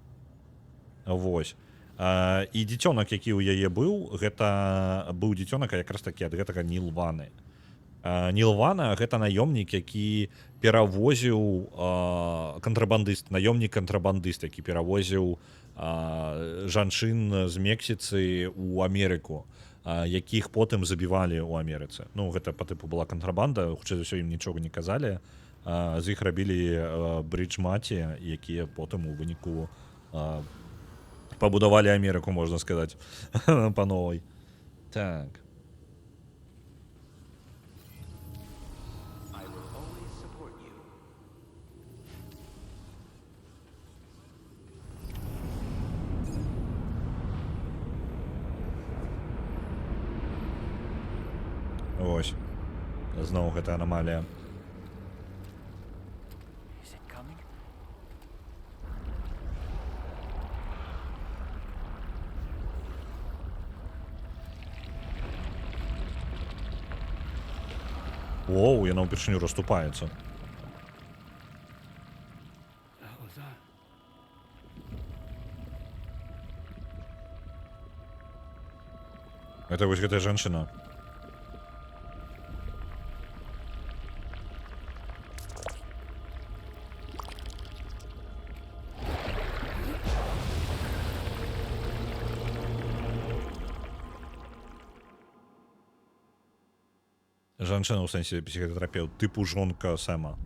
Вось. І дзіцёнак, які ў яе быў, гэта быў дзіцёнак якраз такі ад гэтага Нілваны. Нілвана гэта наёмнік, які перавозіў кантрабандыст, наёмнік-кантрабандыст, які перавозіў жанчын з Мексіцы ў Амерыку, якіх потым забівалі ў Амерыцы. Ну, гэта па тыпу была кантрабанда, хутчэй за ўсё ім нічога не казалі. З іх рабілі брыдж-маці, якія потым у выніку пабудавалі Амерыку, можна сказаць, па новай. Так. I will always support you. Вось. Зноў гэта анамалія. Is it coming? Оу, яна ўпершыню расступаецца. That was that. Гэта вось гэтая жанчына. Жанчына ў сэнсе псіхатэрапеўт, тыпу жонка Сэма.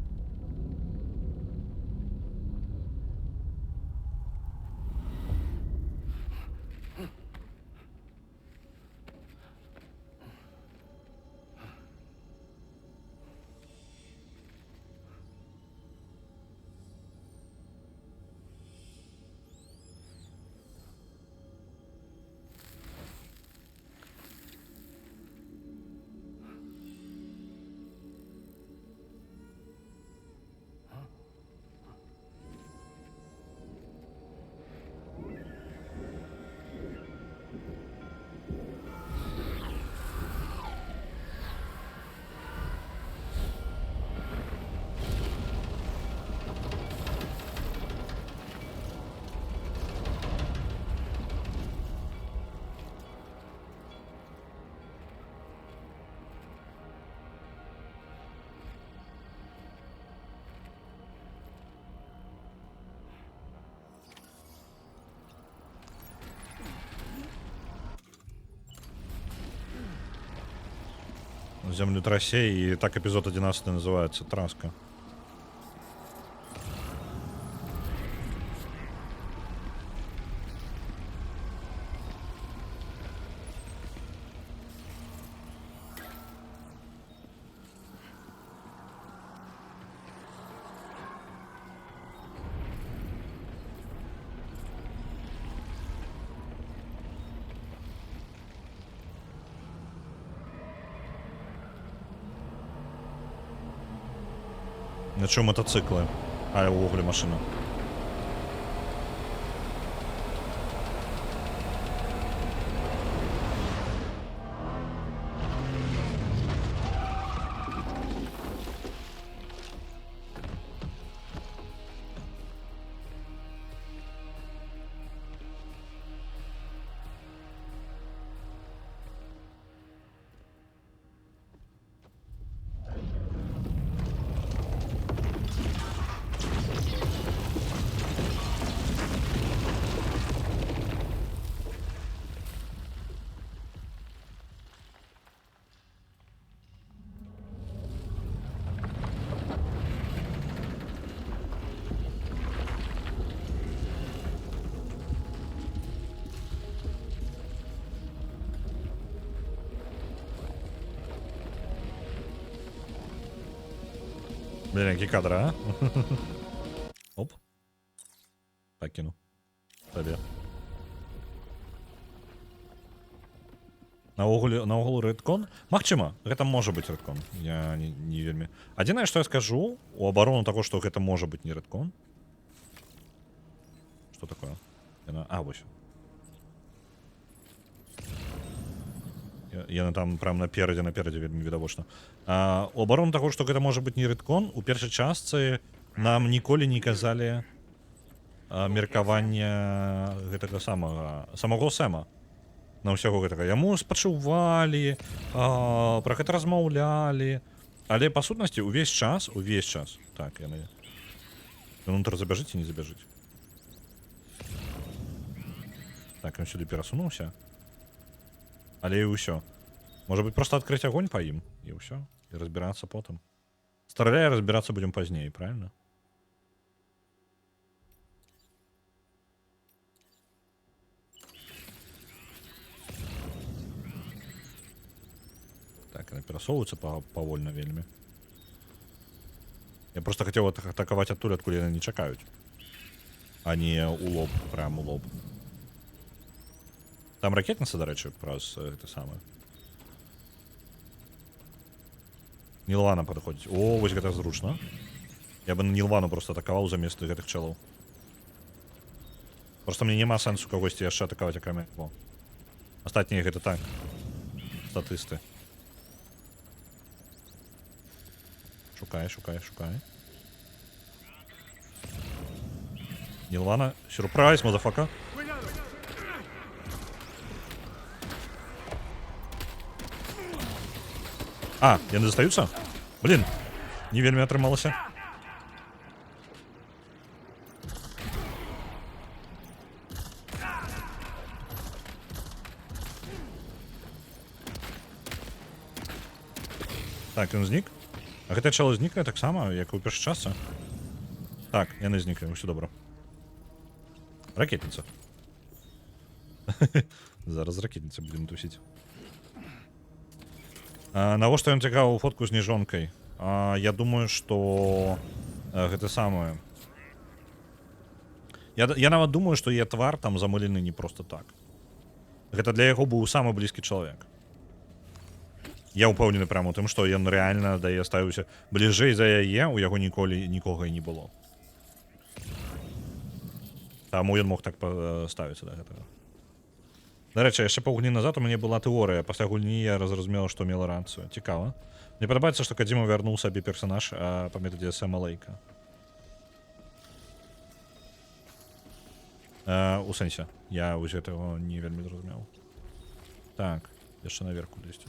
Землю трасе, и так эпизод 11 называется «Траска». На чому мотоцикли? А, увогуле машина. Блин, які кадри, а? Оп. Пакину. Табе. Наогул рэдкон? Магчыма, гэта можа быць рэдкон. Я не вельмі. Адзінае, што я скажу, у абарону таго, што гэта можа быць не рэдкон. Што такое? А, вось. Яны там прям наперадзе вельмі відавочна. У абарону таго, што гэта можа быць не рэдкон, у першай частцы нам ніколі не казалі меркавання гэтага самого Сэма на ўсяго гэтага. Яму спачувалі, пра гэта размаўлялі, але па сутнасці увесь час, так, яны унутр забяжыць і не забяжыць. Так, ён сюды перасунуўся. Але і ўсё. Можа быць, проста адкрыць агонь па ім, і ўсё, і разбірацца потым. Стараляе, разбірацца будзем пазней, правильно? Так, яны перасоўваюцца павольна вельмі. Я проста хацеў атакаваць адтуль, адкуль яны не чакаюць. А не ў лоб, прям у лоб. Там ракетница, до речі, праз гэта самае. Нілвана падыходзіць. О, вось гэта зручна. Я бы на Нілвану просто атакаваў замест гэтых чалоў. Просто мне няма сэнсу кагосьці яшчэ атакаваць акрамя яго. Астатнія гэта так. Статысты. Шукай. Нілвана, сюрприз, мазафака. Яны застаюцца? Блин, не вельмі атрымалася. Так, ён знік. А гэта чало знікне таксама, як у першай частцы? Так, яны зніклі, усё добра. Ракетница. Зараз ракетница будем тусіць. Навошта ён цікавіў фотку з ніжонкай? Я думаю, што гэта самае. Я нават думаю, што яе твар там замылены не просто так. Гэта для яго быў самы блізкі чалавек. Я ўпэўнены прямо у тым, што ён рэальна дае ставіўся бліжэй за яе, у яго ніколі нікога і не было. Таму ён мог так ставіцца да гэтага. Дарэчы, яшчэ паўгодні назад у мяне была тэорыя, пасля гульні я зразумела, што мела рацыю. Цікава. Мне падабаецца, што Кадзіма вярнуў сабе персанаж па метадзе Сэма Лейка. У сэнсе, я вось гэтага не вельмі зразумеў. Так, яшчэ наверх кудысьці.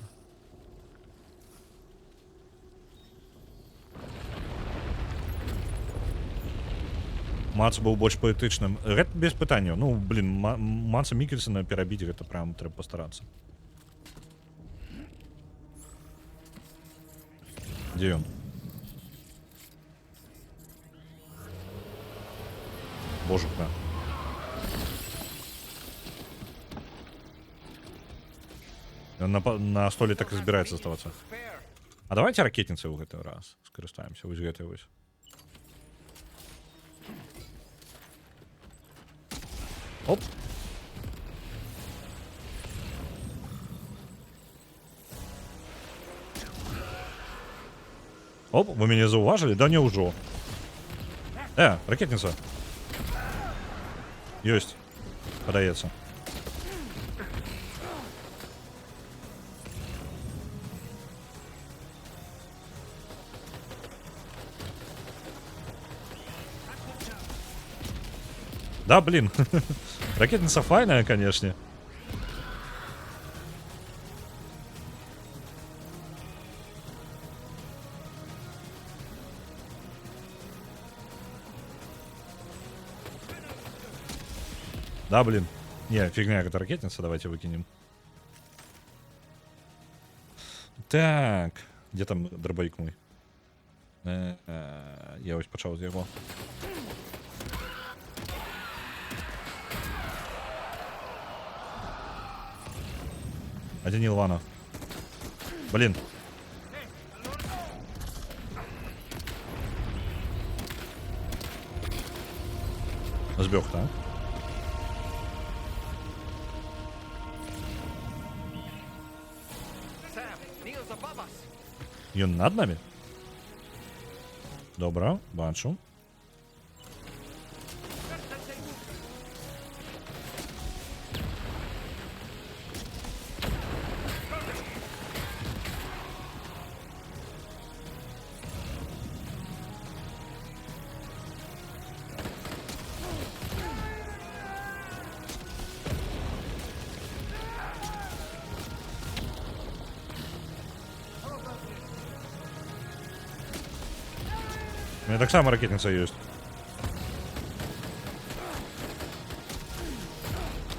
Мац быў больш паэтычным. Гэта без пытанняў. Ну, блин, Маца Мікельсена перабіць гэта прям трэба пастарацца. Дзе ён? Божуха. Ён на столе так і збіраецца заставацца. А давайте ракетніцы ў гэты раз скарыстаемся. Вось гэтай вось. Оп. Оп, вы мяне заўважылі? Да няўжо. Ракетніца. Ёсць. Падаецца. Да, блин. Ракетница файная, конечно. Да, блин. Не, фигня, это ракетница, давайте выкинем. Так. Где там дробовик мой? Я ось почав з його. Один Нілвана. Блин. Збег, так? Ён над нами? Добра, бачу. У меня так само ракетница есть.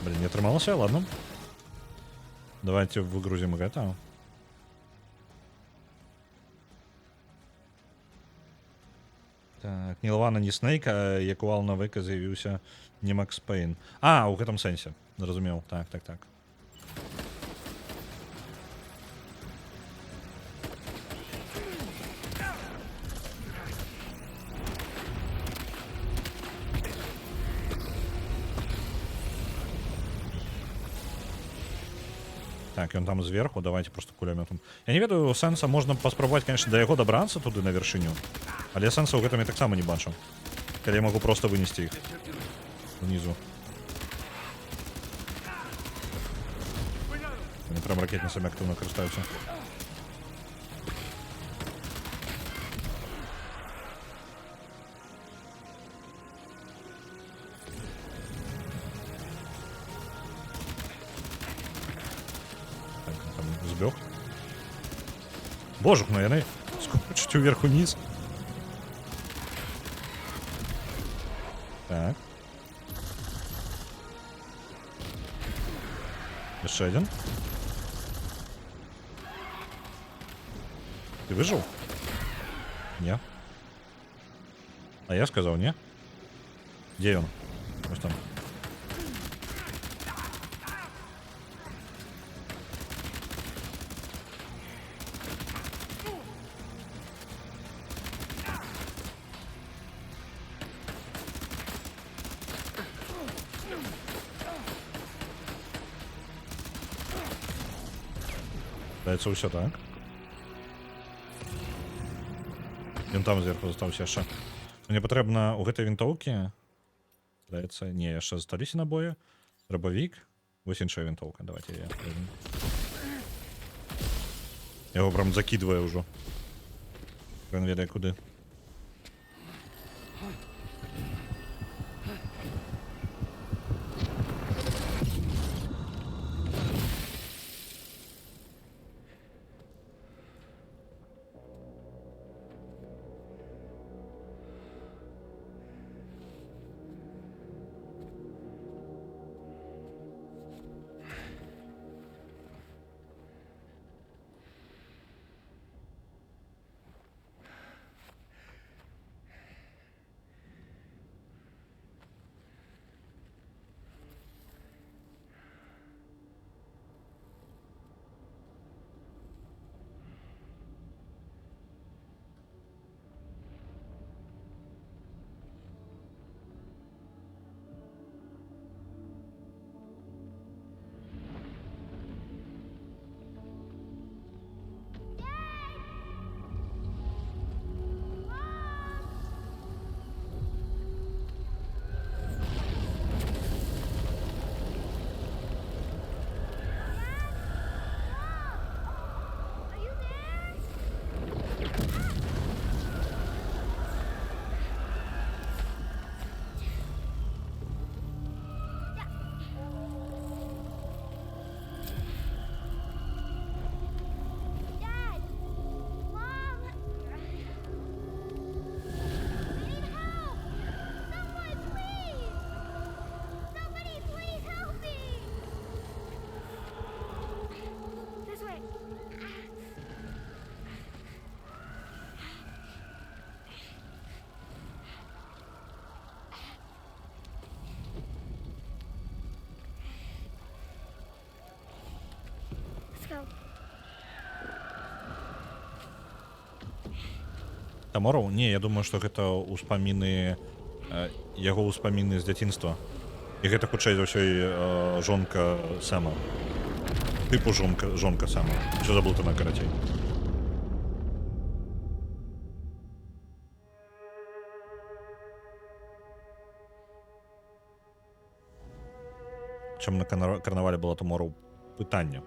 Блин, не отрымался, ладно. Давайте выгрузим это. Так, ні Лавана, ні Снейка, як у Алана Вейка з'явився не Макс Пейн. А, у гэтым сенсі. Зрозумів. Так, так, так. Так, ён там зверху, давайте просто кулеметом. Я не ведаю, сенса можна паспрабаваць, конечно, да яго дабрацца туды на вяршыню. Але сенса ў гэтым я таксама не бачу. Калі я магу просто вынесці іх внизу. Они прям ракетницами активно користаюцца. Так, там збег. Божух, ну яны скочуть уверх униз. Так. Еще один. Ты выжил? Не. А я сказал не. Где он? Может там? Здається, усе так. Ён там зверху застаўся яшчэ. Мне патрэбна у гэтай вінтоўкі. Здаецца, не, яшчэ засталіся набоі. Дробавік. Вось іншая вінтоўка. Давайте я возьму. Яго прям закидвае ўжо. Ён ведае куды. Тамораў? Не, я думаю, што гэта ўспаміны яго ўспаміны з дзяцінства. І гэта хутчэй за ўсё жонка Сэма. Тыпу жонка Сэма. Усё заблытана карацей. Чым на карнавале было Тамораў пытанне.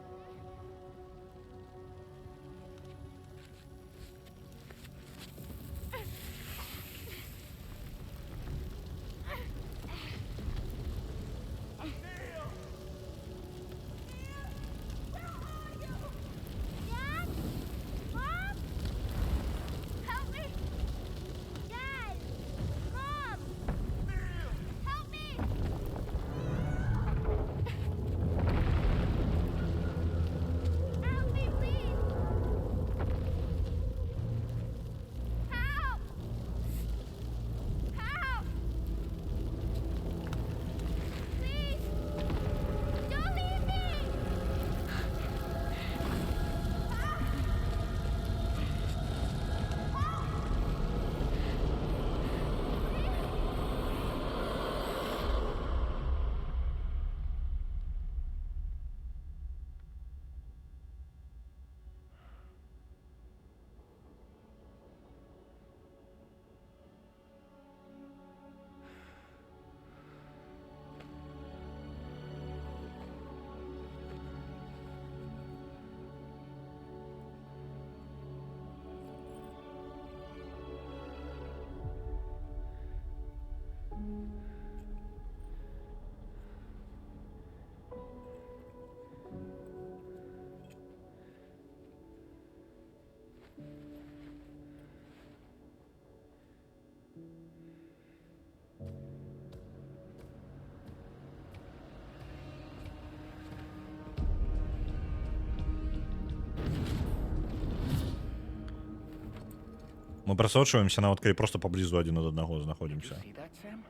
Мы просочиваемся, нават калі просто поблизу один от одного You знаходимся. see that, Sam?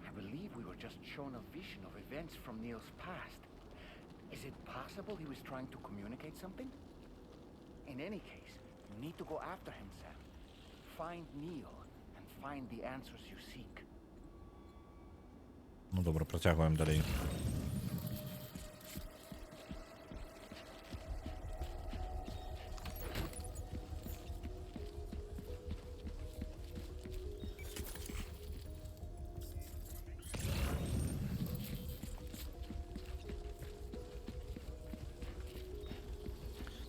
I believe we were just shown a vision of events from Neil's past. Is it possible he was trying to communicate something? In any case, you need to go after him, Sam. Find Neil and find the answers you seek. Ну добре, протягуємо далі.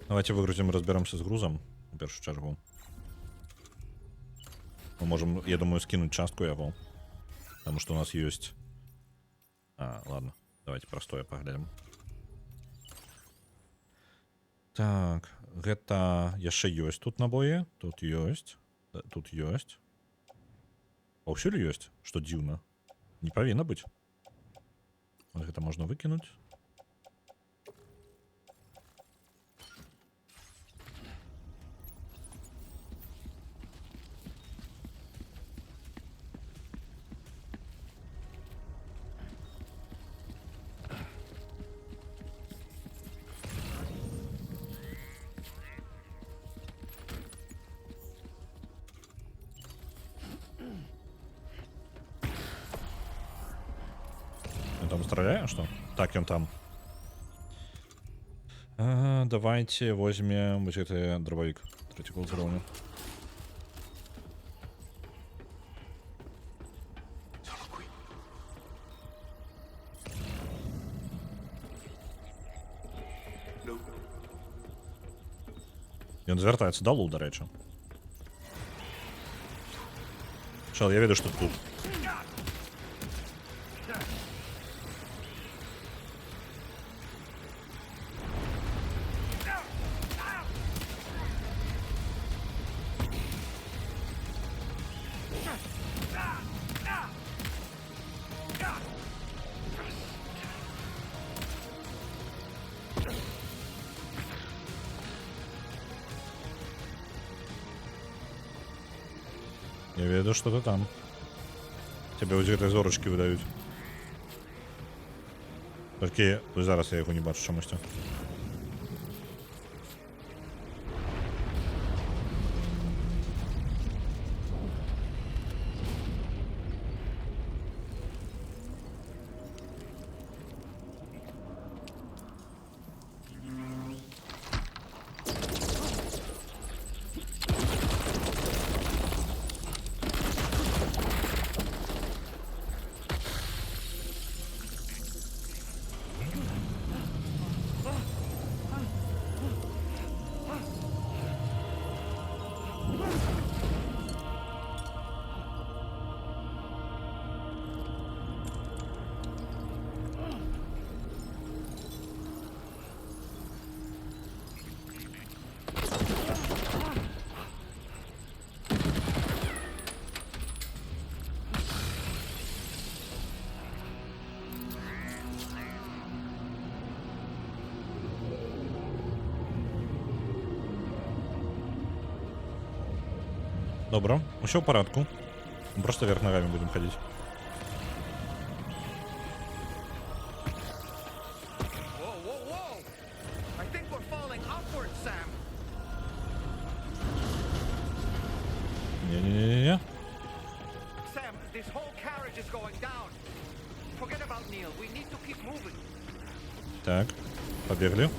Давайте выгрузим и разберемся с грузом, в першу чергу. Мы можем, я думаю, скинуть частку его. Потому что у нас есть... А, ладно. Давайте простое поглядим. Так, гэта яшчэ ёсць тут набоі. Тут ёсць. Тут ёсць. А ўсюль ёсць, што дзіўна. Не павінна быць. Вот гэта можна выкінуць. Он там стреляет, что? Так, он там. Давайте возьмем вот это дробовик. Третьего уровня. І він звертається до лу, до речі. Чел, я веду, що тут. Я веду, что-то там. Тебе ось этой зорочки видають. Тільки ось зараз я його не бачу чомусь. Добро, усё в порядку. Мы просто вверх ногами будем ходить. Whoa, whoa, whoa! I think we're falling upward, Sam. Не-не-не-не. Sam, this whole carriage is going down. Forget about Neil. We need to keep moving. Так, побегли.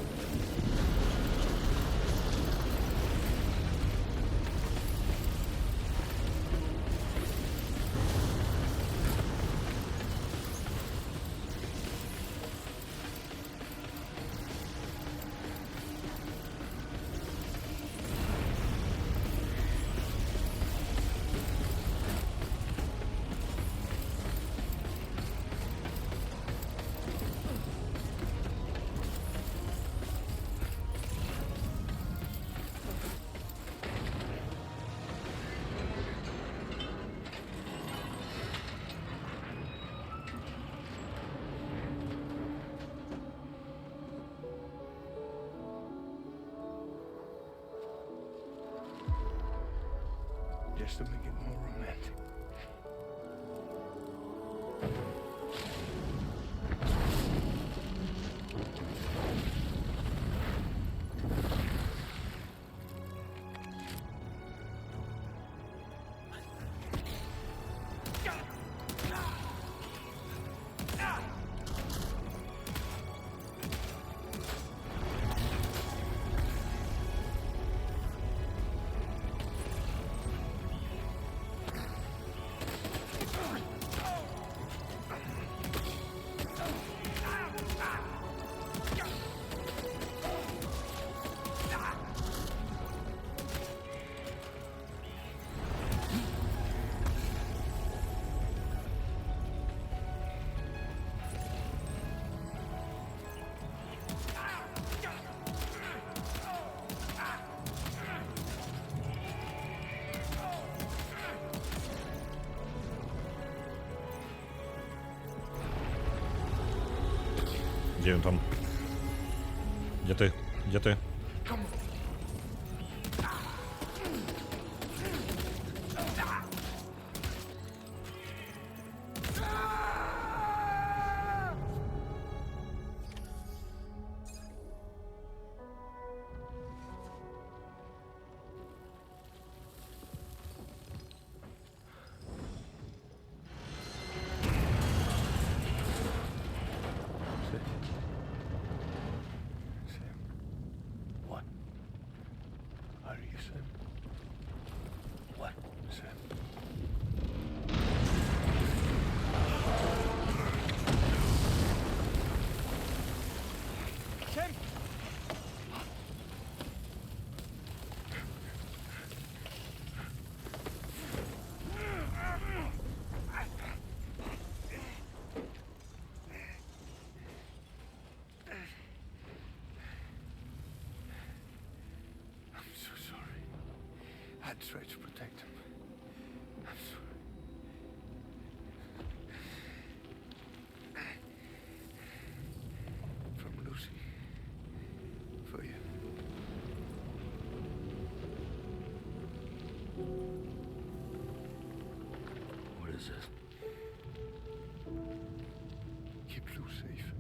just to make it more romantic. Где он там? Где ты? Где ты? Sam. What? Are you Sam? What, Sam? Sam! I'm so sorry. I tried to protect him. I'm sorry. From Lucy. For you. What is this? Keep Lou safe.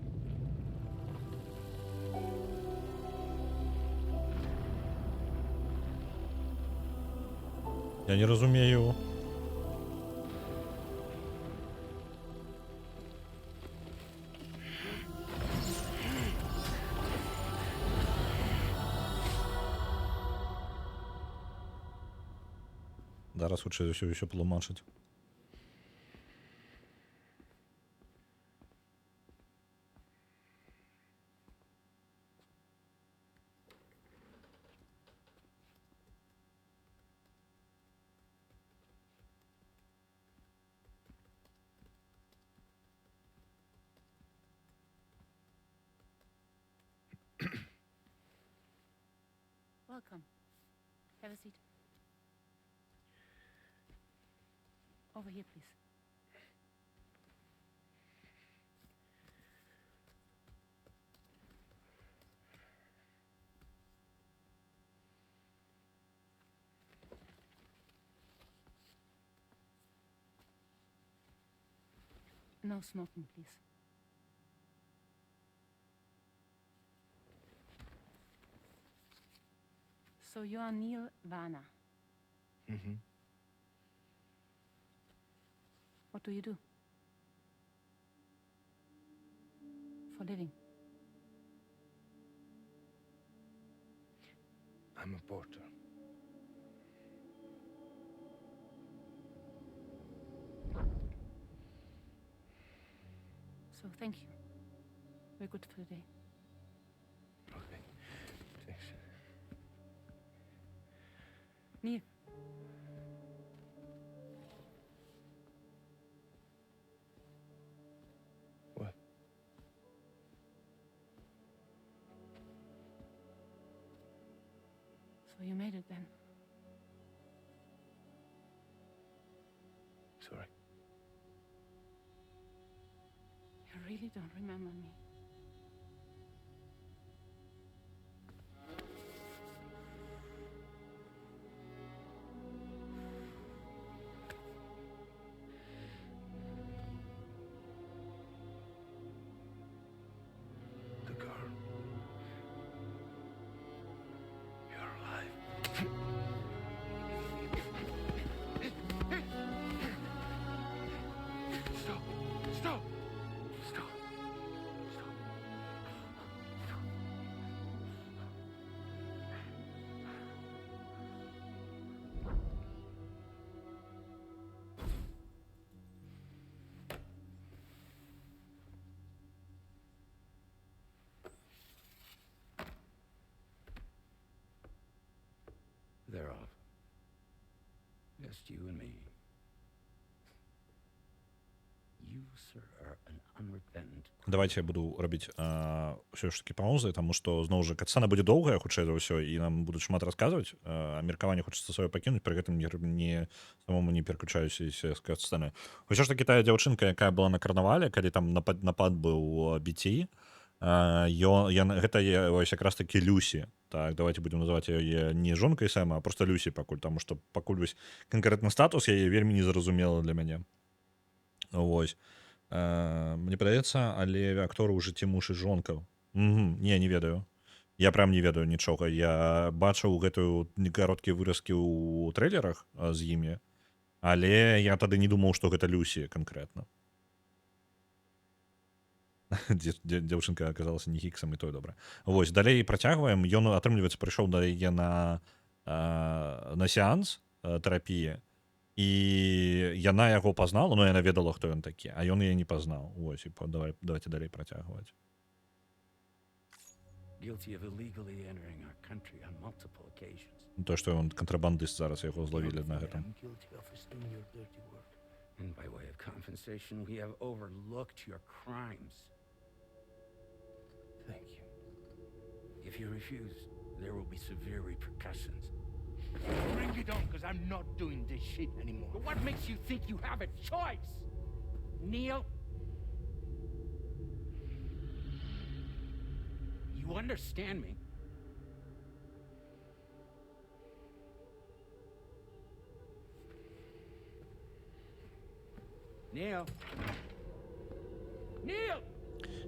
Я не розумію. Зараз хутчэй за ўсё ўсё тлумачыць. Welcome. Have a seat. Over here, please. No smoking, please. So you are Neil Varna. Mm-hmm. What do you do? For a living? I'm a porter. So thank you. We're good for the day. Okay. Thanks. Neil. What? So you made it then. Sorry. You really don't remember me. thereof. Just you and me. You, sir, are an unrepentant. Давайте я буду рабіць ўсё ж такі паўзы, таму што зноў жа катсцэна будзе доўгая, хутчэй за ўсё, і нам будуць шмат расказваць. Меркаванне хочацца сваё пакінуць, пры гэтым самому не пераключаюся з катсцэны. Усё ж такі тая дзяўчынка, якая была на карнавале, калі там напад быў BT, гэта вось якраз такі Люсі. Так, давайте будем называць яе не жонкай Сэма, а просто Люсі пакуль, таму што пакуль вось канкрэтны статус яе вельмі незразумелы для мяне. Вось. Мне падаецца, але акторы ў жыцці муж і жонка. Не ведаю. Я прям не ведаю нічога. Я бачыў гэтую кароткія выразкі ў трэйлерах з імі, але я тады не думаў, што гэта Люсі канкрэтна. Дзяўчынка аказалася не Хіксам, і тое добра. Вось, далей працягваем. Ён, атрымліваецца, прыйшоў да яе на сеанс тэрапіі, і яна яго пазнала, но яна ведала, хто ён такі, а ён яе не пазнаў. Вось, і давайте далей працягваць. То, што ён кантрабандыст, зараз яго злавілі на гэтым. And by way of compensation, we have overlooked your crimes. Thank you. If you refuse, there will be severe repercussions. Bring it on, because I'm not doing this shit anymore. But what makes you think you have a choice? Neil? You understand me? Neil? Neil!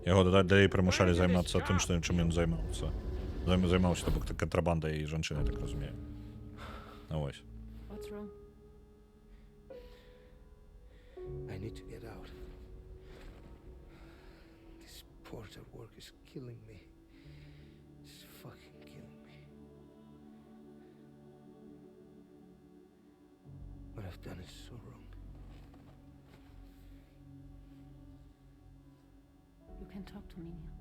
Яго далей прымушалі займацца тым, чым ён займаўся. Займаўся, то бок, кантрабандай і жанчыны, так разумею. Вось. What's wrong? I need to get out. This porter work is killing me. It's fucking killing me. What I've done is so wrong. You can talk to me, Neil.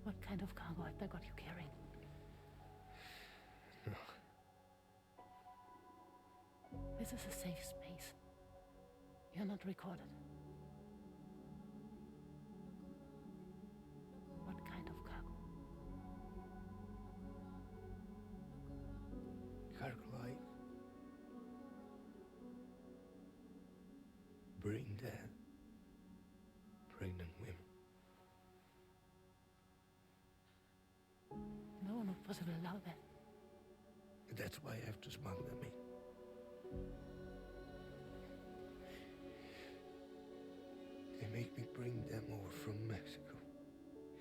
What kind of cargo have they got you carrying? No. This is a safe space. You're not recorded. What kind of cargo? Cargo light. Brain dead. Pregnant women. No one would possibly allow that. That's why I have to smuggle them in. They make me bring them over from Mexico.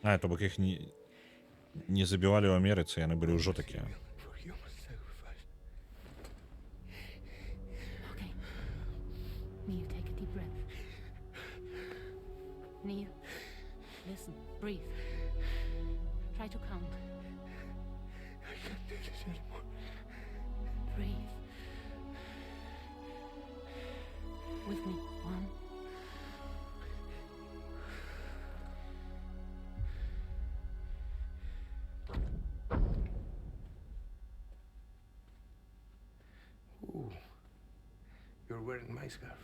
То бок іх не забівалі ў Амерыцы, яны былі ўжо такія. For human sacrifice. Okay. Neil, take a deep breath. Neil, listen, breathe. Try to count. I can't do this anymore. Breathe. With me. 1. Ooh. You're wearing my scarf.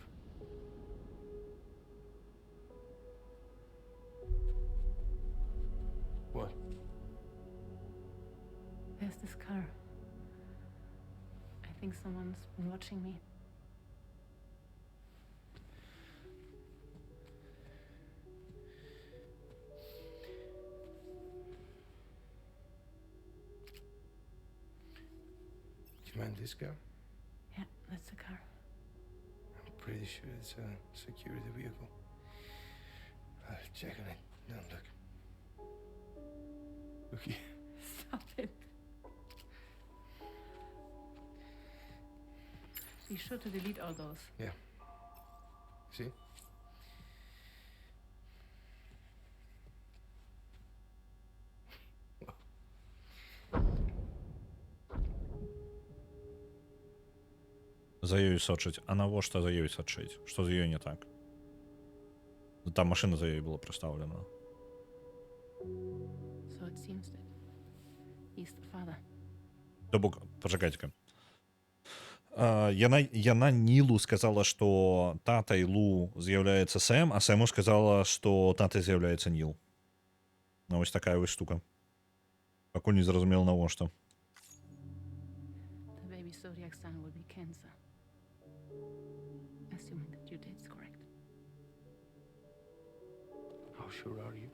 What? There's this car. I think someone's been watching me. Do you mind this car? Yeah, that's the car. I'm pretty sure it's a security vehicle. I'll check on it. Now look. Look here. Stop it. Be sure to delete all those. Yeah. See? За ёю сочыць. А навошта за ёй сачыць? Што з ёй не так? Ну, там машына за ёй была прыстаўлена. So it seems that he's the father. То бок, пачакайце-ка. Яна Нілу сказала, што татай Лу з'яўляецца Сэм, а Сэму сказала, што татай з'яўляецца Ніл. Ну, вось такая вось штука. Пакуль не зразумела навошта. The baby Zodiac son will be Kenza. Assuming that your date's correct. How sure are you?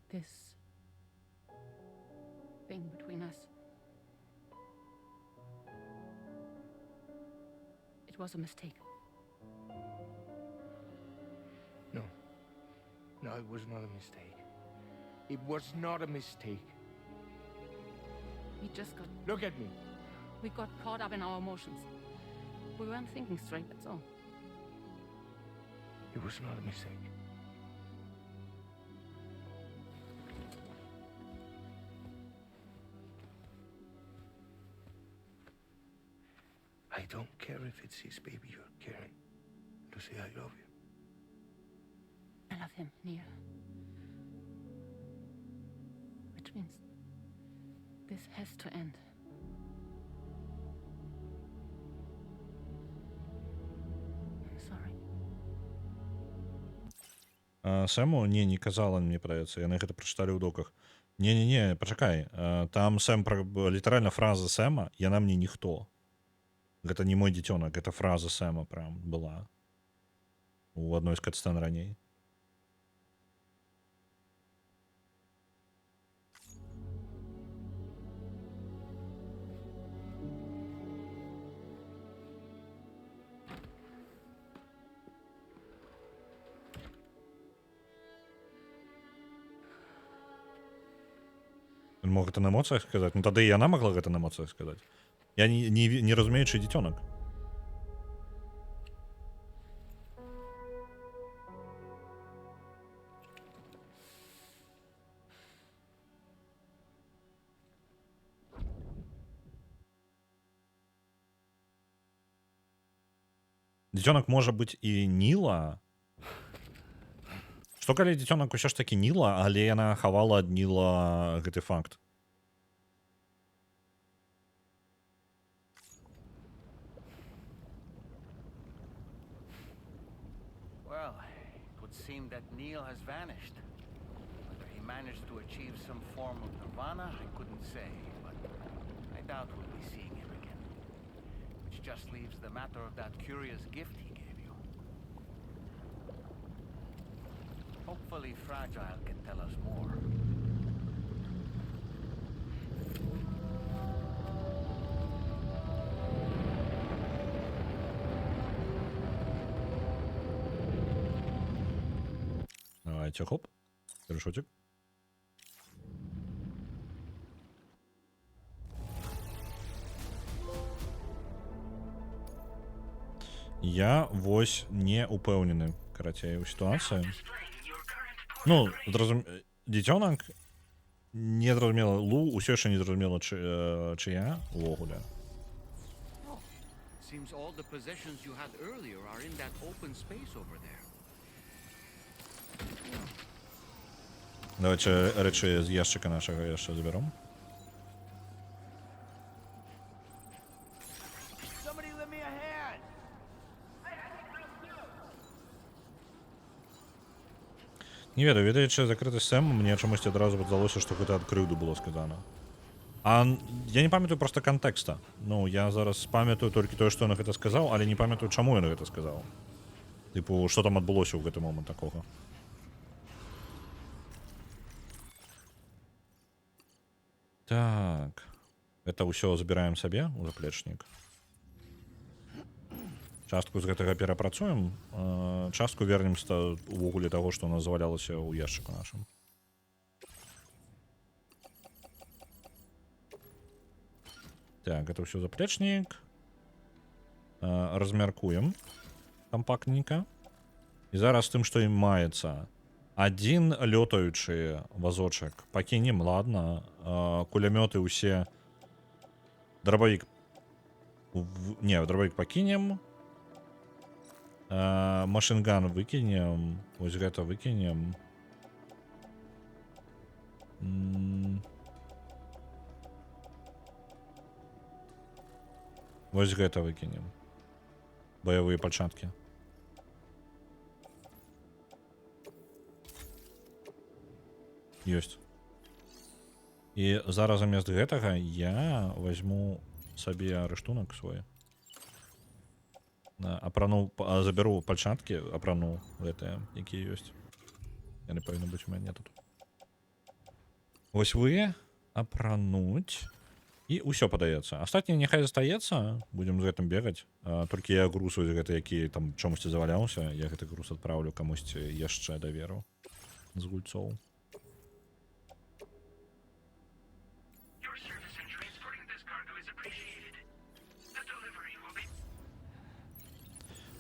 This thing between us. It was a mistake. No. No, it was not a mistake. It was not a mistake. We just got Look at me. we got caught up in our emotions. We weren't thinking straight, that's all. It was not a mistake. I don't care if it's his baby you're carrying. Lucy, I love you. I love him, Nia. Which means this has to end. I'm sorry. Сэму не казала, мне падаецца, яны гэта прачыталі ў доках. Не, пачакай. Там Сэм літаральна фраза Сэма, яна мне ніхто. Гэта не мой дзіцёнак, гэта фраза Сэма прям была у адной з катсцэн раней. Ён мог гэта на эмоцыях сказаць? Ну тады і яна магла гэта на эмоцыях сказаць. Я не разумею, чый дзіцёнак. Дзіцёнак можа быць і Ніла. Што калі дзіцёнак усё ж такі Ніла, але яна хавала ад Ніла гэты факт? Well, it would seem that Neil has vanished. Whether he managed to achieve some form of nirvana, I couldn't say, but I doubt we'll be seeing him again. Which just leaves the matter of that curious gift he gave you. Hopefully Fragile can tell us more. Давайте, хоп. Решотик. Я вось не упэўнены, карацей, у сітуацыі. Ну, дзіцёнак не зразумела, Лу ўсё яшчэ не зразумела, чыя увогуле. Seems all the possessions you had earlier are in that open space over there. Давайте рэчы з яшчыка нашага яшчэ забяром. Somebody lend me a hand. Не ведаю, ведаючы закрыты Сэм, мне чамусьці адразу здалося, што гэта ад крыўду было сказана. А я не памятаю проста кантэкста. Ну, я зараз памятаю толькі тое, што ён гэта сказаў, але не памятаю, чаму ён гэта сказаў. Тыпу, што там адбылося ў гэты момант такога. Так. Это ўсё забіраем сабе у заплечнік. Частку з гэтага перапрацуем, частку вернемся увогуле таго, што у нас завалялася ў яшчыку нашым. Так, это ўсё заплечнік. Размяркуем кампактненька. І зараз тым, што ім маецца. Адзін лётаючы вазочак пакінем, ладно. Кулямёты ўсе. Дробавік. Не, дробавік пакінем. Машинган выкінем. Вось гэта выкінем. Вось гэта выкінем. Баявыя пачаткі. Ёсць. І зараз замест гэтага я возьму сабе арыштунак свой. Апрану, забяру пальчаткі, апрану гэтыя, якія ёсць. Яны павінны быць у мяне тут. Вось вы апрануць. І ўсё падаецца. Астатняе няхай застаецца, будзем з гэтым бегаць. Толькі я груз вось гэты, які там чамусьці заваляўся, я гэты груз адпраўлю камусьці яшчэ даверу з гульцоў.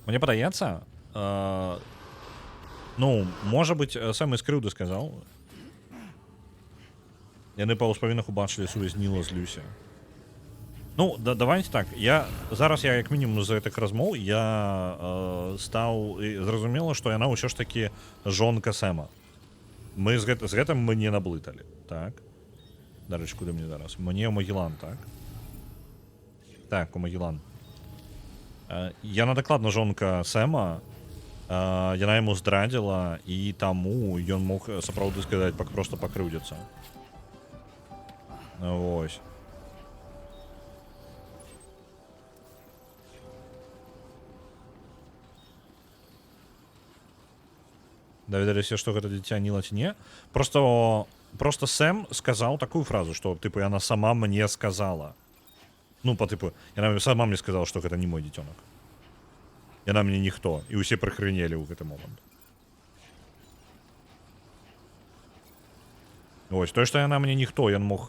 Мне падаецца, ну, можа быць, самы з крыўды сказаў. Яны па ўспамінах убачылі сувязь Ніла з Люсі. Ну, давайте так. Зараз я як мінімум з гэтых размоў я стаў зразумела, што яна ўсё ж такі жонка Сэма. Мы з гэтым мы не наблыталі, так? Дарэчы, куды мне зараз? Мне ў Магеллан, так? Так, у Магеллан. Яна дакладна жонка Сэма. Яна яму здрадзіла, і таму ён мог сапраўды сказаць проста пакрыўдзіцца. Вось. Даведаліся, што гэта дзіця Ніла ці не. Просто Сэм сказаў такую фразу, што тыпу яна сама мне сказала. Ну, па тыпу, яна сама мне сказала, што гэта не мой дзіцёнак. Яна мне ніхто, і ўсе прыхрынелі ў гэты момант. Вось, тое, што яна мне ніхто, ён мог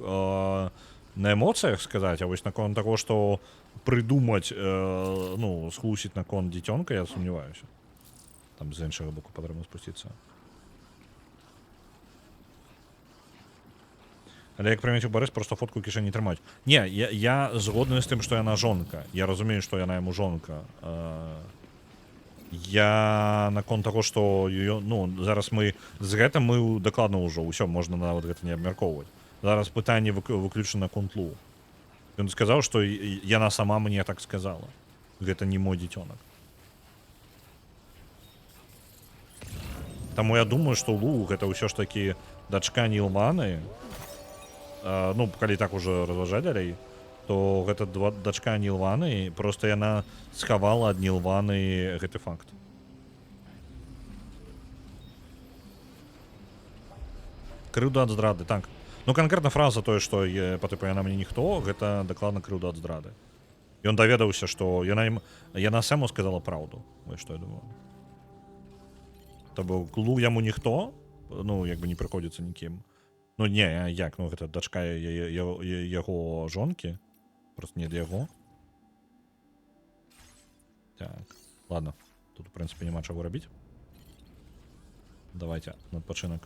на эмоцыях сказаць, а вось наконт таго, што прыдумаць, ну, схлусіць наконт дзіцёнка, я сумняваюся. Там з іншага боку патрэбна спусціцца. Але як прымець у Барыс, проста фотку ў кішэні трымаць. Не, я згодны з тым, што яна жонка. Я разумею, што яна яму жонка. Я наконт таго, што ну, зараз мы з гэтым мы дакладна ўжо ўсё, можна нават гэта не абмяркоўваць. Зараз пытанне выключана наконт Лу. Ён сказаў, што яна сама мне так сказала. Гэта не мой дзіцёнак. Таму я думаю, што Лу гэта ўсё ж такі дачка Нілваны. Ну, калі так ужо разважаць далей, то гэта дачка Нілваны, проста яна схавала ад Нілваны гэты факт. Крыўда ад здрады, так. Ну, канкрэтна фраза тое, што патыпу яна мне ніхто, гэта дакладна крыўда ад здрады. Ён даведаўся, што яна Сэму сказала праўду. Вось што я думаю. То бок Лу яму ніхто, ну, як бы не прыходзіцца нікім. Ну, не, як, ну, гэта дачка яго жонкі. Просто не для яго. Так, ладно. Тут, в прынцыпе, няма чаго рабіць. Давайте на адпачынак.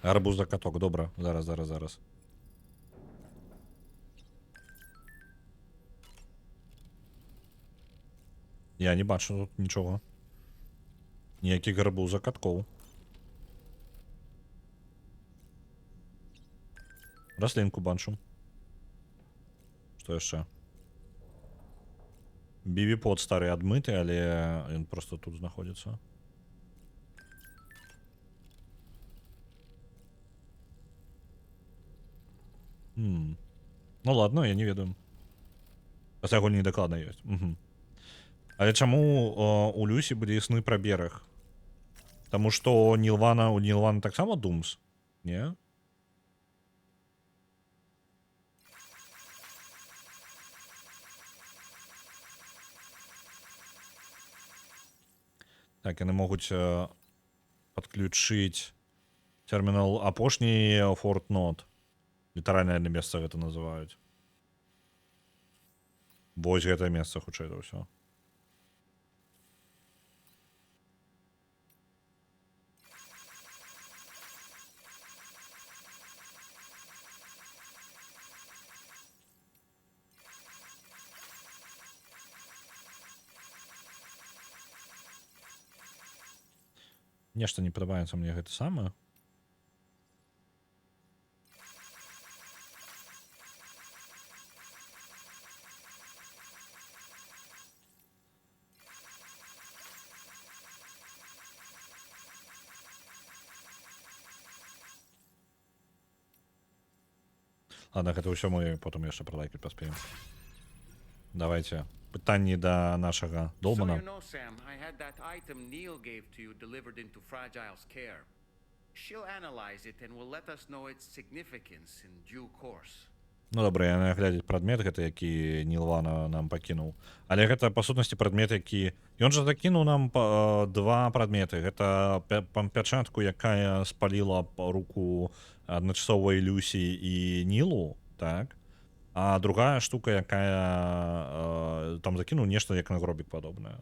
Арбуз за каток, добра. Зараз. Я не бачу тут нічого. Ніякіх гарбуза каткоў. Раслінку бачу. Што яшчэ? Бівіпод стары адмыты, але ён просто тут знаходзіцца. Ну ладно, я не ведаю. Хаця агуль не дакладна ёсць. Але чаму у Люсі былі сны пра бераг? Таму што у Нілвана таксама Думс? Не? Так, яны могуць падключыць тэрмінал апошні Форт Нот. Літаральна месца гэта называюць. Вось гэтае месца, хутчэй за ўсё. Нешта не падабаецца мне гэта самае. Ладно, гэта ўсё мы потым яшчэ пралайкаць паспеем. Давайте. Пытанні да нашага Долмана. So you know, Sam, I had that item Neil gave to you delivered into Fragile's care. She'll analyze it and will let us know its significance in due course. Ну добра, яна глядзець прадмет гэты, які Нілвана нам пакінуў. Але гэта па сутнасці прадмет, які ён жа закінуў нам два прадметы. Гэта пячатку, якая спаліла руку адначасовай Люсі і Нілу, так? А другая штука, якая там закінуў нешта як на гробік падобнае.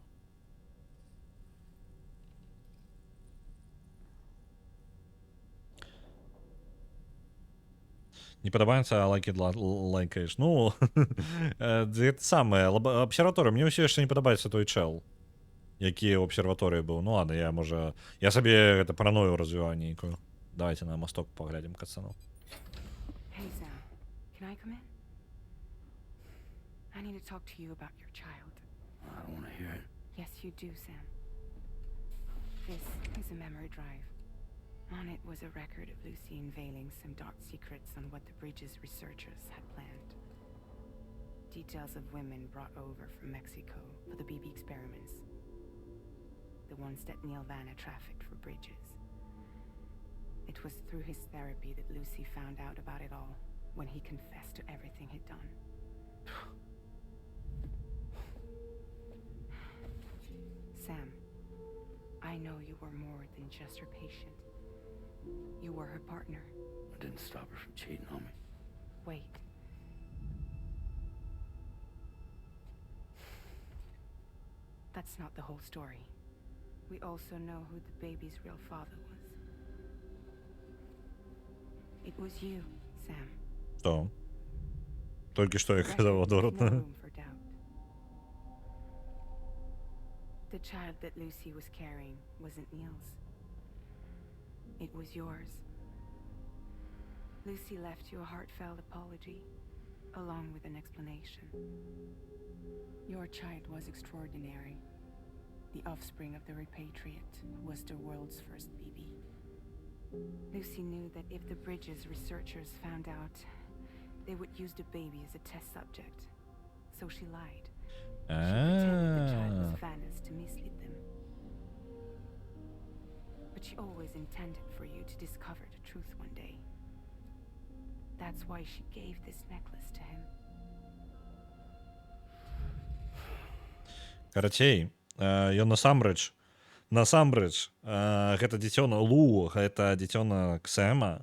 Не падабаецца, а лайкаеш. Ну, гэта самае. Абсерваторыя. Мне ўсё яшчэ не падабаецца той чэл, які ў абсерваторыі быў. Ну ладно, я сабе гэта параною развіваю нейкую. Давайте на масток паглядзім кацану. Hey, Sam. Can I come in? I need to talk to you about your child. I don't want to hear it. Yes, you do, Sam. This is a memory drive. On it was a record of Lucy unveiling some dark secrets on what the Bridges researchers had planned. Details of women brought over from Mexico for the BB experiments. The ones that Neil Vanna trafficked for Bridges. It was through his therapy that Lucy found out about it all when he confessed to everything he'd done. Sam, I know you were more than just her patient. You were her partner. I didn't stop her from cheating on me. Wait. That's not the whole story. We also know who the baby's real father was. It was you, Sam. Что? Только что я сказал No одворотно. room for doubt. The child that Lucy was carrying wasn't Neil's. It was yours. Lucy left you a heartfelt apology, along with an explanation. Your child was extraordinary. The offspring of the repatriate who was the world's first BB. Lucy knew that if the Bridges researchers found out, they would use the baby as a test subject. So she lied. She pretended the child was Vanna's to mislead them. But she always intended for you to discover the truth one day. That's why she gave this necklace to him. Карацей, ён насамрэч, гэта дзіцёна Лу, гэта дзіцёна Сэма.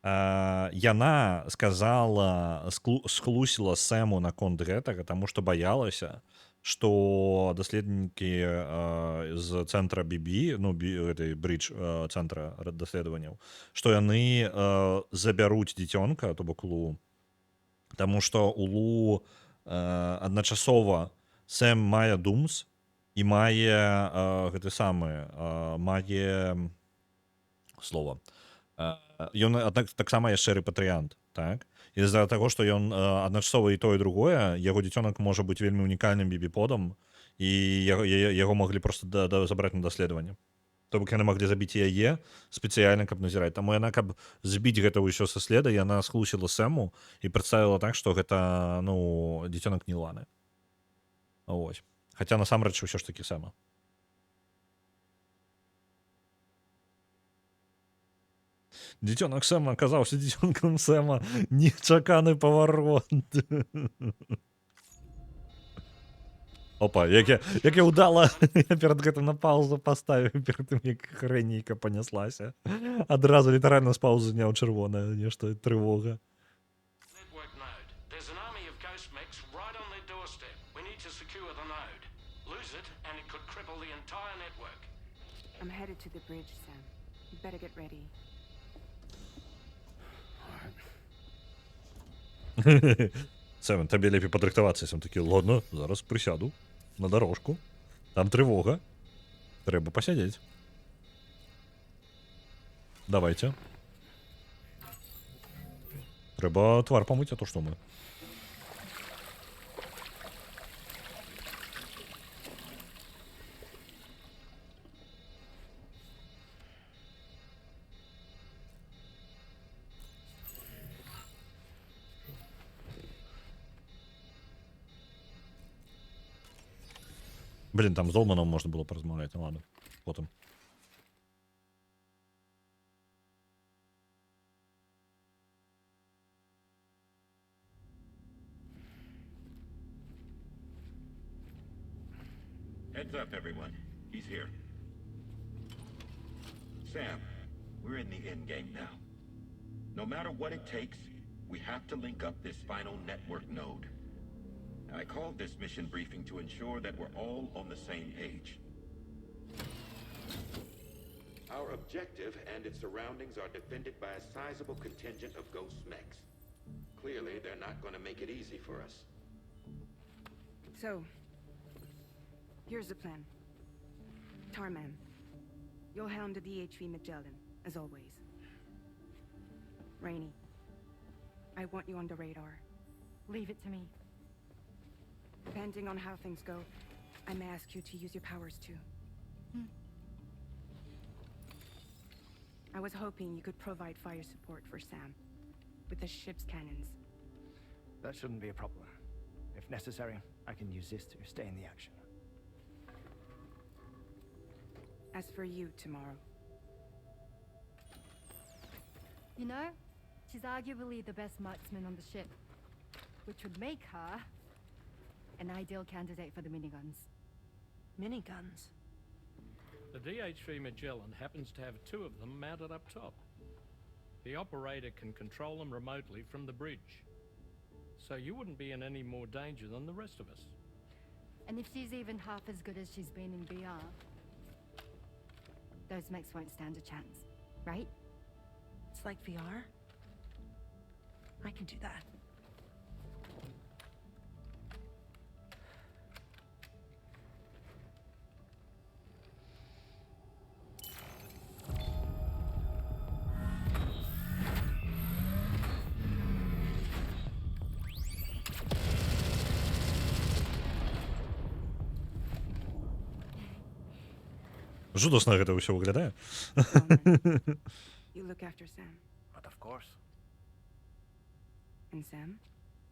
Яна сказала, схлусіла Сэму наконт гэтага, таму што баялася, што даследнікі з цэнтра BB, ну, гэтай Бридж цэнтра даследаванняў, што яны забяруць дзіцёнка, то бок Лу, таму што у Лу адначасова Сэм мае Думс і мае гэты самы, мае слова. Ён таксама яшчэ рэпатрыянт, так? І з-за таго, што ён адначасова і тое, і другое, яго дзіцёнак можа быць вельмі унікальным бібіподам, і яго маглі проста забраць на даследаванне. То бок яны маглі забіць яе спецыяльна, каб назіраць. Таму яна, каб збіць гэта ўсё са следа, яна схлусіла Сэму і прадставіла так, што гэта, ну, дзіцёнак Ніланы. Вось. Хаця насамрэч усё ж такі Сэма. Дзіцёнак Сэма аказаўся дзіцёнкам Сэма. Нечаканы паварот. Опа, як я ўдала перад гэтым на паузу паставіў, перад тым, як хрэнейка паняслася. Адразу літаральна з паузы зняў чырвонае нешта, трывога. Network node. There's an army of ghost mechs right on their doorstep. We need to secure the node. Lose it, and it could cripple the entire network. I'm headed to the bridge, Sam. You better get ready. Сэм, табе лепей падрыхтавацца, сам такі, ладно, зараз прысяду на дорожку. Там трывога. Трэба пасядзець. Давайте. Трэба твар памыць, а то што мы? Блин, там з Долманом можна було порозмовляти, ну ладно, потім. Heads up, everyone. He's here. Sam, we're in the end game now. No matter what it takes, we have to link up this final network node. I called this mission briefing to ensure that we're all on the same page. Our objective and its surroundings are defended by a sizable contingent of ghost mechs. Clearly, they're not going to make it easy for us. So, here's the plan. Tarman, you'll helm the DHV Magellan, as always. Rainey, I want you on the radar. Leave it to me. Depending on how things go, I may ask you to use your powers too. I was hoping you could provide fire support for Sam, with the ship's cannons. That shouldn't be a problem. If necessary, I can use this to stay in the action. As for you, tomorrow. You know, she's arguably the best marksman on the ship, which would make her an ideal candidate for the miniguns. Miniguns? The DHV Magellan happens to have 2 of them mounted up top. The operator can control them remotely from the bridge. So you wouldn't be in any more danger than the rest of us. And if she's even half as good as she's been in VR, those mechs won't stand a chance, right? It's like VR? I can do that. Жудасна гэта ўсё выглядае. You look after Sam. But of course. And Sam,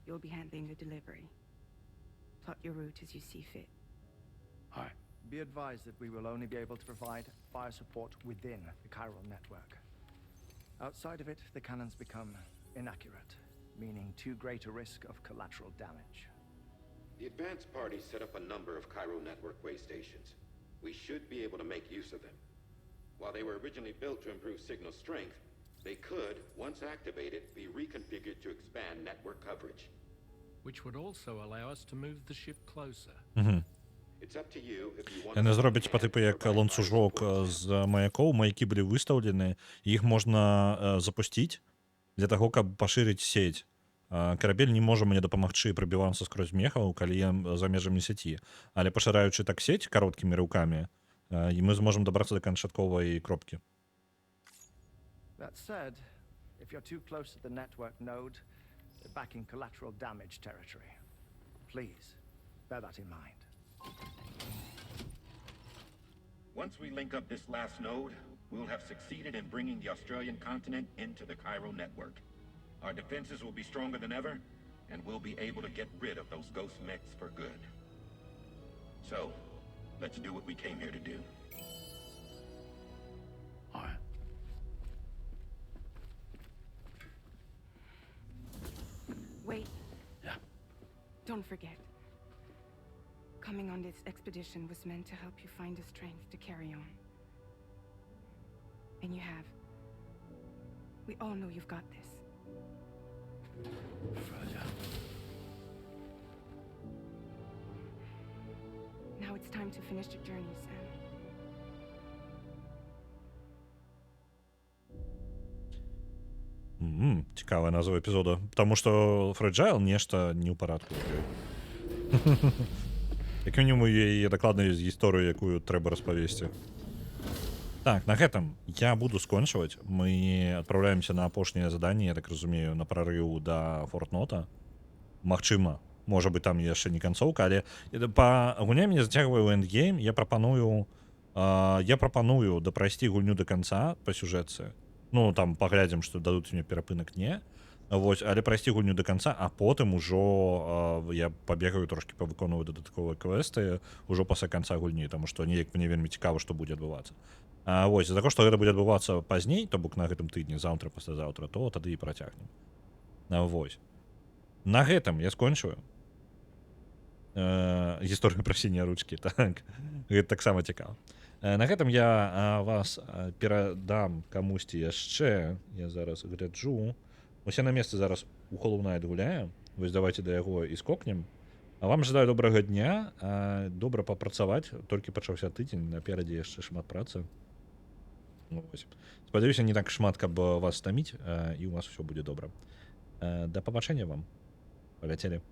you'll be handling the delivery. Plot your route as you see fit. Aye. Be advised that we will only be able to provide fire support within the chiral network. Outside of it, the cannons become inaccurate, meaning too great a risk of collateral damage. The advanced party set up a number of chiral network way stations. We should be able to make use of them. While they were originally built to improve signal strength, they could, once activated, be reconfigured to expand network coverage. Which would also allow us to move the ship closer. It's up to you if you want. Яны зробяць па типу як ланцужок з маякоў, маякі былі выстаўлены, іх можна запусціць для таго, каб пашырыць сеть. Карабель не можа мне дапамагчы прабівацца скрозь мехаў, калі я за межамі сеці. Але пашыраючы так сеть кароткімі рукамі, і мы зможам дабрацца да канчатковай кропкі. That said, if you're too close to the network node, you're back in collateral damage territory. Please, bear that in mind. Once we link up this last node, we'll have succeeded in bringing the Australian continent into the Cairo network. Our defenses will be stronger than ever, and we'll be able to get rid of those ghost mechs for good. So, let's do what we came here to do. All right. Wait. Yeah. Don't forget. Coming on this expedition was meant to help you find the strength to carry on. And you have. We all know you've got this. Fragile. Now it's time to finish the journey, Sam. Цікавая назва епізода. Таму што Fragile нешта не ў парадку. Як мінімум, яе дакладна ёсць гісторыю, якую трэба распавесці. Так, на гэтым я буду скончваць. Мы адпраўляемся на апошняе заданне, я так разумею, на прарыў да Фортнота. Магчыма, можа быць, там яшчэ не канцоўка, але па гульня мяне зацягвае ў эндгейм. Я прапаную дапрайсці гульню да канца па сюжэтцы. Ну, там паглядзім, што дадуць мне перапынак, не. Вось, але прайсці гульню да канца, а потым ужо я пабегаю трошкі павыконваю дадатковыя квесты ўжо пасля канца гульні, таму што неяк мне вельмі цікава, што будзе адбывацца. Вось, за таго, што гэта будзе адбывацца пазней, то бок на гэтым тыдні, заўтра, паслязаўтра, то тады і працягнем. Вось. На гэтым я скончваю. Гісторыю пра сінія ручкі, так. Гэта таксама цікава. На гэтым я вас перадам камусьці яшчэ. Я зараз гляджу. Усе на месцы зараз у Hollow Knight гуляем. Вось давайте да яго і скокнем. А вам жадаю добрага дня, добра папрацаваць. Толькі пачаўся тыдзень, наперадзе яшчэ шмат працы. Спадзяюся, не так шмат, каб вас стаміць, і у вас усё будзе добра. Да пабачэння вам. Паляцелі.